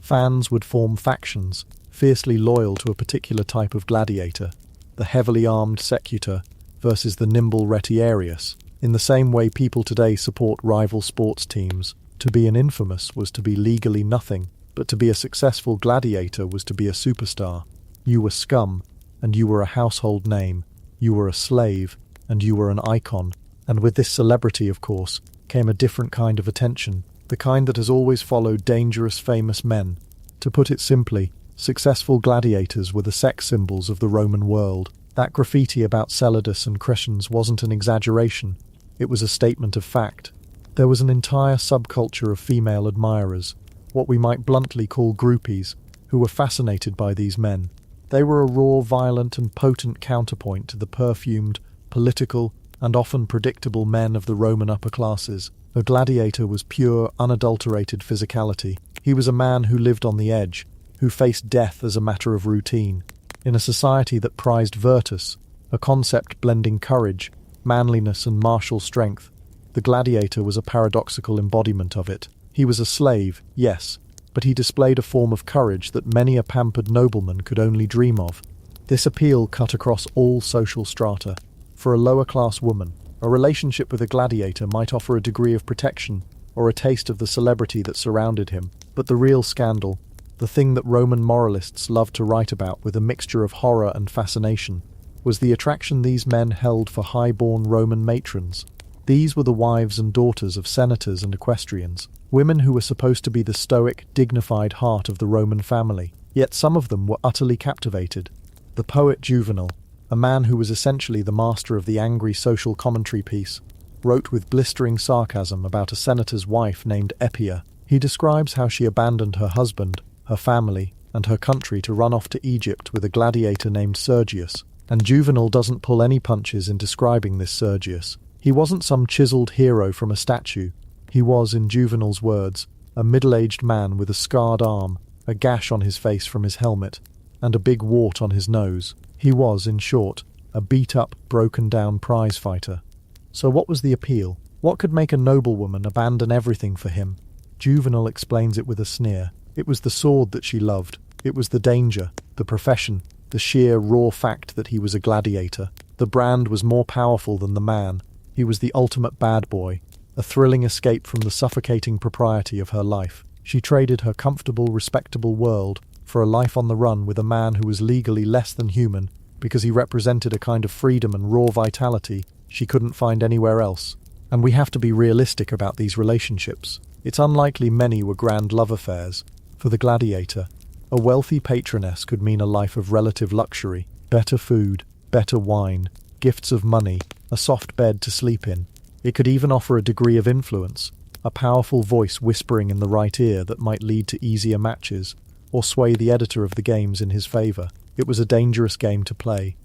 Fans would form factions, fiercely loyal to a particular type of gladiator, the heavily armed secutor versus the nimble retiarius. In the same way people today support rival sports teams, to be an Infamis was to be legally nothing, but to be a successful gladiator was to be a superstar. You were scum, and you were a household name. You were a slave, and you were an icon. And with this celebrity, of course, came a different kind of attention, the kind that has always followed dangerous, famous men. To put it simply, successful gladiators were the sex symbols of the Roman world. That graffiti about Celidus and Crescens wasn't an exaggeration. It was a statement of fact. There was an entire subculture of female admirers, what we might bluntly call groupies, who were fascinated by these men. They were a raw, violent and potent counterpoint to the perfumed, political, and often predictable men of the Roman upper classes. A gladiator was pure, unadulterated physicality. He was a man who lived on the edge, who faced death as a matter of routine. In a society that prized virtus, a concept blending courage, manliness and martial strength, the gladiator was a paradoxical embodiment of it. He was a slave, yes, but he displayed a form of courage that many a pampered nobleman could only dream of. This appeal cut across all social strata. For a lower-class woman, a relationship with a gladiator might offer a degree of protection or a taste of the celebrity that surrounded him. But the real scandal, the thing that Roman moralists loved to write about with a mixture of horror and fascination, was the attraction these men held for high-born Roman matrons. These were the wives and daughters of senators and equestrians, women who were supposed to be the stoic, dignified heart of the Roman family. Yet some of them were utterly captivated. The poet Juvenal, a man who was essentially the master of the angry social commentary piece, wrote with blistering sarcasm about a senator's wife named Epia. He describes how she abandoned her husband, her family, and her country to run off to Egypt with a gladiator named Sergius. And Juvenal doesn't pull any punches in describing this Sergius. He wasn't some chiseled hero from a statue. He was, in Juvenal's words, a middle-aged man with a scarred arm, a gash on his face from his helmet, and a big wart on his nose. He was, in short, a beat-up, broken-down prize fighter. So what was the appeal? What could make a noblewoman abandon everything for him? Juvenal explains it with a sneer. It was the sword that she loved. It was the danger, the profession, the sheer raw fact that he was a gladiator. The brand was more powerful than the man. He was the ultimate bad boy, a thrilling escape from the suffocating propriety of her life. She traded her comfortable, respectable world for a life on the run with a man who was legally less than human because he represented a kind of freedom and raw vitality she couldn't find anywhere else. And we have to be realistic about these relationships. It's unlikely many were grand love affairs. For the gladiator, a wealthy patroness could mean a life of relative luxury, better food, better wine, gifts of money, a soft bed to sleep in. It could even offer a degree of influence, a powerful voice whispering in the right ear that might lead to easier matches, or sway the editor of the games in his favour. It was a dangerous game to play.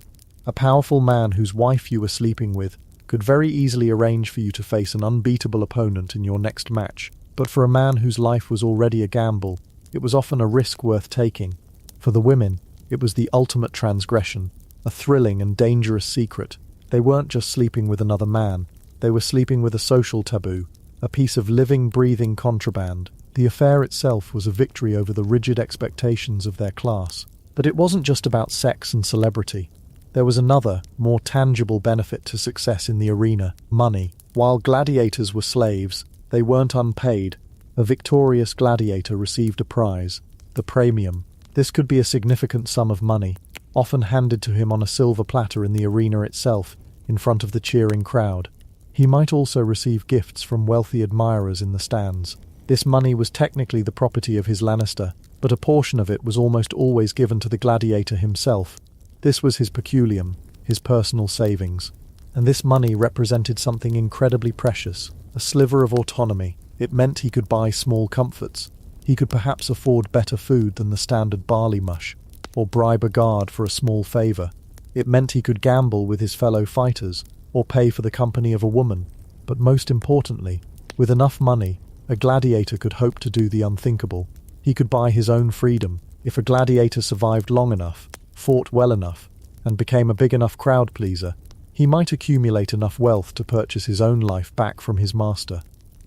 A powerful man whose wife you were sleeping with could very easily arrange for you to face an unbeatable opponent in your next match. But for a man whose life was already a gamble, it was often a risk worth taking. For the women, it was the ultimate transgression, a thrilling and dangerous secret. They weren't just sleeping with another man, they were sleeping with a social taboo, a piece of living, breathing contraband. The affair itself was a victory over the rigid expectations of their class. But it wasn't just about sex and celebrity. There was another, more tangible benefit to success in the arena: money. While gladiators were slaves, they weren't unpaid. A victorious gladiator received a prize, the premium. This could be a significant sum of money, often handed to him on a silver platter in the arena itself, in front of the cheering crowd. He might also receive gifts from wealthy admirers in the stands. This money was technically the property of his Lannister, but a portion of it was almost always given to the gladiator himself. This was his peculium, his personal savings. And this money represented something incredibly precious, a sliver of autonomy. It meant he could buy small comforts. He could perhaps afford better food than the standard barley mush, or bribe a guard for a small favor. It meant he could gamble with his fellow fighters, or pay for the company of a woman. But most importantly, with enough money, a gladiator could hope to do the unthinkable. He could buy his own freedom. If a gladiator survived long enough, fought well enough, and became a big enough crowd pleaser, he might accumulate enough wealth to purchase his own life back from his master.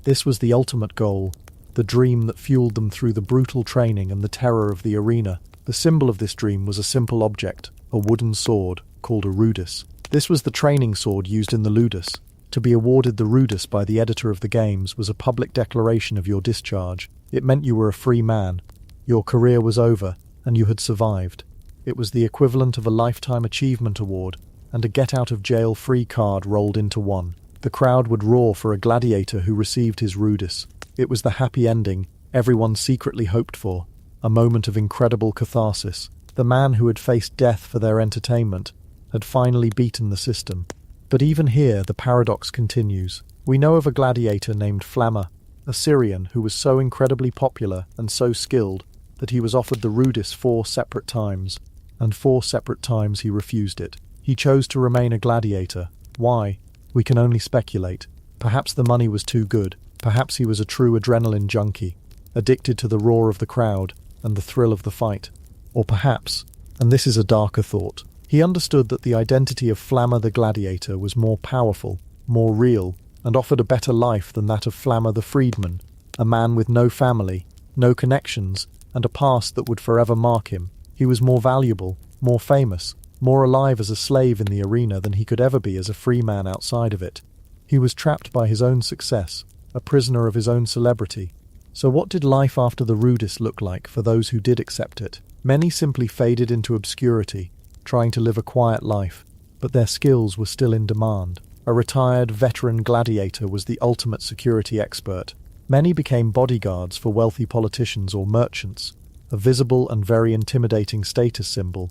This was the ultimate goal, the dream that fueled them through the brutal training and the terror of the arena. The symbol of this dream was a simple object, a wooden sword, called a Ludus. This was the training sword used in the Ludus. To be awarded the Ludus by the editor of the games was a public declaration of your discharge. It meant you were a free man. Your career was over, and you had survived. It was the equivalent of a Lifetime Achievement Award, and a get-out-of-jail-free card rolled into one. The crowd would roar for a gladiator who received his Ludus. It was the happy ending everyone secretly hoped for, a moment of incredible catharsis. The man who had faced death for their entertainment had finally beaten the system. But even here, the paradox continues. We know of a gladiator named Flamma, a Syrian who was so incredibly popular and so skilled that he was offered the Ludus 4 separate times, and 4 separate times he refused it. He chose to remain a gladiator. Why? We can only speculate. Perhaps the money was too good. Perhaps he was a true adrenaline junkie, addicted to the roar of the crowd and the thrill of the fight. Or perhaps, and this is a darker thought, he understood that the identity of Flamma the gladiator was more powerful, more real, and offered a better life than that of Flamma the freedman, a man with no family, no connections, and a past that would forever mark him. He was more valuable, more famous, more alive as a slave in the arena than he could ever be as a free man outside of it. He was trapped by his own success, a prisoner of his own celebrity. So what did life after the Ludus look like for those who did accept it? Many simply faded into obscurity, trying to live a quiet life, but their skills were still in demand. A retired veteran gladiator was the ultimate security expert. Many became bodyguards for wealthy politicians or merchants, a visible and very intimidating status symbol.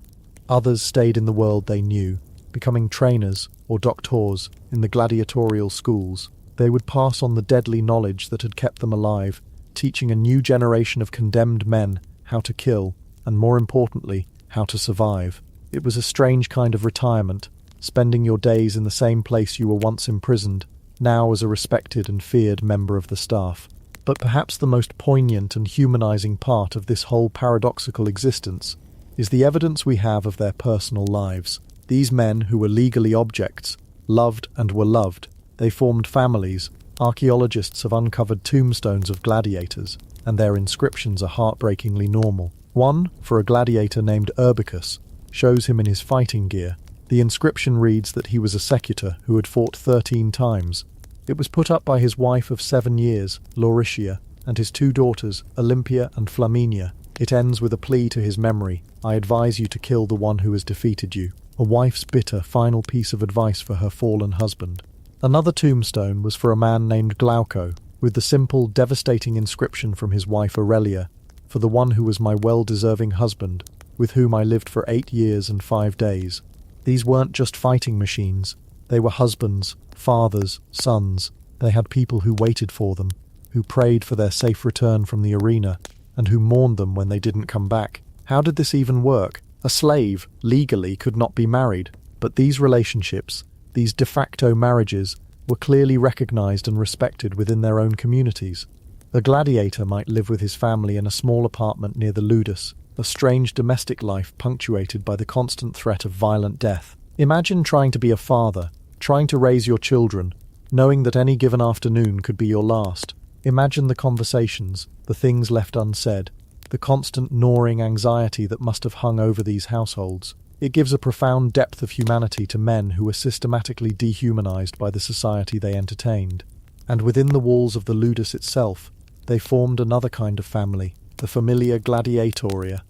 Others stayed in the world they knew, becoming trainers or doctors in the gladiatorial schools. They would pass on the deadly knowledge that had kept them alive, teaching a new generation of condemned men how to kill, and more importantly, how to survive. It was a strange kind of retirement, spending your days in the same place you were once imprisoned, now as a respected and feared member of the staff. But perhaps the most poignant and humanizing part of this whole paradoxical existence is the evidence we have of their personal lives. These men who were legally objects, loved and were loved. They formed families. Archaeologists have uncovered tombstones of gladiators, and their inscriptions are heartbreakingly normal. One, for a gladiator named Urbicus, shows him in his fighting gear. The inscription reads that he was a secutor who had fought 13 times. It was put up by his wife of 7 years, Lauritia, and his 2 daughters, Olympia and Flaminia. It ends with a plea to his memory: "I advise you to kill the one who has defeated you." A wife's bitter final piece of advice for her fallen husband. Another tombstone was for a man named Glauco, with the simple, devastating inscription from his wife Aurelia: "For the one who was my well-deserving husband, with whom I lived for 8 years and 5 days. These weren't just fighting machines. They were husbands, fathers, sons. They had people who waited for them, who prayed for their safe return from the arena, and who mourned them when they didn't come back. How did this even work? A slave, legally, could not be married, but these relationships, these de facto marriages, were clearly recognized and respected within their own communities. A gladiator might live with his family in a small apartment near the Ludus, a strange domestic life punctuated by the constant threat of violent death. Imagine trying to be a father, trying to raise your children, knowing that any given afternoon could be your last. Imagine the conversations, the things left unsaid, the constant gnawing anxiety that must have hung over these households. It gives a profound depth of humanity to men who were systematically dehumanized by the society they entertained. And within the walls of the Ludus itself, they formed another kind of family, the familia gladiatoria.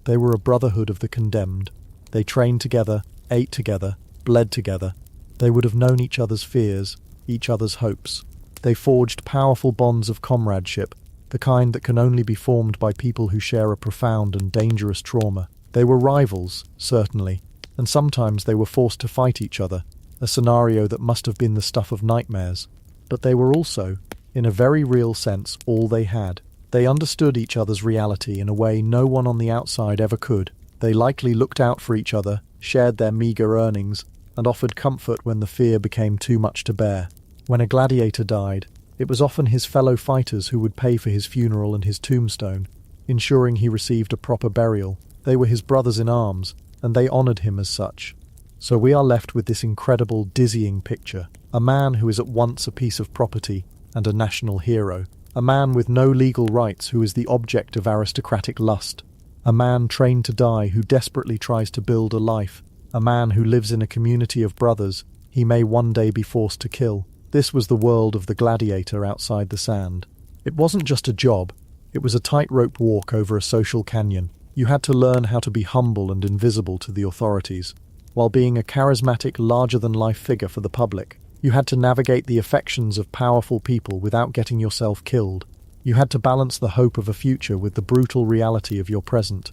They were a brotherhood of the condemned. They trained together, ate together, bled together. They would have known each other's fears, each other's hopes. They forged powerful bonds of comradeship, the kind that can only be formed by people who share a profound and dangerous trauma. They were rivals, certainly, and sometimes they were forced to fight each other, a scenario that must have been the stuff of nightmares. But they were also, in a very real sense, all they had. They understood each other's reality in a way no one on the outside ever could. They likely looked out for each other, shared their meagre earnings, and offered comfort when the fear became too much to bear. When a gladiator died, it was often his fellow fighters who would pay for his funeral and his tombstone, ensuring he received a proper burial. They were his brothers in arms, and they honoured him as such. So we are left with this incredible, dizzying picture. A man who is at once a piece of property and a national hero. A man with no legal rights who is the object of aristocratic lust. A man trained to die who desperately tries to build a life. A man who lives in a community of brothers he may one day be forced to kill. This was the world of the gladiator outside the sand. It wasn't just a job, it was a tightrope walk over a social canyon. You had to learn how to be humble and invisible to the authorities, while being a charismatic, larger-than-life figure for the public. You had to navigate the affections of powerful people without getting yourself killed. You had to balance the hope of a future with the brutal reality of your present.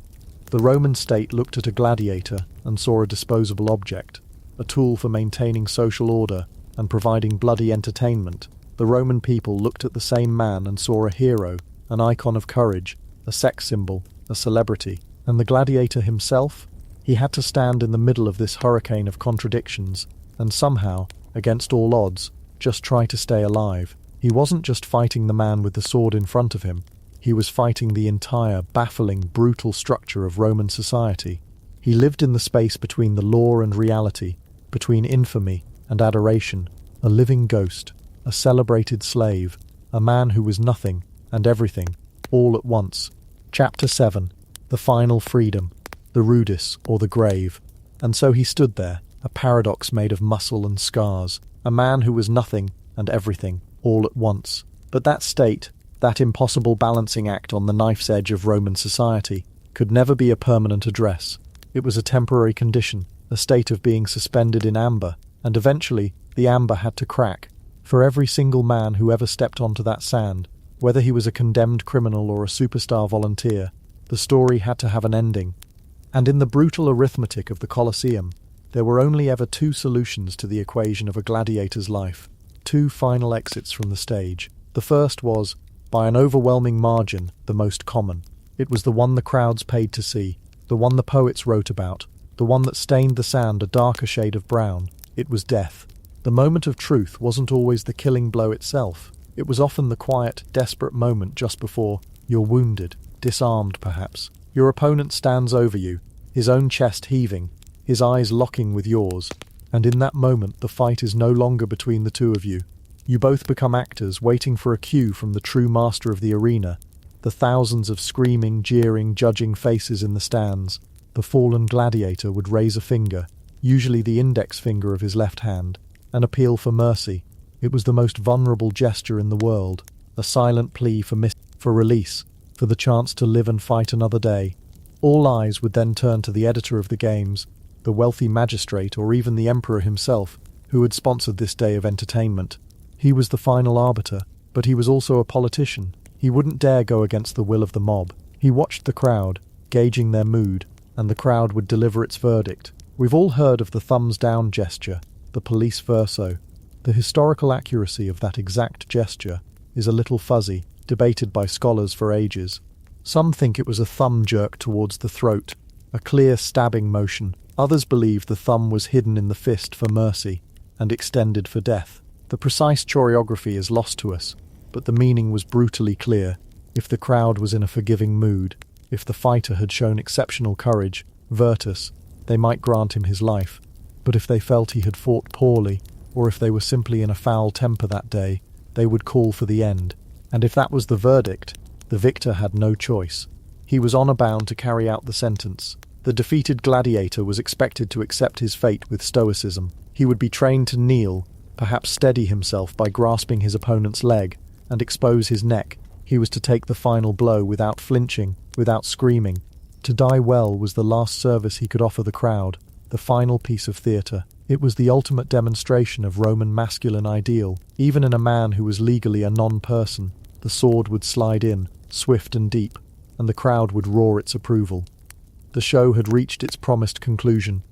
The Roman state looked at a gladiator and saw a disposable object, a tool for maintaining social order and providing bloody entertainment. The Roman people looked at the same man and saw a hero, an icon of courage, a sex symbol, a celebrity. And the gladiator himself? He had to stand in the middle of this hurricane of contradictions, and somehow, against all odds, just try to stay alive. He wasn't just fighting the man with the sword in front of him, he was fighting the entire, baffling, brutal structure of Roman society. He lived in the space between the law and reality, between infamy and adoration, a living ghost, a celebrated slave, a man who was nothing and everything, all at once. Chapter 7. The Final Freedom, the Ludus, or the grave. And so he stood there, a paradox made of muscle and scars, a man who was nothing and everything, all at once. But that state, that impossible balancing act on the knife's edge of Roman society, could never be a permanent address. It was a temporary condition, a state of being suspended in amber, and eventually the amber had to crack. For every single man who ever stepped onto that sand, whether he was a condemned criminal or a superstar volunteer, the story had to have an ending. And in the brutal arithmetic of the Colosseum, there were only ever two solutions to the equation of a gladiator's life, two final exits from the stage. The first was, by an overwhelming margin, the most common. It was the one the crowds paid to see, the one the poets wrote about, the one that stained the sand a darker shade of brown. It was death. The moment of truth wasn't always the killing blow itself. It was often the quiet, desperate moment just before you're wounded, disarmed perhaps. Your opponent stands over you, his own chest heaving, his eyes locking with yours, and in that moment the fight is no longer between the two of you. You both become actors waiting for a cue from the true master of the arena, the thousands of screaming, jeering, judging faces in the stands. The fallen gladiator would raise a finger, usually the index finger of his left hand, an appeal for mercy. It was the most vulnerable gesture in the world, a silent plea for release, for the chance to live and fight another day. All eyes would then turn to the editor of the games, the wealthy magistrate or even the emperor himself, who had sponsored this day of entertainment. He was the final arbiter, but he was also a politician. He wouldn't dare go against the will of the mob. He watched the crowd, gauging their mood, and the crowd would deliver its verdict. We've all heard of the thumbs-down gesture, the police verso. The historical accuracy of that exact gesture is a little fuzzy, debated by scholars for ages. Some think it was a thumb jerk towards the throat, a clear stabbing motion. Others believe the thumb was hidden in the fist for mercy and extended for death. The precise choreography is lost to us, but the meaning was brutally clear. If the crowd was in a forgiving mood, If the fighter had shown exceptional courage, virtus, they might grant him his life. But if they felt he had fought poorly, or if they were simply in a foul temper that day, they would call for the end. And if that was the verdict, the victor had no choice. He was honor bound to carry out the sentence. The defeated gladiator was expected to accept his fate with stoicism. He would be trained to kneel, perhaps steady himself by grasping his opponent's leg, and expose his neck. He was to take the final blow without flinching, without screaming. To die well was the last service he could offer the crowd, the final piece of theatre. It was the ultimate demonstration of Roman masculine ideal. Even in a man who was legally a non-person, the sword would slide in, swift and deep, and the crowd would roar its approval. The show had reached its promised conclusion.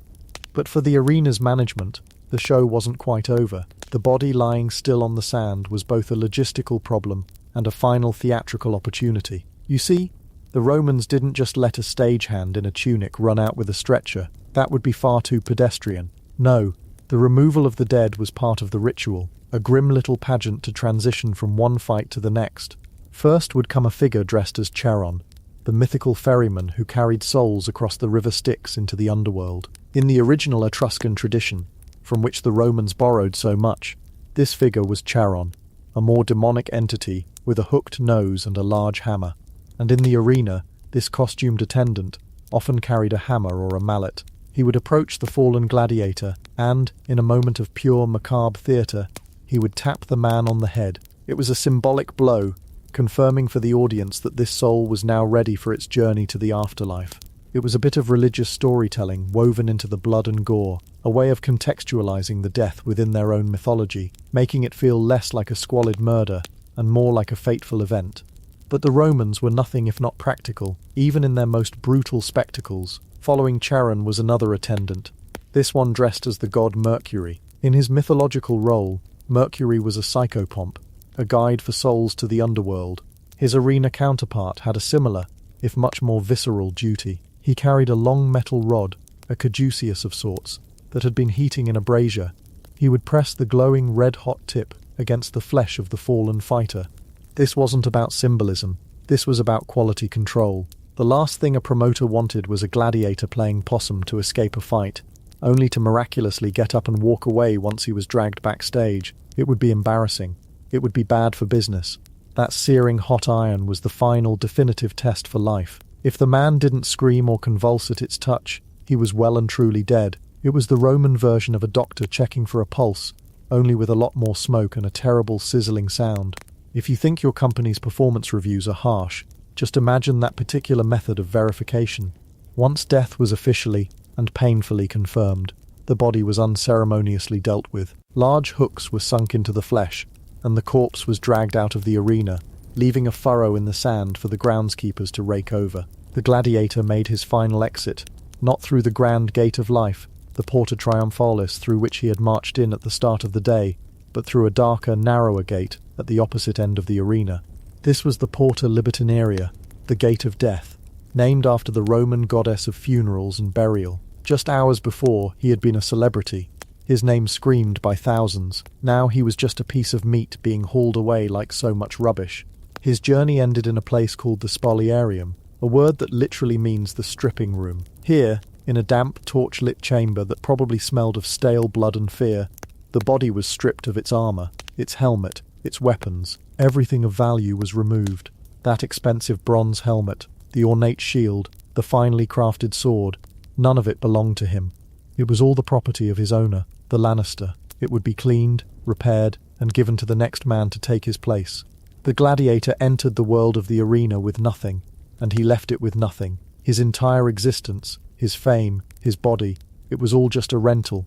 But for the arena's management, the show wasn't quite over. The body lying still on the sand was both a logistical problem and a final theatrical opportunity. You see, the Romans didn't just let a stagehand in a tunic run out with a stretcher. That would be far too pedestrian. No, the removal of the dead was part of the ritual, a grim little pageant to transition from one fight to the next. First would come a figure dressed as Charon, the mythical ferryman who carried souls across the river Styx into the underworld. In the original Etruscan tradition, from which the Romans borrowed so much, this figure was Charon, a more demonic entity with a hooked nose and a large hammer. And in the arena, this costumed attendant often carried a hammer or a mallet. He would approach the fallen gladiator and, in a moment of pure macabre theatre, he would tap the man on the head. It was a symbolic blow, confirming for the audience that this soul was now ready for its journey to the afterlife. It was a bit of religious storytelling woven into the blood and gore, a way of contextualizing the death within their own mythology, making it feel less like a squalid murder and more like a fateful event. But the Romans were nothing if not practical, even in their most brutal spectacles. Following Charon was another attendant, this one dressed as the god Mercury. In his mythological role, Mercury was a psychopomp, a guide for souls to the underworld. His arena counterpart had a similar, if much more visceral, duty. He carried a long metal rod, a caduceus of sorts, that had been heating in a brazier. He would press the glowing red-hot tip against the flesh of the fallen fighter. This wasn't about symbolism, this was about quality control. The last thing a promoter wanted was a gladiator playing possum to escape a fight, only to miraculously get up and walk away once he was dragged backstage. It would be embarrassing. It would be bad for business. That searing hot iron was the final definitive test for life. If the man didn't scream or convulse at its touch, he was well and truly dead. It was the Roman version of a doctor checking for a pulse, only with a lot more smoke and a terrible sizzling sound. If you think your company's performance reviews are harsh, just imagine that particular method of verification. Once death was officially and painfully confirmed, the body was unceremoniously dealt with. Large hooks were sunk into the flesh, and the corpse was dragged out of the arena, leaving a furrow in the sand for the groundskeepers to rake over. The gladiator made his final exit, not through the grand gate of life, the Porta Triumphalis through which he had marched in at the start of the day, but through a darker, narrower gate at the opposite end of the arena. This was the Porta Libertinaria, the Gate of Death, named after the Roman goddess of funerals and burial. Just hours before, he had been a celebrity, his name screamed by thousands. Now he was just a piece of meat being hauled away like so much rubbish. His journey ended in a place called the Spoliarium, a word that literally means the stripping room. Here, in a damp, torch-lit chamber that probably smelled of stale blood and fear, the body was stripped of its armor, its helmet, its weapons. Everything of value was removed. That expensive bronze helmet, the ornate shield, the finely crafted sword, none of it belonged to him. It was all the property of his owner, the Lannister. It would be cleaned, repaired, and given to the next man to take his place. The gladiator entered the world of the arena with nothing, and he left it with nothing. His entire existence, his fame, his body, it was all just a rental.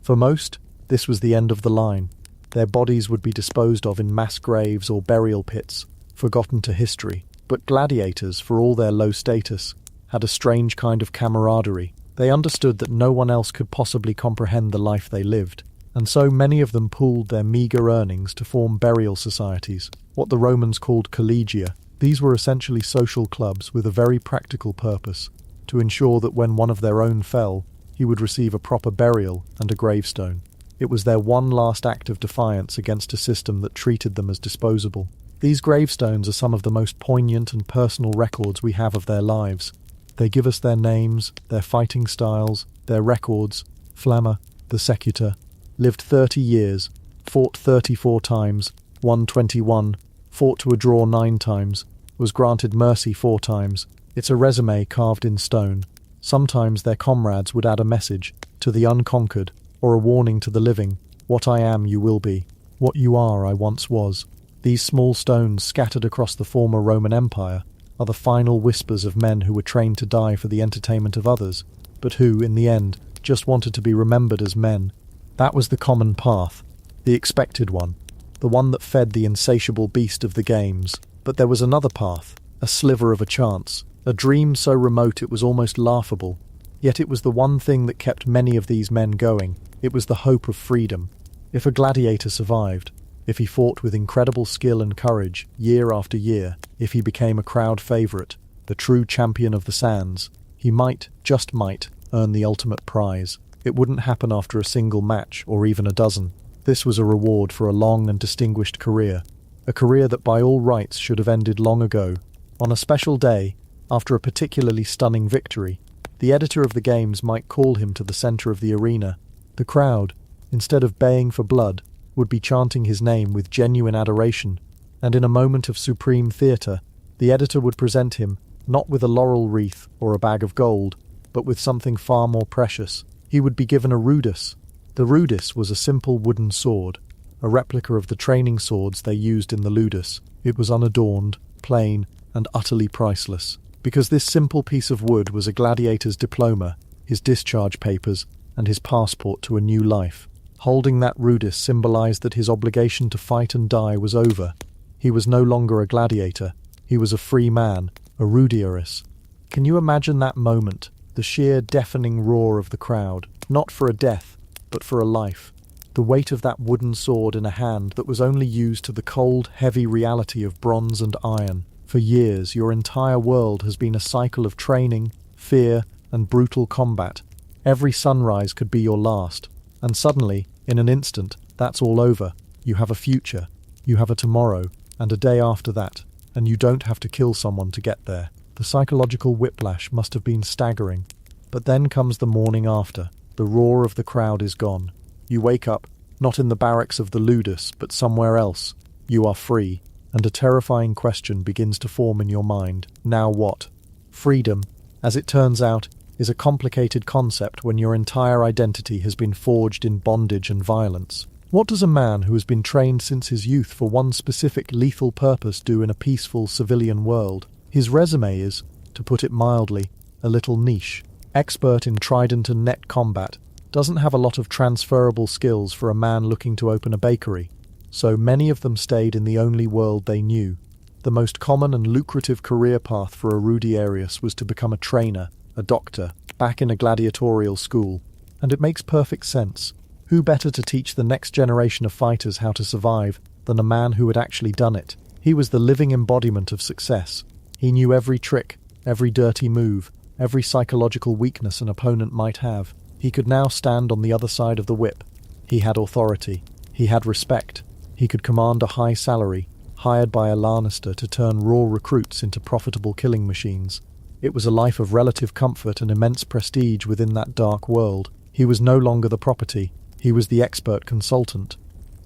For most, this was the end of the line. Their bodies would be disposed of in mass graves or burial pits, forgotten to history. But gladiators, for all their low status, had a strange kind of camaraderie. They understood that no one else could possibly comprehend the life they lived, and so many of them pooled their meagre earnings to form burial societies, what the Romans called collegia. These were essentially social clubs with a very practical purpose, to ensure that when one of their own fell, he would receive a proper burial and a gravestone. It was their one last act of defiance against a system that treated them as disposable. These gravestones are some of the most poignant and personal records we have of their lives. They give us their names, their fighting styles, their records. Flamma, the Secutor, lived 30 years, fought 34 times, won 21, fought to a draw 9 times, was granted mercy 4 times. It's a resume carved in stone. Sometimes their comrades would add a message to the unconquered, or a warning to the living: what I am, you will be. What you are, I once was. These small stones scattered across the former Roman Empire are the final whispers of men who were trained to die for the entertainment of others, but who, in the end, just wanted to be remembered as men. That was the common path, the expected one, the one that fed the insatiable beast of the games. But there was another path, a sliver of a chance, a dream so remote it was almost laughable. Yet it was the one thing that kept many of these men going. It was the hope of freedom. If a gladiator survived, if he fought with incredible skill and courage year after year, if he became a crowd favourite, the true champion of the sands, he might, just might, earn the ultimate prize. It wouldn't happen after a single match or even a dozen. This was a reward for a long and distinguished career, a career that by all rights should have ended long ago. On a special day, after a particularly stunning victory, the editor of the games might call him to the centre of the arena. The crowd, instead of baying for blood, would be chanting his name with genuine adoration, and in a moment of supreme theatre, the editor would present him not with a laurel wreath or a bag of gold, but with something far more precious. He would be given a Ludus. The Ludus was a simple wooden sword, a replica of the training swords they used in the Ludus. It was unadorned, plain, and utterly priceless, because this simple piece of wood was a gladiator's diploma, his discharge papers, and his passport to a new life. Holding that Ludus symbolized that his obligation to fight and die was over. He was no longer a gladiator. He was a free man, a Rudiorus. Can you imagine that moment? The sheer deafening roar of the crowd, not for a death, but for a life. The weight of that wooden sword in a hand that was only used to the cold, heavy reality of bronze and iron. For years, your entire world has been a cycle of training, fear, and brutal combat. Every sunrise could be your last. And suddenly, in an instant, that's all over. You have a future, you have a tomorrow, and a day after that, and you don't have to kill someone to get there. The psychological whiplash must have been staggering. But then comes the morning after. The roar of the crowd is gone. You wake up, not in the barracks of the Ludus, but somewhere else. You are free, and a terrifying question begins to form in your mind. Now what? Freedom, as it turns out, is a complicated concept when your entire identity has been forged in bondage and violence. What does a man who has been trained since his youth for one specific lethal purpose do in a peaceful civilian world? His resume is, to put it mildly, a little niche. Expert in trident and net combat, doesn't have a lot of transferable skills for a man looking to open a bakery. So many of them stayed in the only world they knew. The most common and lucrative career path for a Rudiarius was to become a trainer, a doctor, back in a gladiatorial school. And it makes perfect sense. Who better to teach the next generation of fighters how to survive than a man who had actually done it? He was the living embodiment of success. He knew every trick, every dirty move, every psychological weakness an opponent might have. He could now stand on the other side of the whip. He had authority. He had respect. He could command a high salary, hired by a Lannister to turn raw recruits into profitable killing machines. It was a life of relative comfort and immense prestige within that dark world. He was no longer the property. He was the expert consultant.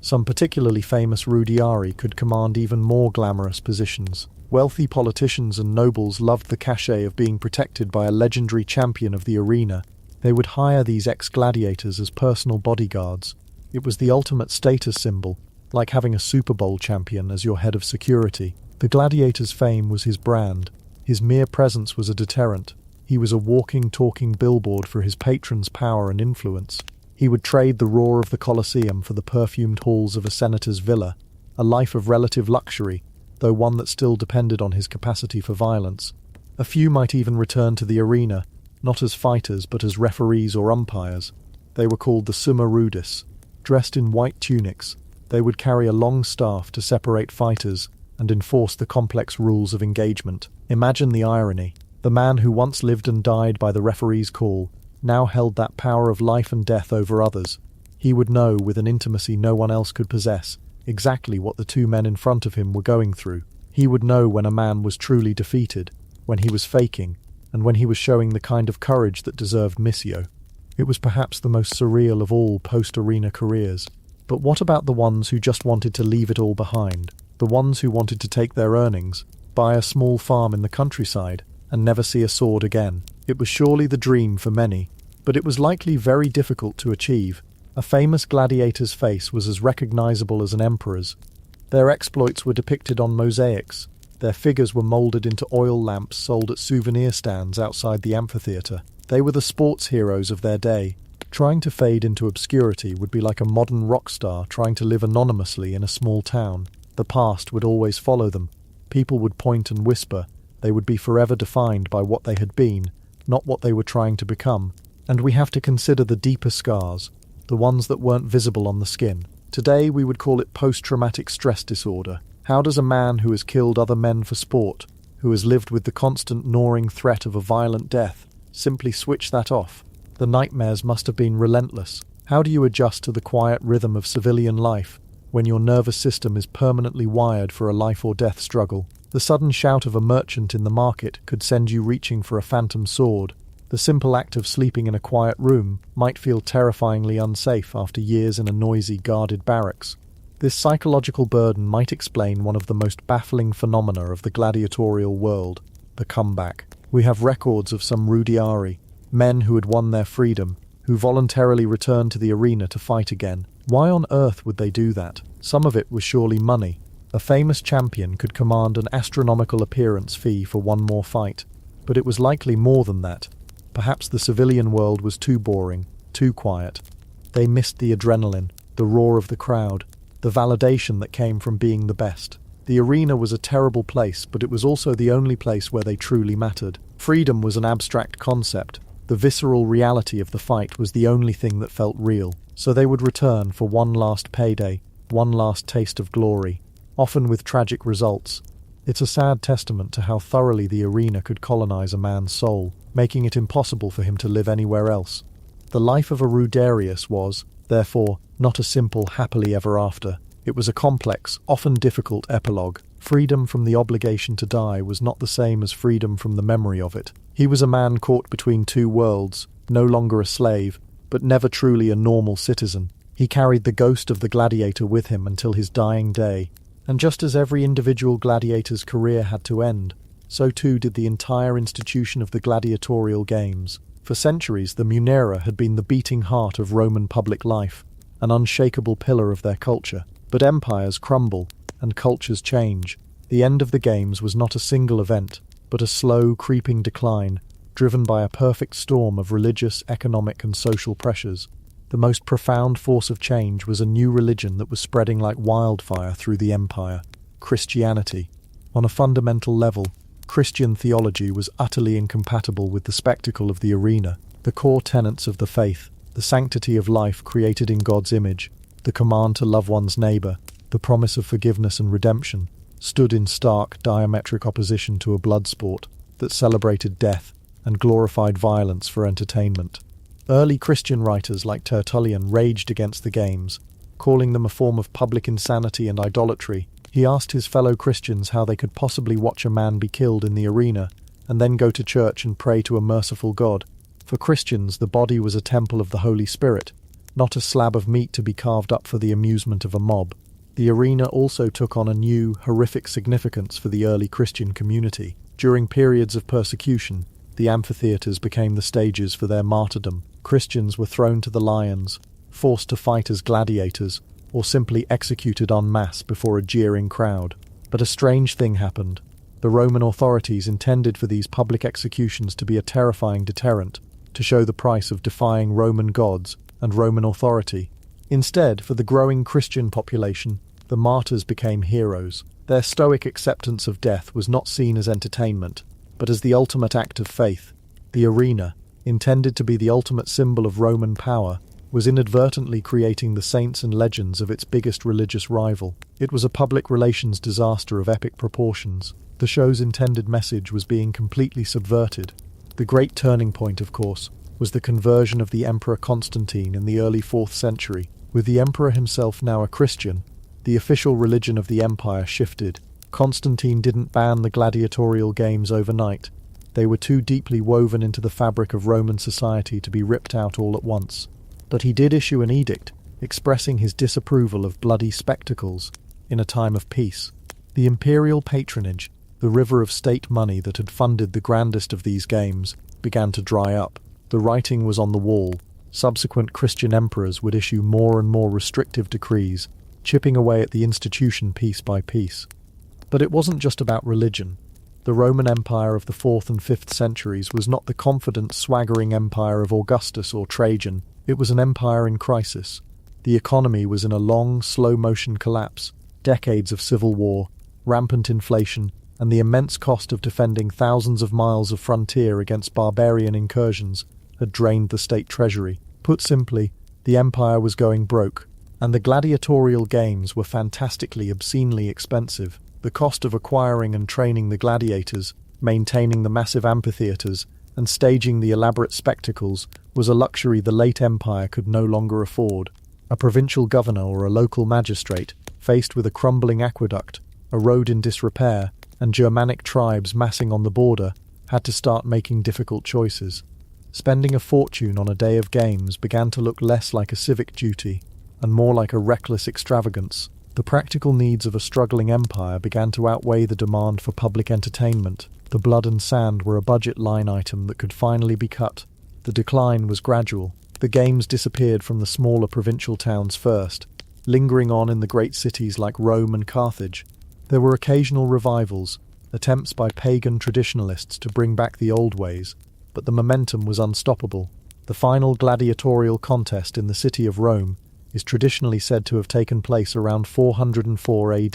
Some particularly famous Rudiari could command even more glamorous positions. Wealthy politicians and nobles loved the cachet of being protected by a legendary champion of the arena. They would hire these ex-gladiators as personal bodyguards. It was the ultimate status symbol, like having a Super Bowl champion as your head of security. The gladiator's fame was his brand. His mere presence was a deterrent. He was a walking, talking billboard for his patrons' power and influence. He would trade the roar of the Colosseum for the perfumed halls of a senator's villa, a life of relative luxury, though one that still depended on his capacity for violence. A few might even return to the arena, not as fighters but as referees or umpires. They were called the Summa Rudis. Dressed in white tunics, they would carry a long staff to separate fighters and enforce the complex rules of engagement. Imagine the irony. The man who once lived and died by the referee's call now held that power of life and death over others. He would know, with an intimacy no one else could possess, exactly what the two men in front of him were going through. He would know when a man was truly defeated, when he was faking, and when he was showing the kind of courage that deserved missio. It was perhaps the most surreal of all post-arena careers. But what about the ones who just wanted to leave it all behind? The ones who wanted to take their earnings, buy a small farm in the countryside, and never see a sword again. It was surely the dream for many, but it was likely very difficult to achieve. A famous gladiator's face was as recognizable as an emperor's. Their exploits were depicted on mosaics. Their figures were molded into oil lamps sold at souvenir stands outside the amphitheater. They were the sports heroes of their day. Trying to fade into obscurity would be like a modern rock star trying to live anonymously in a small town. The past would always follow them. People would point and whisper. They would be forever defined by what they had been, not what they were trying to become. And we have to consider the deeper scars, the ones that weren't visible on the skin. Today we would call it post-traumatic stress disorder. How does a man who has killed other men for sport, who has lived with the constant gnawing threat of a violent death, simply switch that off? The nightmares must have been relentless. How do you adjust to the quiet rhythm of civilian life when your nervous system is permanently wired for a life-or-death struggle? The sudden shout of a merchant in the market could send you reaching for a phantom sword. The simple act of sleeping in a quiet room might feel terrifyingly unsafe after years in a noisy, guarded barracks. This psychological burden might explain one of the most baffling phenomena of the gladiatorial world, the comeback. We have records of some rudiari, men who had won their freedom, who voluntarily returned to the arena to fight again. Why on earth would they do that? Some of it was surely money. A famous champion could command an astronomical appearance fee for one more fight. But it was likely more than that. Perhaps the civilian world was too boring, too quiet. They missed the adrenaline, the roar of the crowd, the validation that came from being the best. The arena was a terrible place, but it was also the only place where they truly mattered. Freedom was an abstract concept. The visceral reality of the fight was the only thing that felt real. So they would return for one last payday, one last taste of glory, often with tragic results. It's a sad testament to how thoroughly the arena could colonize a man's soul, making it impossible for him to live anywhere else. The life of a Rudarius was, therefore, not a simple happily ever after. It was a complex, often difficult epilogue. Freedom from the obligation to die was not the same as freedom from the memory of it. He was a man caught between two worlds, no longer a slave, but never truly a normal citizen. He carried the ghost of the gladiator with him until his dying day. And just as every individual gladiator's career had to end, so too did the entire institution of the gladiatorial games. For centuries, the Munera had been the beating heart of Roman public life, an unshakable pillar of their culture. But empires crumble, and cultures change. The end of the games was not a single event, but a slow, creeping decline, driven by a perfect storm of religious, economic, and social pressures. The most profound force of change was a new religion that was spreading like wildfire through the empire: Christianity. On a fundamental level, Christian theology was utterly incompatible with the spectacle of the arena. The core tenets of the faith, the sanctity of life created in God's image, the command to love one's neighbor, the promise of forgiveness and redemption, stood in stark, diametric opposition to a blood sport that celebrated death and glorified violence for entertainment. Early Christian writers like Tertullian raged against the games, calling them a form of public insanity and idolatry. He asked his fellow Christians how they could possibly watch a man be killed in the arena and then go to church and pray to a merciful God. For Christians, the body was a temple of the Holy Spirit, not a slab of meat to be carved up for the amusement of a mob. The arena also took on a new, horrific significance for the early Christian community. During periods of persecution, the amphitheaters became the stages for their martyrdom. Christians were thrown to the lions, forced to fight as gladiators, or simply executed en masse before a jeering crowd. But a strange thing happened. The Roman authorities intended for these public executions to be a terrifying deterrent, to show the price of defying Roman gods and Roman authority. Instead, for the growing Christian population, the martyrs became heroes. Their stoic acceptance of death was not seen as entertainment, but as the ultimate act of faith. The arena, intended to be the ultimate symbol of Roman power, was inadvertently creating the saints and legends of its biggest religious rival. It was a public relations disaster of epic proportions. The show's intended message was being completely subverted. The great turning point, of course, was the conversion of the Emperor Constantine in the early 4th century. With the emperor himself now a Christian, the official religion of the empire shifted. Constantine didn't ban the gladiatorial games overnight. They were too deeply woven into the fabric of Roman society to be ripped out all at once. But he did issue an edict, expressing his disapproval of bloody spectacles in a time of peace. The imperial patronage, the river of state money that had funded the grandest of these games, began to dry up. The writing was on the wall. Subsequent Christian emperors would issue more and more restrictive decrees, chipping away at the institution piece by piece. But it wasn't just about religion. The Roman Empire of the 4th and 5th centuries was not the confident, swaggering empire of Augustus or Trajan. It was an empire in crisis. The economy was in a long, slow-motion collapse. Decades of civil war, rampant inflation, and the immense cost of defending thousands of miles of frontier against barbarian incursions had drained the state treasury. Put simply, the empire was going broke, and the gladiatorial games were fantastically, obscenely expensive. The cost of acquiring and training the gladiators, maintaining the massive amphitheatres, and staging the elaborate spectacles was a luxury the late empire could no longer afford. A provincial governor or a local magistrate, faced with a crumbling aqueduct, a road in disrepair, and Germanic tribes massing on the border, had to start making difficult choices. Spending a fortune on a day of games began to look less like a civic duty and more like a reckless extravagance. The practical needs of a struggling empire began to outweigh the demand for public entertainment. The blood and sand were a budget line item that could finally be cut. The decline was gradual. The games disappeared from the smaller provincial towns first, lingering on in the great cities like Rome and Carthage. There were occasional revivals, attempts by pagan traditionalists to bring back the old ways, but the momentum was unstoppable. The final gladiatorial contest in the city of Rome is traditionally said to have taken place around 404 AD.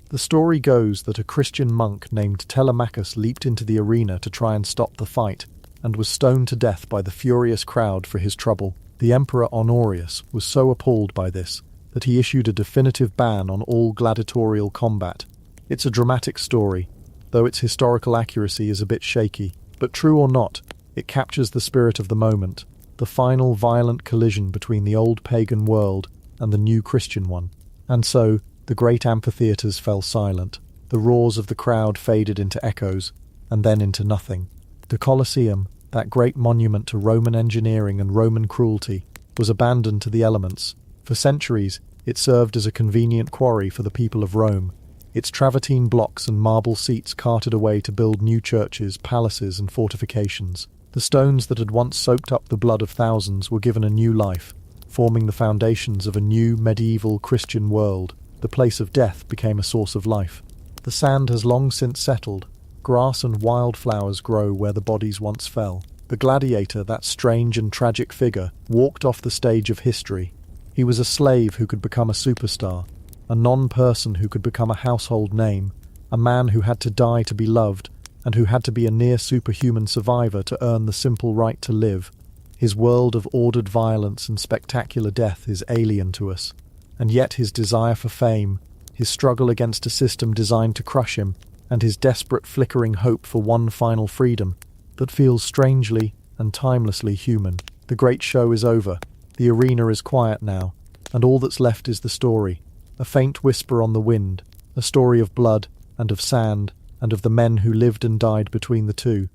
The story goes that a Christian monk named Telemachus leaped into the arena to try and stop the fight, and was stoned to death by the furious crowd for his trouble. The Emperor Honorius was so appalled by this that he issued a definitive ban on all gladiatorial combat. It's a dramatic story, though its historical accuracy is a bit shaky. But true or not, it captures the spirit of the moment, the final violent collision between the old pagan world and the new Christian one. And so, the great amphitheatres fell silent. The roars of the crowd faded into echoes, and then into nothing. The Colosseum, that great monument to Roman engineering and Roman cruelty, was abandoned to the elements. For centuries, it served as a convenient quarry for the people of Rome, its travertine blocks and marble seats carted away to build new churches, palaces, and fortifications. The stones that had once soaked up the blood of thousands were given a new life, forming the foundations of a new medieval Christian world. The place of death became a source of life. The sand has long since settled. Grass and wildflowers grow where the bodies once fell. The gladiator, that strange and tragic figure, walked off the stage of history. He was a slave who could become a superstar, a non-person who could become a household name, a man who had to die to be loved, and who had to be a near-superhuman survivor to earn the simple right to live. His world of ordered violence and spectacular death is alien to us, and yet his desire for fame, his struggle against a system designed to crush him, and his desperate flickering hope for one final freedom that feels strangely and timelessly human. The great show is over. The arena is quiet now, and all that's left is the story. A faint whisper on the wind, a story of blood and of sand and of the men who lived and died between the two.